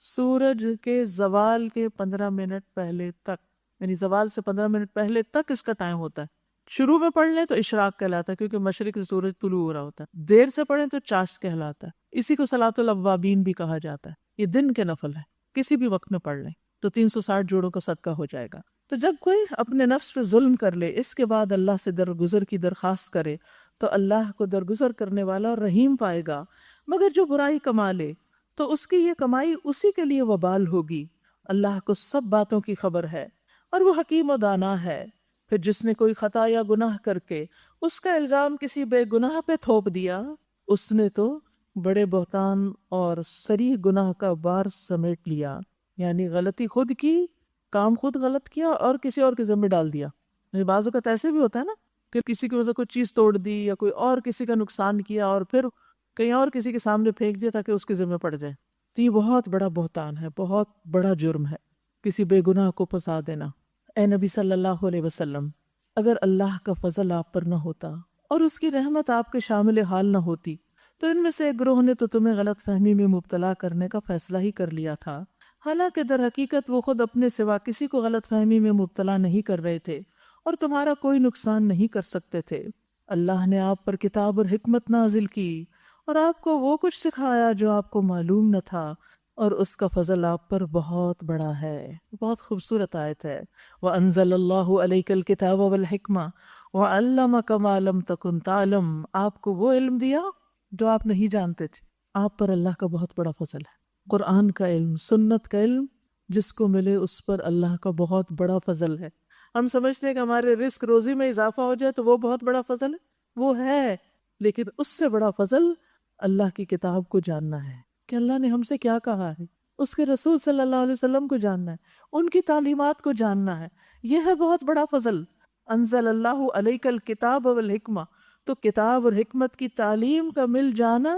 [SPEAKER 1] سورج کے زوال کے 15 منٹ پہلے تک، یعنی زوال سے 15 منٹ پہلے تک اس کا ٹائم ہوتا ہے۔ شروع میں پڑھ لیں تو اشراق کہلاتا ہے، کیونکہ مشرق سے سورج طلوع ہو رہا ہوتا ہے۔ دیر سے پڑھیں تو چاشت کہلاتا ہے۔ اسی کو صلاۃ الاوابین بھی کہا جاتا ہے۔ یہ دن کے نفل ہے، کسی بھی وقت میں پڑھ لیں تو 360 جوڑوں کا صدقہ ہو جائے گا۔ تو جب کوئی اپنے نفس پہ ظلم کر لے، اس کے بعد اللہ سے درگزر کی درخواست کرے تو اللہ کو درگزر کرنے والا اور رحیم پائے گا۔ مگر جو برائی کما لے تو اس کی یہ کمائی اسی کے لیے وبال ہوگی۔ اللہ کو سب باتوں کی خبر ہے اور وہ حکیم و دانا ہے۔ پھر جس نے کوئی خطا یا گناہ کر کے اس کا الزام کسی بے گناہ پہ تھوپ دیا، اس نے تو بڑے بہتان اور صریح گناہ کا بار سمیٹ لیا، یعنی غلطی خود کی، کام خود غلط کیا اور کسی اور کے ذمہ ڈال دیا۔ یعنی بعض اوقات ایسے بھی ہوتا ہے نا کہ کسی کی وجہ سے کوئی چیز توڑ دی یا کوئی اور کسی کا نقصان کیا اور پھر کہیں اور کسی کے سامنے پھینک دیا تاکہ اس کے ذمہ پڑ جائے۔ تو یہ بہت بڑا بہتان ہے، بہت بڑا جرم ہے کسی بے گناہ کو پھنسا دینا۔ اے نبی صلی اللہ علیہ وسلم، اگر اللہ کا فضل آپ پر نہ ہوتا اور اس کی رحمت آپ کے شامل حال نہ ہوتی تو ان میں سے ایک گروہ نے تو تمہیں غلط فہمی میں مبتلا کرنے کا فیصلہ ہی کر لیا تھا، حالانکہ در حقیقت وہ خود اپنے سوا کسی کو غلط فہمی میں مبتلا نہیں کر رہے تھے اور تمہارا کوئی نقصان نہیں کر سکتے تھے۔ اللہ نے آپ پر کتاب اور حکمت نازل کی اور آپ کو وہ کچھ سکھایا جو آپ کو معلوم نہ تھا، اور اس کا فضل آپ پر بہت بڑا ہے۔ بہت خوبصورت آیت ہے۔ وَأَنزَلَ اللَّهُ عَلَيْكَ الْكِتَابَ وَالْحِكْمَةَ وَعَلَّمَكَ مَا لَمْ تَكُنْ تَعْلَمْ، آپ کو وہ علم دیا جو آپ نہیں جانتے تھے۔ آپ پر اللہ کا بہت بڑا فضل ہے۔ قرآن کا علم، سنت کا علم جس کو ملے اس پر اللہ کا بہت بڑا فضل ہے۔ ہم سمجھتے ہیں کہ ہمارے رزق روزی میں اضافہ ہو جائے تو وہ بہت بڑا فضل ہے، وہ ہے، لیکن اس سے بڑا فضل اللہ کی کتاب کو جاننا ہے کہ اللہ نے ہم سے کیا کہا ہے، اس کے رسول صلی اللہ علیہ وسلم کو جاننا ہے، ان کی تعلیمات کو جاننا ہے۔ یہ ہے بہت بڑا فضل۔ انزل اللہ علیک الکتاب والحکمہ، تو کتاب اور حکمت کی تعلیم کا مل جانا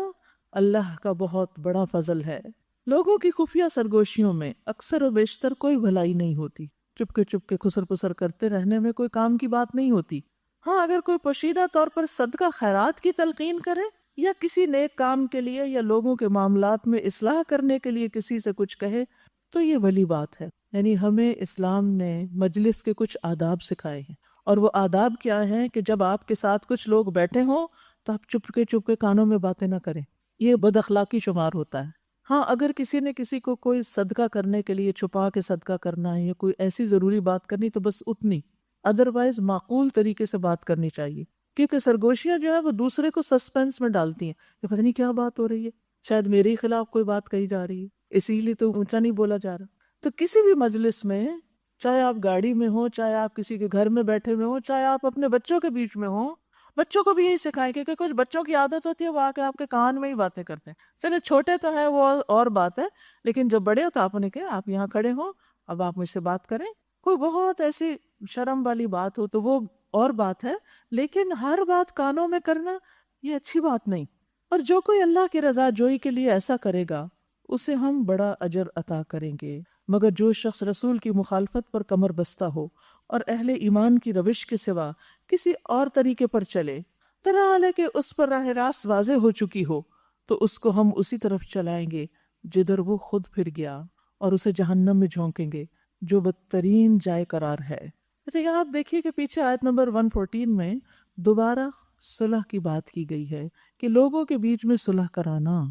[SPEAKER 1] اللہ کا بہت بڑا فضل ہے۔ لوگوں کی خفیہ سرگوشیوں میں اکثر و بیشتر کوئی بھلائی نہیں ہوتی، چپ کے خسر پسر کرتے رہنے میں کوئی کام کی بات نہیں ہوتی۔ ہاں، اگر کوئی پوشیدہ طور پر صدقہ خیرات کی تلقین کرے یا کسی نیک کام کے لیے یا لوگوں کے معاملات میں اصلاح کرنے کے لیے کسی سے کچھ کہے تو یہ ولی بات ہے۔ یعنی ہمیں اسلام نے مجلس کے کچھ آداب سکھائے ہیں، اور وہ آداب کیا ہیں کہ جب آپ کے ساتھ کچھ لوگ بیٹھے ہوں تو آپ چپ کے کانوں میں باتیں نہ کریں، یہ بد اخلاقی شمار ہوتا ہے۔ ہاں، اگر کسی نے کسی کو کوئی صدقہ کرنے کے لیے چھپا کے صدقہ کرنا ہے یا کوئی ایسی ضروری بات کرنی تو بس اتنی، ادروائز معقول طریقے سے بات کرنی چاہیے، کیونکہ سرگوشیاں جو ہے وہ دوسرے کو سسپینس میں ڈالتی ہیں کہ پتہ نہیں کیا بات ہو رہی ہے، شاید میرے ہی خلاف کوئی بات کہی جا رہی ہے، اسی لیے تو اونچا نہیں بولا جا رہا۔ تو کسی بھی مجلس میں، چاہے آپ گاڑی میں ہوں، چاہے آپ کسی کے گھر میں بیٹھے ہوئے ہوں، چاہے آپ اپنے بچوں کے بیچ میں ہوں، بچوں کو بھی یہی سکھائیں، کیونکہ کچھ بچوں کی عادت ہوتی ہے وہ آ کے آپ کے کان میں ہی باتیں کرتے ہیں۔ چلے چھوٹے تو ہیں وہ اور بات ہے، لیکن جب بڑے ہو تو آپ نے کہا آپ یہاں کھڑے ہوں، اب آپ مجھ سے بات کریں۔ کوئی بہت ایسی شرم والی بات ہو تو وہ اور بات ہے، لیکن ہر بات کانوں میں کرنا یہ اچھی بات نہیں۔ اور جو کوئی اللہ کی رضا جوئی کے لیے ایسا کرے گا اسے ہم بڑا اجر عطا کریں گے، مگر جو شخص رسول کی مخالفت پر کمر بستہ ہو اور اہل ایمان کی روش کے سوا کسی اور طریقے پر چلے، طرح حالے کہ اس پر راہ راست واضح ہو چکی ہو، تو اس کو ہم اسی طرف چلائیں گے جدھر وہ خود پھر گیا، اور اسے جہنم میں جھونکیں گے جو بدترین جائے قرار ہے۔ لیکن آپ دیکھیے کہ پیچھے آیت نمبر 114 میں دوبارہ صلح کی بات کی گئی ہے کہ لوگوں کے بیچ میں صلح کرانا۔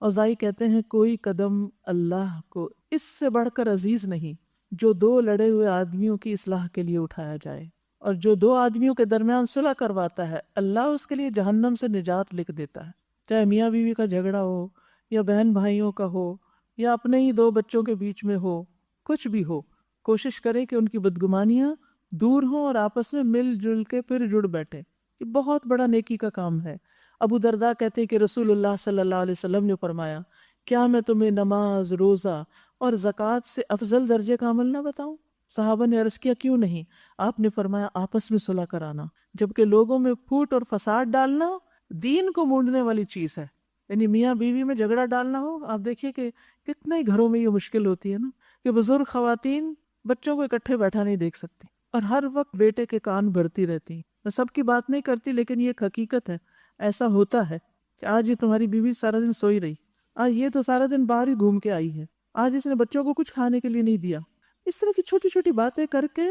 [SPEAKER 1] اوزائی کہتے ہیں کوئی قدم اللہ کو اس سے بڑھ کر عزیز نہیں جو دو لڑے ہوئے آدمیوں کی اصلاح کے لیے اٹھایا جائے، اور جو دو آدمیوں کے درمیان صلح کرواتا ہے اللہ اس کے لیے جہنم سے نجات لکھ دیتا ہے۔ چاہے میاں بیوی کا جھگڑا ہو یا بہن بھائیوں کا ہو یا اپنے ہی دو بچوں کے بیچ میں ہو، کچھ بھی ہو، کوشش کرے کہ ان کی بدگمانیاں دور ہوں اور آپس میں مل جل کے پھر جڑ بیٹھے۔ یہ بہت بڑا نیکی کا کام ہے۔ ابو درداء کہتے ہیں کہ رسول اللہ صلی اللہ علیہ وسلم نے فرمایا، کیا میں تمہیں نماز، روزہ اور زکوٰۃ سے افضل درجے کا عمل نہ بتاؤں؟ صحابہ نے عرض کیا کیوں نہیں؟ آپ نے فرمایا آپس میں صلح کرانا، جبکہ لوگوں میں پھوٹ اور فساد ڈالنا دین کو مونڈنے والی چیز ہے۔ یعنی میاں بیوی میں جھگڑا ڈالنا ہو، آپ دیکھیے کہ کتنے ہی گھروں میں یہ مشکل ہوتی ہے نا کہ بزرگ خواتین بچوں کو اکٹھے بیٹھا نہیں دیکھ سکتی، اور ہر وقت بیٹے کے کان بھرتی رہتی. میں سب کی بات نہیں کرتی لیکن یہ ایک حقیقت ہے. ایسا ہوتا ہے کہ آج یہ تمہاری بیوی سارا دن سوئی رہی, آج یہ تو سارا دن باہر ہی گھوم کے آئی ہے, آج اس نے بچوں کو کچھ کھانے کے لیے نہیں دیا. اس طرح کی چھوٹی چھوٹی باتیں کر کے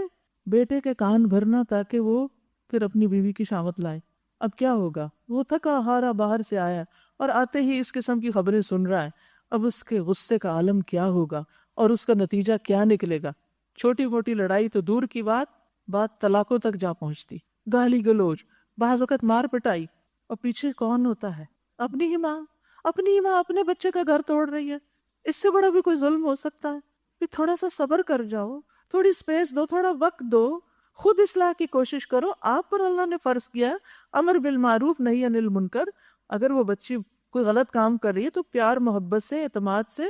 [SPEAKER 1] بیٹے کے کان بھرنا تاکہ وہ پھر اپنی بیوی کی شامت لائے. اب کیا ہوگا, وہ تھکا ہارا باہر سے آیا اور آتے ہی اس قسم کی خبریں سن رہا ہے. اب اس کے غصے کا عالم کیا ہوگا اور اس کا نتیجہ کیا نکلے گا. چھوٹی موٹی لڑائی تو دور کی بات طلاقوں تک جا پہنچتی. گالی گلوچ, بعض وقت مار پٹائی, اور پیچھے کون ہوتا ہے؟ اپنی ہی ماں اپنے بچے کا گھر توڑ رہی ہے. اس سے بڑا بھی کوئی ظلم ہو سکتا ہے؟ پھر تھوڑا سا صبر کر جاؤ, تھوڑی سپیس دو, تھوڑا وقت دو, خود اصلاح کی کوشش کرو. آپ پر اللہ نے فرض کیا امر بالمعروف نہی عن المنکر. اگر وہ بچی کوئی غلط کام کر رہی ہے تو پیار محبت سے اعتماد سے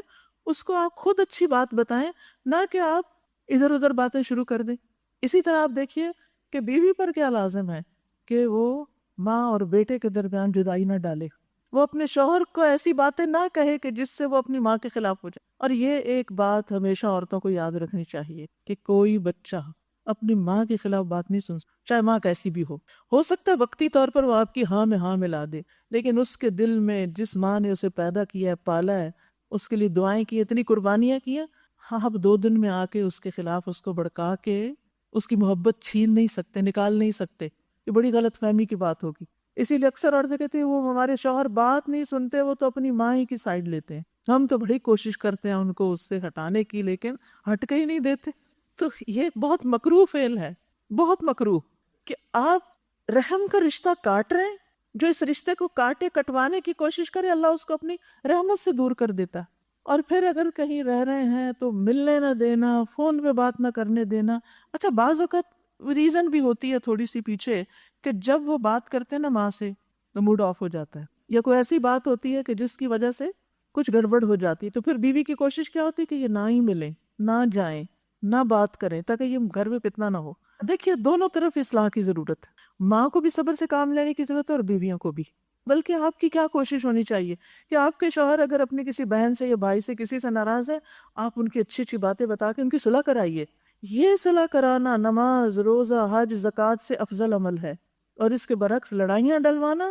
[SPEAKER 1] اس کو آپ خود اچھی بات بتائیں, نہ کہ آپ ادھر ادھر باتیں شروع کر دیں. اسی طرح آپ دیکھیے کہ بیوی پر کیا لازم ہے کہ وہ ماں اور بیٹے کے درمیان جدائی نہ ڈالے. وہ اپنے شوہر کو ایسی باتیں نہ کہے کہ جس سے وہ اپنی ماں کے خلاف ہو جائے. اور یہ ایک بات ہمیشہ عورتوں کو یاد رکھنی چاہیے کہ کوئی بچہ اپنی ماں کے خلاف بات نہیں سن سکتا, چاہے ماں کیسی بھی ہو سکتا ہے وقتی طور پر وہ آپ کی ہاں میں ہاں ملا دے, لیکن اس کے دل میں جس ماں نے اسے پیدا کیا ہے, پالا ہے, اس کے لیے دعائیں کی, اتنی قربانیاں کی ہیں, ہاں آپ 2 دن میں آ کے اس کے خلاف اس کو بھڑکا کے اس کی محبت چھین نہیں سکتے, نکال نہیں سکتے. یہ بڑی غلط فہمی کی بات ہوگی. اسی لیے اکثر عورتیں کہتی ہیں وہ ہمارے شوہر بات نہیں سنتے, وہ تو اپنی ماں ہی کی سائڈ لیتے ہیں. ہم تو بڑی کوشش کرتے ہیں ان کو اس سے ہٹانے کی, لیکن ہٹ کے ہی نہیں دیتے. تو یہ بہت مکروہ فعل ہے, بہت مکروہ, کہ آپ رحم کا رشتہ کاٹ رہے ہیں. جو اس رشتے کو کٹوانے کی کوشش کرے, اللہ اس کو اپنی رحمت سے دور کر دیتا. اور پھر اگر کہیں رہ رہے ہیں تو ملنے نہ دینا, فون پہ بات نہ کرنے دینا. اچھا بعض اوقات ریزن بھی ہوتی ہے تھوڑی سی پیچھے, کہ جب وہ بات کرتے ہیں نا ماں سے تو موڈ آف ہو جاتا ہے, یا کوئی ایسی بات ہوتی ہے کہ جس کی وجہ سے کچھ گڑبڑ ہو جاتی ہے. تو پھر بیوی کی کوشش کیا ہوتی ہے کہ یہ نہ ہی ملیں, نہ جائیں, نہ بات کریں, تاکہ یہ گھر میں فتنہ نہ ہو. دیکھیے دونوں طرف اصلاح کی ضرورت ہے, ماں کو بھی صبر سے کام لینے کی ضرورت ہے اور بیویوں کو بھی. بلکہ آپ کی کیا کوشش ہونی چاہیے کہ آپ کے شوہر اگر اپنی کسی بہن سے یا بھائی سے کسی سے ناراض ہے, آپ ان کی اچھی اچھی باتیں بتا کے ان کی صلح کرائیے. یہ صلح کرانا نماز, روزہ, حج, زکوٰۃ سے افضل عمل ہے. اور اس کے برعکس لڑائیاں ڈلوانا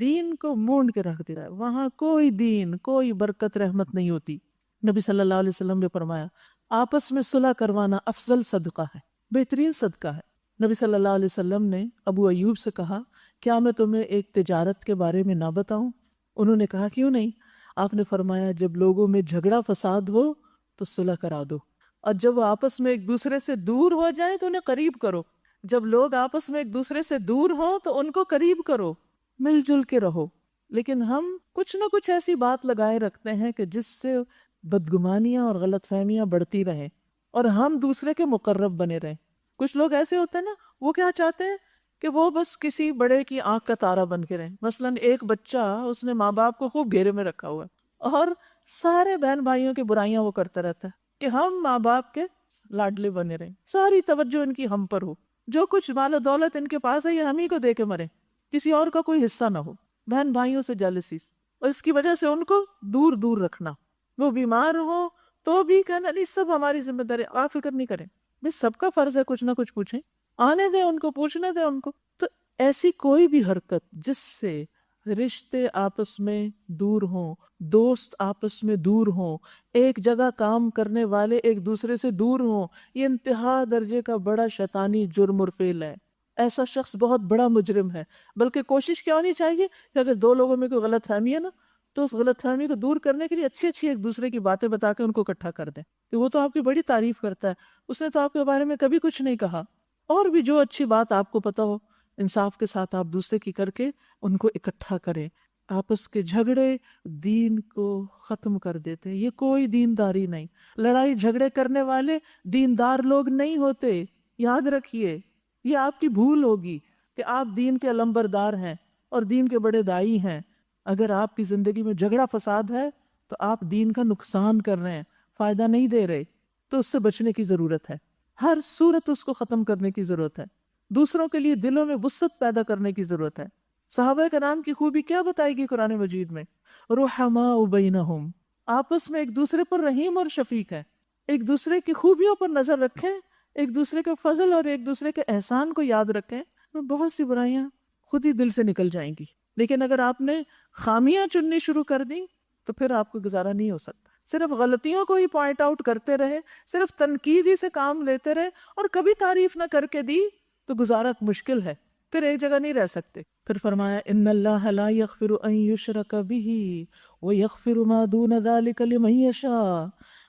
[SPEAKER 1] دین کو مونڈ کے رکھ دیتا ہے. وہاں کوئی دین, کوئی برکت رحمت نہیں ہوتی. نبی صلی اللہ علیہ وسلم نے فرمایا آپس میں صلح کروانا افضل صدقہ ہے, بہترین صدقہ ہے. نبی صلی اللہ علیہ وسلم نے ابو ایوب سے کہا کیا میں تمہیں ایک تجارت کے بارے میں نہ بتاؤں؟ انہوں نے کہا کیوں نہیں؟ آپ نے فرمایا جب لوگوں میں جھگڑا فساد ہو تو صلح کرا دو, اور جب وہ آپس میں ایک دوسرے سے دور ہو جائیں تو انہیں قریب کرو. جب لوگ آپس میں ایک دوسرے سے دور ہوں تو ان کو قریب کرو, مل جل کے رہو. لیکن ہم کچھ نہ کچھ ایسی بات لگائے رکھتے ہیں کہ جس سے بدگمانیاں اور غلط فہمیاں بڑھتی رہیں اور ہم دوسرے کے مقرب بنے رہیں. کچھ لوگ ایسے ہوتے ہیں نا, وہ کیا چاہتے ہیں کہ وہ بس کسی بڑے کی آنکھ کا تارا بن کے رہیں. مثلاً ایک بچہ, اس نے ماں باپ کو خوب گھیرے میں رکھا ہوا ہے اور سارے بہن بھائیوں کی برائیاں وہ کرتا رہتا ہے کہ ہم ماں باپ کے لاڈلے بنے رہیں, ساری توجہ ان کی ہم پر ہو, جو کچھ مال و دولت ان کے پاس ہے یہ ہم ہی کو دے کے مرے, کسی اور کا کوئی حصہ نہ ہو. بہن بھائیوں سے جیلسی, اور اس کی وجہ سے ان کو دور دور رکھنا. وہ بیمار ہو تو بھی کہنا نہیں سب ہماری ذمہ داری, آپ فکر نہیں کریں, بھئی سب کا فرض ہے کچھ نہ کچھ پوچھیں, آنے دیں ان کو, پوچھنے دیں ان کو. تو ایسی کوئی بھی حرکت جس سے رشتے آپس میں دور ہوں, دوست آپس میں دور ہوں, ایک جگہ کام کرنے والے ایک دوسرے سے دور ہوں, یہ انتہا درجے کا بڑا شیطانی جرم اور فعل ہے. ایسا شخص بہت بڑا مجرم ہے. بلکہ کوشش کیا ہونی چاہیے کہ اگر 2 لوگوں میں کوئی غلط فہمی ہے نا, تو اس غلط فہمی کو دور کرنے کے لیے اچھی اچھی ایک دوسرے کی باتیں بتا کے ان کو اکٹھا کر دیں کہ وہ تو آپ کی بڑی تعریف کرتا ہے, اس نے تو آپ کے بارے میں کبھی کچھ نہیں کہا. اور بھی جو اچھی بات آپ کو پتا ہو, انصاف کے ساتھ آپ دوسرے کی کر کے ان کو اکٹھا کریں. آپس کے جھگڑے دین کو ختم کر دیتے, یہ کوئی دینداری نہیں. لڑائی جھگڑے کرنے والے دیندار لوگ نہیں ہوتے, یاد رکھیے. یہ آپ کی بھول ہوگی کہ آپ دین کے علمبردار ہیں اور دین کے بڑے دائی ہیں. اگر آپ کی زندگی میں جھگڑا فساد ہے تو آپ دین کا نقصان کر رہے ہیں, فائدہ نہیں دے رہے. تو اس سے بچنے کی ضرورت ہے, ہر صورت اس کو ختم کرنے کی ضرورت ہے. دوسروں کے لیے دلوں میں وسعت پیدا کرنے کی ضرورت ہے. صحابہ کرام کی خوبی کیا بتائے گی قرآن مجید میں؟ رحماء بینہم, آپس میں ایک دوسرے پر رحیم اور شفیق ہے. ایک دوسرے کی خوبیوں پر نظر رکھیں ایک دوسرے کے فضل اور ایک دوسرے کے احسان کو یاد رکھیں تو بہت سی برائیاں خود ہی دل سے نکل جائیں گی. لیکن اگر آپ نے خامیاں چننی شروع کر دی تو پھر آپ کو گزارا نہیں ہو سکتا. صرف غلطیوں کو ہی پوائنٹ آؤٹ کرتے رہے، صرف تنقید ہی سے کام لیتے رہے اور کبھی تعریف نہ کر کے دی تو گزارا مشکل ہے، پھر ایک جگہ نہیں رہ سکتے. پھر فرمایا ان اللہ لا یغفر ان یشرک بہ ویغفر ما دون ذلک لمن یشاء.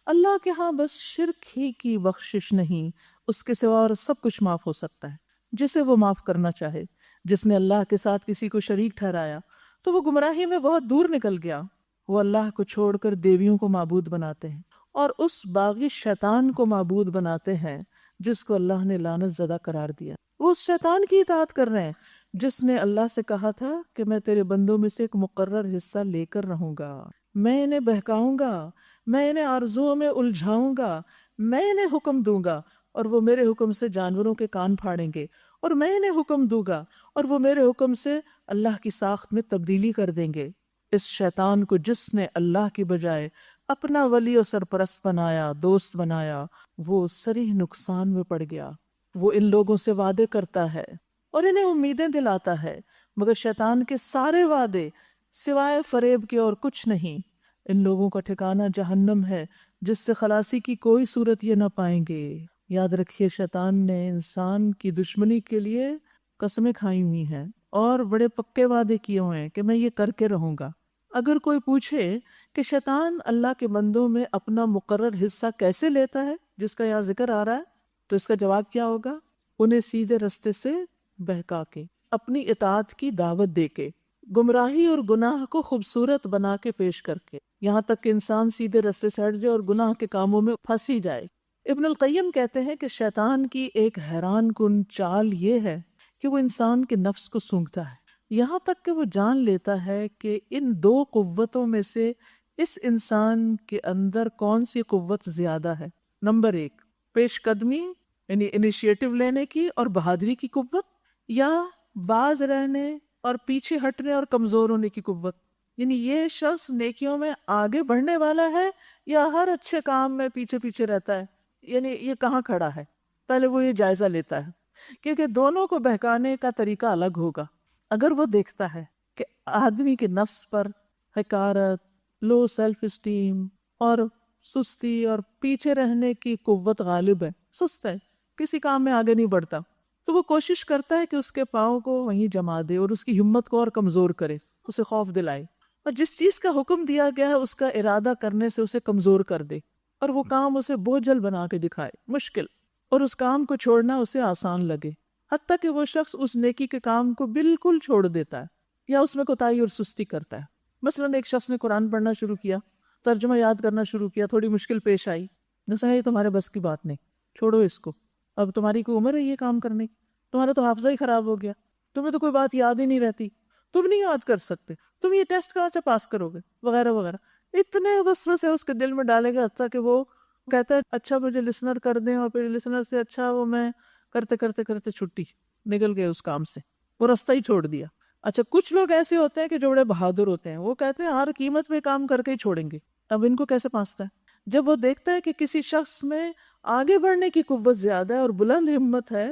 [SPEAKER 1] اللہ کے ہاں بس شرک ہی کی بخشش نہیں، اس کے سوا اور سب کچھ معاف ہو سکتا ہے جسے وہ معاف کرنا چاہے. جس نے اللہ کے ساتھ کسی کو شریک ٹھہرایا تو وہ گمراہی میں بہت دور نکل گیا. وہ اللہ کو چھوڑ کر دیویوں کو معبود بناتے ہیں اور اس باغی شیطان کو معبود بناتے ہیں جس کو اللہ نے لعنت زدہ قرار دیا. وہ اس شیطان کی اطاعت کر رہے ہیں جس نے اللہ سے کہا تھا کہ میں تیرے بندوں میں سے ایک مقرر حصہ لے کر رہوں گا، میں انہیں بہکاؤں گا، میں انہیں آرزوؤں میں الجھاؤں گا، میں انہیں حکم دوں گا اور وہ میرے حکم سے جانوروں کے کان پھاڑیں گے، اور میں انہیں حکم دوں گا اور وہ میرے حکم سے اللہ کی ساخت میں تبدیلی کر دیں گے. اس شیطان کو جس نے اللہ کی بجائے اپنا ولی و سرپرست بنایا، دوست بنایا، وہ صریح نقصان میں پڑ گیا. وہ ان لوگوں سے وعدے کرتا ہے اور انہیں امیدیں دلاتا ہے، مگر شیطان کے سارے وعدے سوائے فریب کے اور کچھ نہیں. ان لوگوں کا ٹھکانہ جہنم ہے جس سے خلاصی کی کوئی صورت یہ نہ پائیں گے. یاد رکھیے شیطان نے انسان کی دشمنی کے لیے قسمیں کھائی ہوئی ہیں اور بڑے پکے وعدے کیے ہوئے ہیں کہ میں یہ کر کے رہوں گا. اگر کوئی پوچھے کہ شیطان اللہ کے بندوں میں اپنا مقرر حصہ کیسے لیتا ہے جس کا یہاں ذکر آ رہا ہے، تو اس کا جواب کیا ہوگا؟ انہیں سیدھے رستے سے بہکا کے، اپنی اطاعت کی دعوت دے کے، گمراہی اور گناہ کو خوبصورت بنا کے پیش کر کے، یہاں تک کہ انسان سیدھے رستے سے ہٹ جائے اور گناہ کے کاموں میں پھنس ہی جائے. ابن القیم کہتے ہیں کہ شیطان کی ایک حیران کن چال یہ ہے کہ وہ انسان کے نفس کو سونگھتا ہے، یہاں تک کہ وہ جان لیتا ہے کہ ان دو قوتوں میں سے اس انسان کے اندر کون سی قوت زیادہ ہے. نمبر 1، پیش قدمی یعنی انیشیٹو لینے کی اور بہادری کی قوت، یا باز رہنے اور پیچھے ہٹنے اور کمزور ہونے کی قوت. یعنی یہ شخص نیکیوں میں آگے بڑھنے والا ہے یا ہر اچھے کام میں پیچھے پیچھے رہتا ہے، یعنی یہ کہاں کھڑا ہے. پہلے وہ یہ جائزہ لیتا ہے کیونکہ دونوں کو بہکانے کا طریقہ الگ ہوگا. اگر وہ دیکھتا ہے کہ آدمی کے نفس پر حقارت، لو سیلف اسٹیم اور سستی اور پیچھے رہنے کی قوت غالب ہے، سست ہے، کسی کام میں آگے نہیں بڑھتا، تو وہ کوشش کرتا ہے کہ اس کے پاؤں کو وہیں جما دے اور اس کی ہمت کو اور کمزور کرے، اسے خوف دلائے، اور جس چیز کا حکم دیا گیا ہے اس کا ارادہ کرنے سے اسے کمزور کر دے اور وہ کام اسے بوجھل بنا کے دکھائے، مشکل، اور اس کام کو چھوڑنا اسے آسان لگے، حتیٰ کہ وہ شخص اس نیکی کے کام کو بالکل چھوڑ دیتا ہے یا اس میں کوتاہی اور سستی کرتا ہے. مثلاً ایک شخص نے قرآن پڑھنا شروع کیا، ترجمہ یاد کرنا شروع کیا، تھوڑی مشکل پیش آئی، جیسا یہ تمہارے بس کی بات نہیں، چھوڑو اس کو، اب تمہاری کوئی عمر ہے یہ کام کرنے کی، تمہارا تو حافظہ ہی خراب ہو گیا، تمہیں تو کوئی بات یاد ہی نہیں رہتی، تم نہیں یاد کر سکتے، تم یہ ٹیسٹ کہاں سے پاس کرو گے، وغیرہ وغیرہ. اتنے وسوسے اس کے دل میں ڈالے گا حتیٰ کہ وہ کہتا ہے اچھا مجھے لسنر کر دیں، اور پھر لسنر سے اچھا وہ میں کرتے کرتے کرتے چھٹی نکل گئے اس کام سے، وہ راستہ ہی چھوڑ دیا. اچھا کچھ لوگ ایسے ہوتے ہیں کہ جو بڑے بہادر ہوتے ہیں، وہ کہتے ہیں ہر قیمت پہ کام کر کے ہی چھوڑیں گے. اب ان کو کیسے پانستا ہے؟ جب وہ دیکھتا ہے کہ کسی شخص میں آگے بڑھنے کی قوت زیادہ ہے اور بلند ہمت ہے،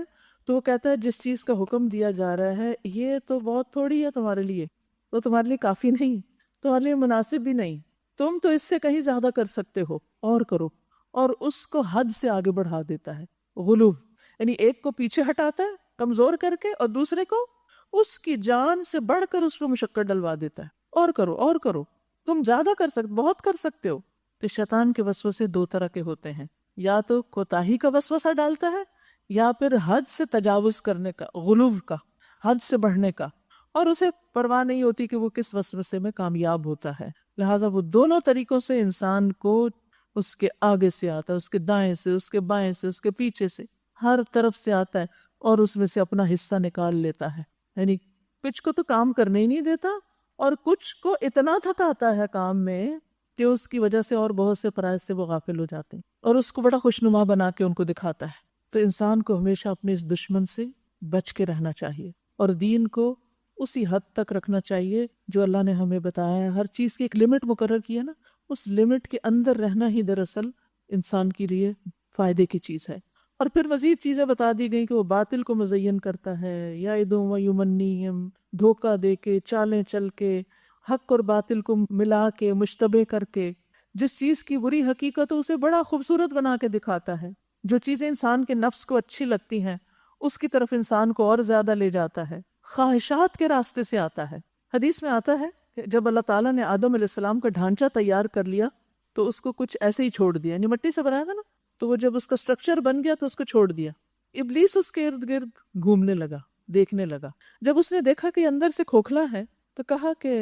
[SPEAKER 1] تو وہ کہتا ہے جس چیز کا حکم دیا جا رہا ہے یہ تو بہت تھوڑی ہے تمہارے لیے، تو تمہارے لیے کافی نہیں، تمہارے لیے مناسب بھی نہیں، تم تو اس سے کہیں زیادہ کر سکتے ہو، اور کرو، اور اس کو حد سے آگے بڑھا دیتا ہے. غلو یعنی ایک کو پیچھے ہٹاتا ہے کمزور کر کے اور دوسرے کو اس کی جان سے بڑھ کر اس پہ مشقت ڈلوا دیتا ہے، اور کرو اور کرو، تم زیادہ کر سکتے، بہت کر سکتے ہو. تو شیطان کے وسوسے دو طرح کے ہوتے ہیں، یا تو کوتاہی کا وسوسہ ڈالتا ہے یا پھر حد سے تجاوز کرنے کا، غلو کا، حد سے بڑھنے کا، اور اسے پرواہ نہیں ہوتی کہ وہ کس وسوسے میں کامیاب ہوتا ہے. لہٰذا وہ دونوں طریقوں سے انسان کو اس کے آگے سے آتا ہے، اس کے دائیں سے، اس کے بائیں سے، اس کے پیچھے سے، ہر طرف سے آتا ہے اور اس میں سے اپنا حصہ نکال لیتا ہے. یعنی کچھ کو تو کام کرنے ہی نہیں دیتا اور کچھ کو اتنا تھکاتا ہے کام میں کہ اس کی وجہ سے اور بہت سے فرائض سے وہ غافل ہو جاتے ہیں اور اس کو بڑا خوشنما بنا کے ان کو دکھاتا ہے. تو انسان کو ہمیشہ اپنے اس دشمن سے بچ کے رہنا چاہیے اور دین کو اسی حد تک رکھنا چاہیے جو اللہ نے ہمیں بتایا ہے. ہر چیز کی ایک لمٹ مقرر کی ہے نا، اس لمٹ کے اندر رہنا ہی دراصل انسان کے لیے فائدے کی چیز ہے. اور پھر مزید چیزیں بتا دی گئیں کہ وہ باطل کو مزین کرتا ہے، یعدہم ویمنیہم، دھوکہ دے کے، چالیں چل کے، حق اور باطل کو ملا کے، مشتبہ کر کے، جس چیز کی بری حقیقت ہو اسے بڑا خوبصورت بنا کے دکھاتا ہے، جو چیزیں انسان کے نفس کو اچھی لگتی ہیں اس کی طرف انسان کو اور زیادہ لے جاتا ہے، خواہشات کے راستے سے آتا ہے۔ حدیث میں آتا ہے کہ جب اللہ تعالیٰ نے آدم علیہ السلام کا ڈھانچہ تیار کر لیا تو اس کو کچھ ایسے ہی چھوڑ دیا، یعنی مٹی سے بنایا تھا نا، تو وہ جب اس کا سٹرکچر بن گیا تو اس کو چھوڑ دیا۔ ابلیس اس کے ارد گرد گھومنے لگا، دیکھنے لگا۔ جب اس نے دیکھا کہ اندر سے کھوکھلا ہے تو کہا کہ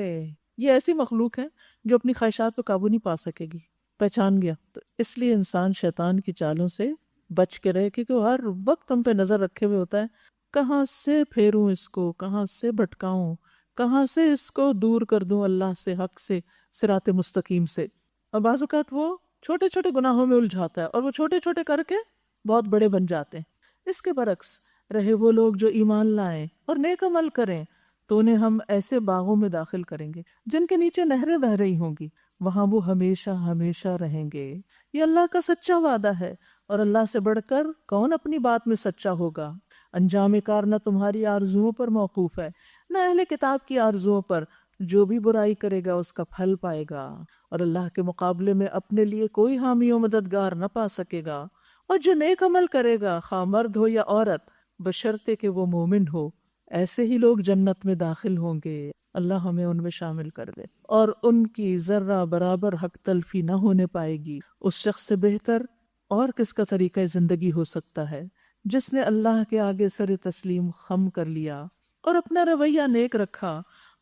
[SPEAKER 1] یہ ایسی مخلوق ہے جو اپنی خواہشات پہ قابو نہیں پا سکے گی، پہچان گیا۔ تو اس لیے انسان شیطان کی چالوں سے بچ کے رہے، کیونکہ وہ ہر وقت ہم پہ نظر رکھے ہوئے ہوتا ہے، کہاں سے پھیروں اس کو، کہاں سے بھٹکاؤں، کہاں سے اس کو دور کر دوں اللہ سے، حق سے، صراط مستقیم سے۔ اور بعض اوقات وہ چھوٹے چھوٹے گناہوں میں الجھاتا ہے اور وہ چھوٹے چھوٹے کر کے بہت بڑے بن جاتے ہیں۔ اس کے برعکس رہے وہ لوگ جو ایمان لائیں اور نیک عمل کریں تو انہیں ہم ایسے باغوں میں داخل کریں گے جن کے نیچے نہریں بہہ رہی ہوں گی، وہاں وہ ہمیشہ ہمیشہ رہیں گے۔ یہ اللہ کا سچا وعدہ ہے، اور اللہ سے بڑھ کر کون اپنی بات میں سچا ہوگا۔ انجام کار نہ تمہاری آرزوؤں پر موقوف ہے، نہ اہل کتاب کی آرزوؤں پر، جو بھی برائی کرے گا اس کا پھل پائے گا، اور اللہ کے مقابلے میں اپنے لیے کوئی حامی و مددگار نہ پا سکے گا۔ اور جو نیک عمل کرے گا، خواہ مرد ہو یا عورت، بشرطے کہ وہ مومن ہو، ایسے ہی لوگ جنت میں داخل ہوں گے۔ اللہ ہمیں ان میں شامل کر دے، اور ان کی ذرہ برابر حق تلفی نہ ہونے پائے گی۔ اس شخص سے بہتر اور کس کا طریقہ زندگی ہو سکتا ہے جس نے اللہ کے آگے سر تسلیم خم کر لیا اور اپنا رویہ نیک رکھا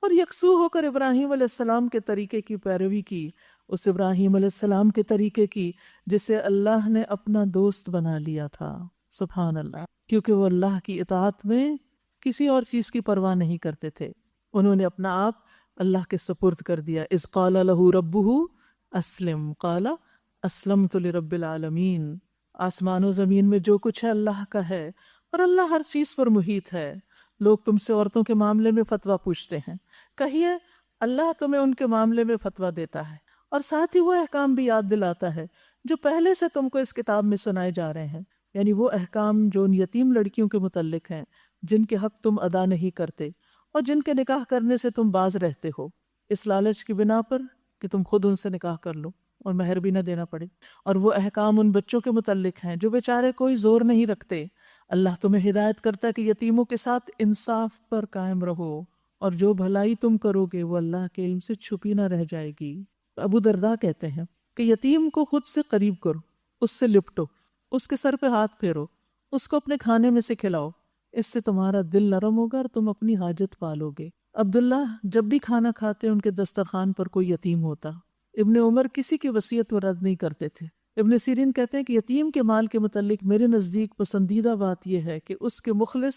[SPEAKER 1] اور یکسو ہو کر ابراہیم علیہ السلام کے طریقے کی پیروی کی، اس ابراہیم علیہ السلام کے طریقے کی جسے اللہ نے اپنا دوست بنا لیا تھا۔ سبحان اللہ، کیونکہ وہ اللہ کی اطاعت میں کسی اور چیز کی پرواہ نہیں کرتے تھے، انہوں نے اپنا آپ اللہ کے سپرد کر دیا۔ اذ قال لہ ربہ اسلم قال اسلمت لرب العالمین۔ آسمان و زمین میں جو کچھ ہے اللہ کا ہے، اور اللہ ہر چیز پر محیط ہے۔ لوگ تم سے عورتوں کے معاملے میں فتویٰ پوچھتے ہیں، کہیے اللہ تمہیں ان کے معاملے میں فتویٰ دیتا ہے، اور ساتھ ہی وہ احکام بھی یاد دلاتا ہے جو پہلے سے تم کو اس کتاب میں سنائے جا رہے ہیں، یعنی وہ احکام جو ان یتیم لڑکیوں کے متعلق ہیں جن کے حق تم ادا نہیں کرتے اور جن کے نکاح کرنے سے تم باز رہتے ہو، اس لالچ کی بنا پر کہ تم خود ان سے نکاح کر لو اور مہر بھی نہ دینا پڑے۔ اور وہ احکام ان بچوں کے متعلق ہیں جو بیچارے کوئی زور نہیں رکھتے۔ اللہ تمہیں ہدایت کرتا ہے کہ یتیموں کے ساتھ انصاف پر قائم رہو، اور جو بھلائی تم کرو گے وہ اللہ کے علم سے چھپی نہ رہ جائے گی۔ ابو درداء کہتے ہیں کہ یتیم کو خود سے قریب کرو، اس سے لپٹو، اس کے سر پہ ہاتھ پھیرو، اس کو اپنے کھانے میں سے کھلاؤ، اس سے تمہارا دل نرم ہوگا اور تم اپنی حاجت پالو گے۔ عبداللہ جب بھی کھانا کھاتے ان کے دسترخوان پر کوئی یتیم ہوتا۔ ابن عمر کسی کی وصیت و رد نہیں کرتے تھے۔ ابن سیرین کہتے ہیں کہ یتیم کے مال کے متعلق میرے نزدیک پسندیدہ بات یہ ہے کہ اس کے مخلص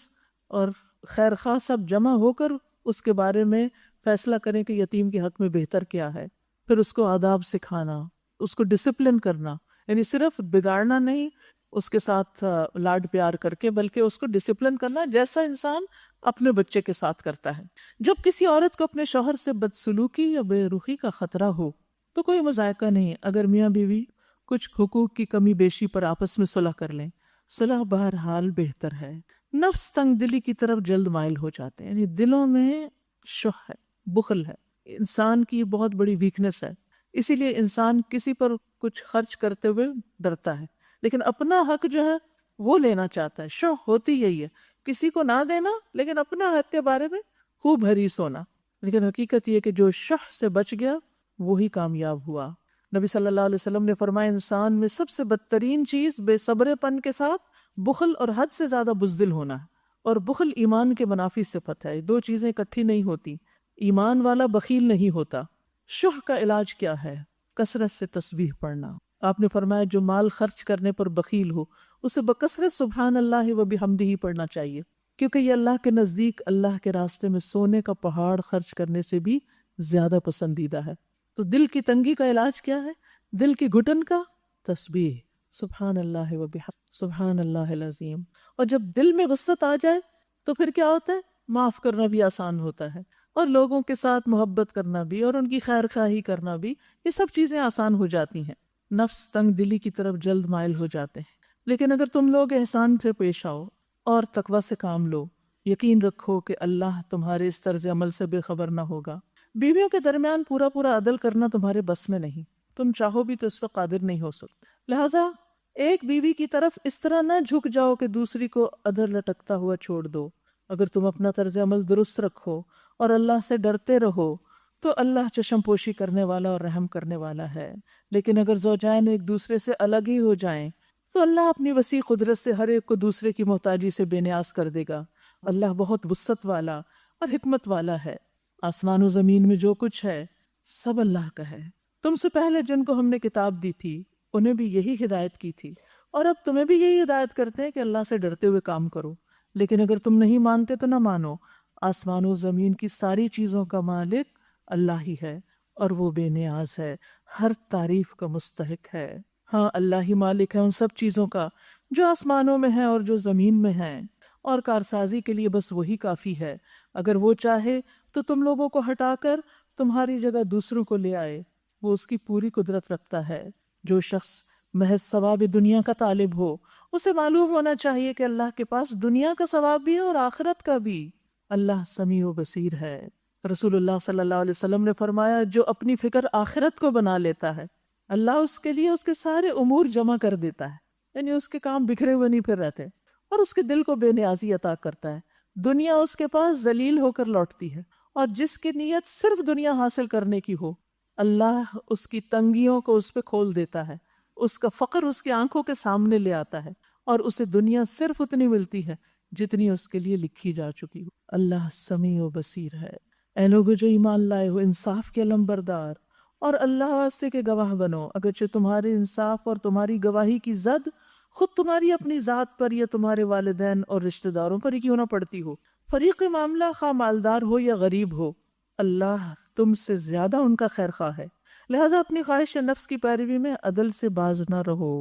[SPEAKER 1] اور خیر خواہ سب جمع ہو کر اس کے بارے میں فیصلہ کریں کہ یتیم کے حق میں بہتر کیا ہے، پھر اس کو آداب سکھانا، اس کو ڈسپلن کرنا، یعنی صرف بگاڑنا نہیں اس کے ساتھ لاڈ پیار کر کے، بلکہ اس کو ڈسپلن کرنا جیسا انسان اپنے بچے کے ساتھ کرتا ہے۔ جب کسی عورت کو اپنے شوہر سے بدسلوکی یا بے رخی کا خطرہ ہو تو کوئی مذائقہ نہیں اگر میاں بیوی کچھ حقوق کی کمی بیشی پر آپس میں صلح کر لیں۔ صلح بہرحال بہتر ہے۔ نفس تنگ دلی کی طرف جلد مائل ہو جاتے ہیں، یعنی دلوں میں شح ہے، بخل ہے، انسان کی بہت بڑی ویکنس ہے، اسی لیے انسان کسی پر کچھ خرچ کرتے ہوئے ڈرتا ہے، لیکن اپنا حق جو ہے وہ لینا چاہتا ہے۔ شح ہوتی یہی ہے، کسی کو نہ دینا لیکن اپنا حق کے بارے میں خوب حریص ہونا۔ لیکن حقیقت یہ کہ جو شح سے بچ گیا وہی کامیاب ہوا۔ نبی صلی اللہ علیہ وسلم نے فرمایا انسان میں سب سے بدترین چیز بے صبرے پن کے ساتھ بخل اور حد سے زیادہ بزدل ہونا ہے، اور بخل ایمان کے منافی صفت ہے، دو چیزیں اکٹھی نہیں ہوتی۔ ایمان والا بخیل نہیں ہوتا۔ شح کا علاج کیا ہے؟ کثرت سے تسبیح پڑھنا۔ آپ نے فرمایا جو مال خرچ کرنے پر بخیل ہو اسے بکثرت سبحان اللہ و بحمدہ پڑھنا چاہیے، کیونکہ یہ اللہ کے نزدیک اللہ کے راستے میں سونے کا پہاڑ خرچ کرنے سے بھی زیادہ پسندیدہ ہے۔ تو دل کی تنگی کا علاج کیا ہے؟ دل کی گھٹن کا تسبیح، سبحان اللہ و بحمدہ، سبحان اللہ العظیم۔ اور جب دل میں غصت آ جائے تو پھر کیا ہوتا ہے؟ معاف کرنا بھی آسان ہوتا ہے، اور لوگوں کے ساتھ محبت کرنا بھی اور ان کی خیر خواہی کرنا بھی، یہ سب چیزیں آسان ہو جاتی ہیں۔ نفس تنگ دلی کی طرف جلد مائل ہو جاتے ہیں، لیکن اگر تم لوگ احسان سے پیش آؤ اور تقوی سے کام لو، یقین رکھو کہ اللہ تمہارے اس طرز عمل سے بے خبر نہ ہوگا۔ بیویوں کے درمیان پورا پورا عدل کرنا تمہارے بس میں نہیں، تم چاہو بھی تو اس پر قادر نہیں ہو سکتے، لہذا ایک بیوی کی طرف اس طرح نہ جھک جاؤ کہ دوسری کو ادھر لٹکتا ہوا چھوڑ دو۔ اگر تم اپنا طرز عمل درست رکھو اور اللہ سے ڈرتے رہو تو اللہ چشم پوشی کرنے والا اور رحم کرنے والا ہے۔ لیکن اگر زوجین ایک دوسرے سے الگ ہی ہو جائیں تو اللہ اپنی وسیع قدرت سے ہر ایک کو دوسرے کی محتاجی سے بے نیاز کر دے گا۔ اللہ بہت وسعت والا اور حکمت والا ہے۔ آسمان و زمین میں جو کچھ ہے سب اللہ کا ہے۔ تم سے پہلے جن کو ہم نے کتاب دی تھی انہیں بھی یہی ہدایت کی تھی، اور اب تمہیں بھی یہی ہدایت کرتے ہیں کہ اللہ سے ڈرتے ہوئے کام کرو۔ لیکن اگر تم نہیں مانتے تو نہ مانو، آسمان و زمین کی ساری چیزوں کا مالک اللہ ہی ہے، اور وہ بے نیاز ہے، ہر تعریف کا مستحق ہے۔ ہاں، اللہ ہی مالک ہے ان سب چیزوں کا جو آسمانوں میں ہیں اور جو زمین میں ہیں، اور کارسازی کے لیے بس وہی کافی ہے۔ اگر وہ چاہے تو تم لوگوں کو ہٹا کر تمہاری جگہ دوسروں کو لے آئے، وہ اس کی پوری قدرت رکھتا ہے۔ جو شخص محض ثواب دنیا کا طالب ہو اسے معلوم ہونا چاہیے کہ اللہ کے پاس دنیا کا ثواب بھی ہے اور آخرت کا بھی۔ اللہ سمیع و بصیر ہے۔ رسول اللہ صلی اللہ علیہ وسلم نے فرمایا، جو اپنی فکر آخرت کو بنا لیتا ہے اللہ اس کے لیے اس کے سارے امور جمع کر دیتا ہے، یعنی اس کے کام بکھرے ہوئے نہیں پھر رہتے، اور اس کے دل کو بے نیازی عطا کرتا ہے۔ دنیا اس کے پاس ذلیل ہو کر لوٹتی ہے، اور جس کی نیت صرف دنیا حاصل کرنے کی ہو اللہ اس کی تنگیوں کو اس پہ کھول دیتا ہے، اس کا فقر اس کی آنکھوں کے سامنے لے آتا ہے، اور اسے دنیا صرف اتنی ملتی ہے جتنی اس کے لیے لکھی جا چکی ہو۔ اللہ سمیع و بصیر ہے۔ اے لوگو جو ایمان لائے ہو، انصاف کے علمبردار اور اللہ واسطے کے گواہ بنو، اگرچہ تمہارے انصاف اور تمہاری گواہی کی زد خود تمہاری اپنی ذات پر یا تمہارے والدین اور رشتہ داروں پر ہی کیوں نہ پڑتی ہو۔ فریق معاملہ خواہ مالدار ہو یا غریب ہو، اللہ تم سے زیادہ ان کا خیر خواہ ہے، لہذا اپنی خواہش نفس کی پیروی میں عدل سے باز نہ رہو،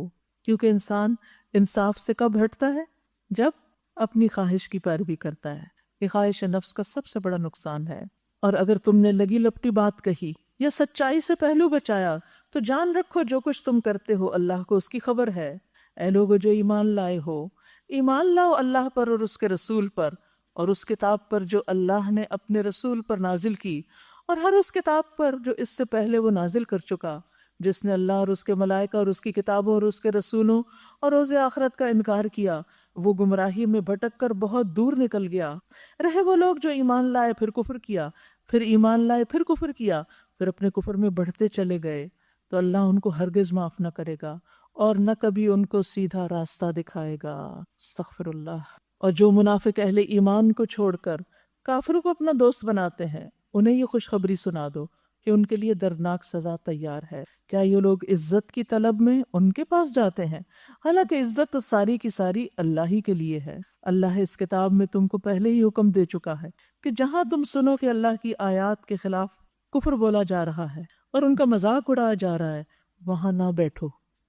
[SPEAKER 1] کیونکہ انسان انصاف سے کب ہٹتا ہے؟ جب اپنی خواہش کی پیروی کرتا ہے۔ یہ خواہش نفس کا سب سے بڑا نقصان ہے۔ اور اگر تم نے لگی لپٹی بات کہی یا سچائی سے پہلو بچایا تو جان رکھو جو کچھ تم کرتے ہو اللہ کو اس کی خبر ہے۔ اے لوگو جو ایمان لائے ہو، ایمان لاؤ اللہ پر اور اس کے رسول پر اور اس کتاب پر جو اللہ نے اپنے رسول پر نازل کی، اور ہر اس کتاب پر جو اس سے پہلے وہ نازل کر چکا۔ جس نے اللہ اور اس کے ملائکہ اور اس کی کتابوں اور اس کے رسولوں اور روز آخرت کا انکار کیا، وہ گمراہی میں بھٹک کر بہت دور نکل گیا۔ رہے وہ لوگ جو ایمان لائے پھر کفر کیا، پھر ایمان لائے پھر کفر کیا، پھر اپنے کفر میں بڑھتے چلے گئے، تو اللہ ان کو ہرگز معاف نہ کرے گا اور نہ کبھی ان کو سیدھا راستہ دکھائے گا۔ استغفر اللہ۔ اور جو منافق اہل ایمان کو چھوڑ کر کافروں کو اپنا دوست بناتے ہیں، انہیں یہ خوشخبری سنا دو کہ ان کے لیے دردناک سزا تیار ہے۔ کیا یہ لوگ عزت کی طلب میں ان کے پاس جاتے ہیں؟ حالانکہ عزت تو ساری کی ساری اللہ ہی کے لیے ہے۔ اللہ اس کتاب میں تم کو پہلے ہی حکم دے چکا ہے کہ جہاں تم سنو کہ اللہ کی آیات کے خلاف کفر بولا جا رہا ہے اور ان کا مذاق اڑایا جا رہا ہے، وہاں نہ بیٹھو۔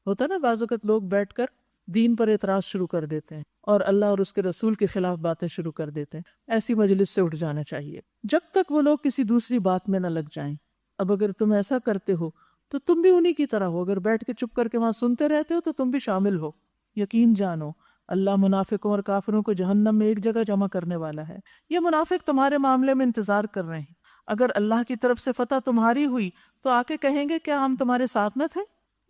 [SPEAKER 1] ہوتا نا بعض اوقات لوگ بیٹھ کر دین پر اعتراض شروع کر دیتے ہیں اور اللہ اور اس کے رسول کے خلاف باتیں شروع کر دیتے ہیں۔ ایسی مجلس سے اٹھ جانا چاہیے جب تک وہ لوگ کسی دوسری بات میں نہ لگ جائیں۔ اب اگر تم ایسا کرتے ہو تو تم بھی انہی کی طرح ہو، اگر بیٹھ کے چپ کر کے وہاں سنتے رہتے ہو تو تم بھی شامل ہو۔ یقین جانو اللہ منافقوں اور کافروں کو جہنم میں ایک جگہ جمع کرنے والا ہے۔ یہ منافق تمہارے معاملے میں انتظار کر رہے ہیں، اگر اللہ کی طرف سے فتح تمہاری ہوئی تو آ کے کہیں گے کیا ہم تمہارے ساتھ نہ تھے،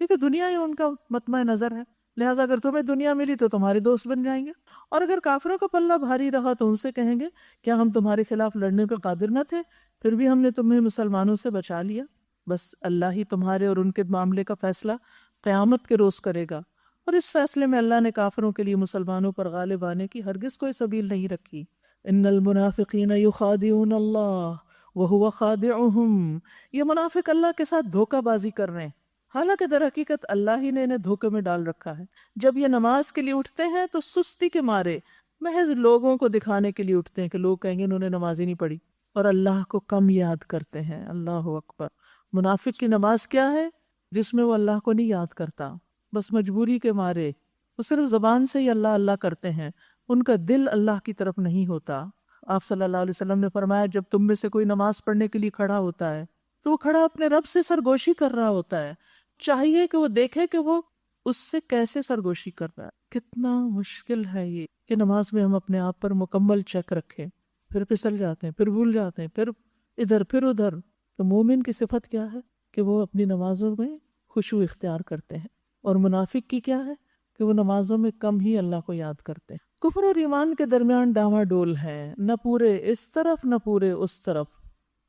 [SPEAKER 1] کیونکہ دنیا ہی ان کا مطمع نظر ہے، لہٰذا اگر تمہیں دنیا ملی تو تمہارے دوست بن جائیں گے، اور اگر کافروں کا پلہ بھاری رہا تو ان سے کہیں گے کیا ہم تمہارے خلاف لڑنے پہ قادر نہ تھے، پھر بھی ہم نے تمہیں مسلمانوں سے بچا لیا۔ بس اللہ ہی تمہارے اور ان کے معاملے کا فیصلہ قیامت کے روز کرے گا، اور اس فیصلے میں اللہ نے کافروں کے لیے مسلمانوں پر غالب آنے کی ہرگز کوئی سبیل نہیں رکھی۔ ان المنافقین یخادعون اللہ وہو خادعہم، یہ منافق اللہ کے ساتھ دھوکہ بازی کر رہے ہیں، حالانکہ در حقیقت اللہ ہی نے انہیں دھوکے میں ڈال رکھا ہے۔ جب یہ نماز کے لیے اٹھتے ہیں تو سستی کے مارے محض لوگوں کو دکھانے کے لیے اٹھتے ہیں کہ لوگ کہیں گے انہوں نے نماز ہی نہیں پڑھی، اور اللہ کو کم یاد کرتے ہیں۔ اللہ اکبر۔ منافق کی نماز کیا ہے؟ جس میں وہ اللہ کو نہیں یاد کرتا، بس مجبوری کے مارے وہ صرف زبان سے ہی اللہ اللہ کرتے ہیں، ان کا دل اللہ کی طرف نہیں ہوتا۔ آپ صلی اللہ علیہ وسلم نے فرمایا جب تم میں سے کوئی نماز پڑھنے کے لیے کھڑا ہوتا ہے تو وہ کھڑا اپنے رب سے سرگوشی کر رہا ہوتا ہے، چاہیے کہ وہ دیکھے کہ وہ اس سے کیسے سرگوشی کر رہا ہے۔ کتنا مشکل ہے یہ کہ نماز میں ہم اپنے آپ پر مکمل چیک رکھیں، پھر پھسل جاتے ہیں، پھر بھول جاتے ہیں، پھر ادھر پھر ادھر۔ تو مومن کی صفت کیا ہے کہ وہ اپنی نمازوں میں خشوع اختیار کرتے ہیں، اور منافق کی کیا ہے کہ وہ نمازوں میں کم ہی اللہ کو یاد کرتے ہیں۔ کفر اور ایمان کے درمیان ڈاواں ڈول ہے، نہ پورے اس طرف نہ پورے اس طرف،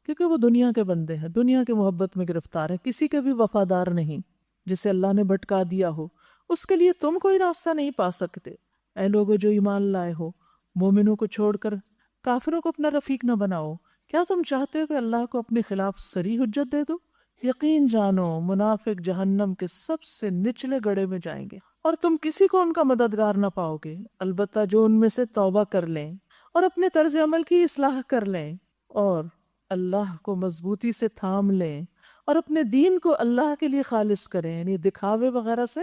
[SPEAKER 1] کیونکہ وہ دنیا کے بندے ہیں، دنیا کے محبت میں گرفتار ہے، کسی کے بھی وفادار نہیں۔ جسے اللہ نے بھٹکا دیا ہو اس کے لیے تم کوئی راستہ نہیں پا سکتے۔ اے لوگو جو ایمان لائے ہو، مومنوں کو چھوڑ کر کافروں کو اپنا رفیق نہ بناؤ۔ کیا تم چاہتے ہو کہ اللہ کو اپنے خلاف صریح حجت دے دو؟ یقین جانو منافق جہنم کے سب سے نچلے گڑھے میں جائیں گے، اور تم کسی کو ان کا مددگار نہ پاؤ گے، البتہ جو ان میں سے توبہ کر لیں اور اپنے طرز عمل کی اصلاح کر لیں اور اللہ کو مضبوطی سے تھام لیں اور اپنے دین کو اللہ کے لیے خالص کریں، یعنی دکھاوے وغیرہ سے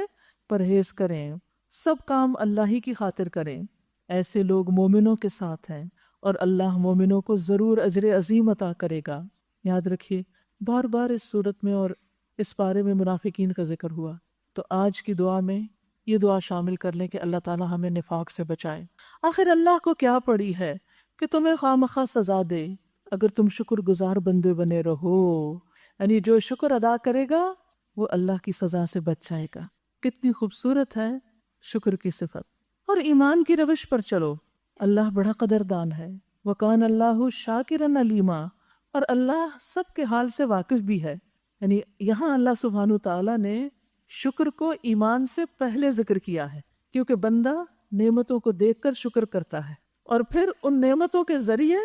[SPEAKER 1] پرہیز کریں، سب کام اللہ ہی کی خاطر کریں۔ ایسے لوگ مومنوں کے ساتھ ہیں اور اللہ مومنوں کو ضرور اجر عظیم عطا کرے گا۔ یاد رکھیے بار بار اس صورت میں اور اس بارے میں منافقین کا ذکر ہوا، تو آج کی دعا میں یہ دعا شامل کر لیں کہ اللہ تعالی ہمیں نفاق سے بچائے۔ آخر اللہ کو کیا پڑی ہے کہ تمہیں خواہ سزا دے اگر تم شکر گزار بندے بنے رہو، یعنی جو شکر ادا کرے گا وہ اللہ کی سزا سے بچ جائے گا۔ کتنی خوبصورت ہے شکر کی صفت۔ اور ایمان کی روش پر چلو، اللہ بڑا قدردان ہے، وَكَانَ اللَّهُ شَاكِرًا عَلِيمًا، اور اللہ سب کے حال سے واقف بھی ہے۔ یعنی یہاں اللہ سبحانہ تعالیٰ نے شکر کو ایمان سے پہلے ذکر کیا ہے، کیونکہ بندہ نعمتوں کو دیکھ کر شکر کرتا ہے اور پھر ان نعمتوں کے ذریعے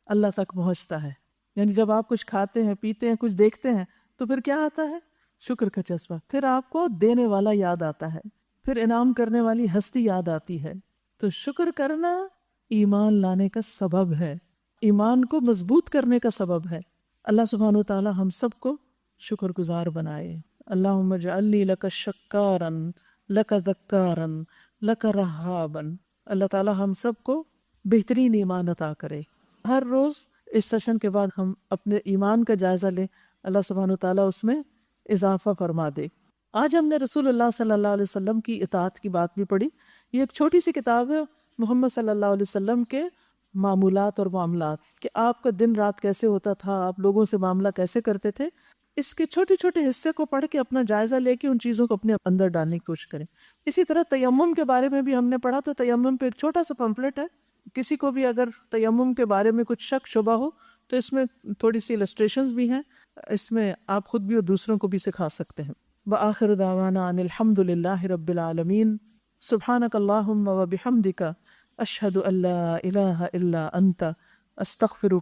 [SPEAKER 1] اللہ تک پہنچتا ہے۔ یعنی جب آپ کچھ کھاتے ہیں، پیتے ہیں، کچھ دیکھتے ہیں تو پھر کیا آتا ہے؟ شکر کا جذبہ، پھر آپ کو دینے والا یاد آتا ہے، پھر انعام کرنے والی ہستی یاد آتی ہے۔ تو شکر کرنا ایمان لانے کا سبب ہے، ایمان کو مضبوط کرنے کا سبب ہے۔ اللہ سبحانہ وتعالی ہم سب کو شکر گزار بنائے۔ اللہم اجعلنی لک شکارا لک ذکارا لک رہابا۔ اللہ تعالی ہم سب کو بہترین ایمان عطا کرے۔ ہر روز اس سیشن کے بعد ہم اپنے ایمان کا جائزہ لیں، اللہ سبحانہ وتعالی اس میں اضافہ فرما دے۔ آج ہم نے رسول اللہ صلی اللہ علیہ وسلم کی اطاعت کی بات بھی پڑھی۔ یہ ایک چھوٹی سی کتاب ہے محمد صلی اللہ علیہ وسلم کے معمولات اور معاملات، کہ آپ کا دن رات کیسے ہوتا تھا، آپ لوگوں سے معاملہ کیسے کرتے تھے۔ اس کے چھوٹے چھوٹے حصے کو پڑھ کے اپنا جائزہ لے کے ان چیزوں کو اپنے اندر ڈالنے کی کوشش کریں۔ اسی طرح تیمم کے بارے میں بھی ہم نے پڑھا، تو تیمم پہ ایک چھوٹا سا پمفلٹ ہے، کسی کو بھی اگر تیمم کے بارے میں کچھ شک شبہ ہو تو اس میں تھوڑی سی السٹریشنز بھی ہیں، اس میں آپ خود بھی اور دوسروں کو بھی سکھا سکتے ہیں۔ وآخر دعوانا ان الحمد للہ رب العالمین، سبحانک اللہم وبحمدک، اشہد ان لا الہ الا انت، استغفرک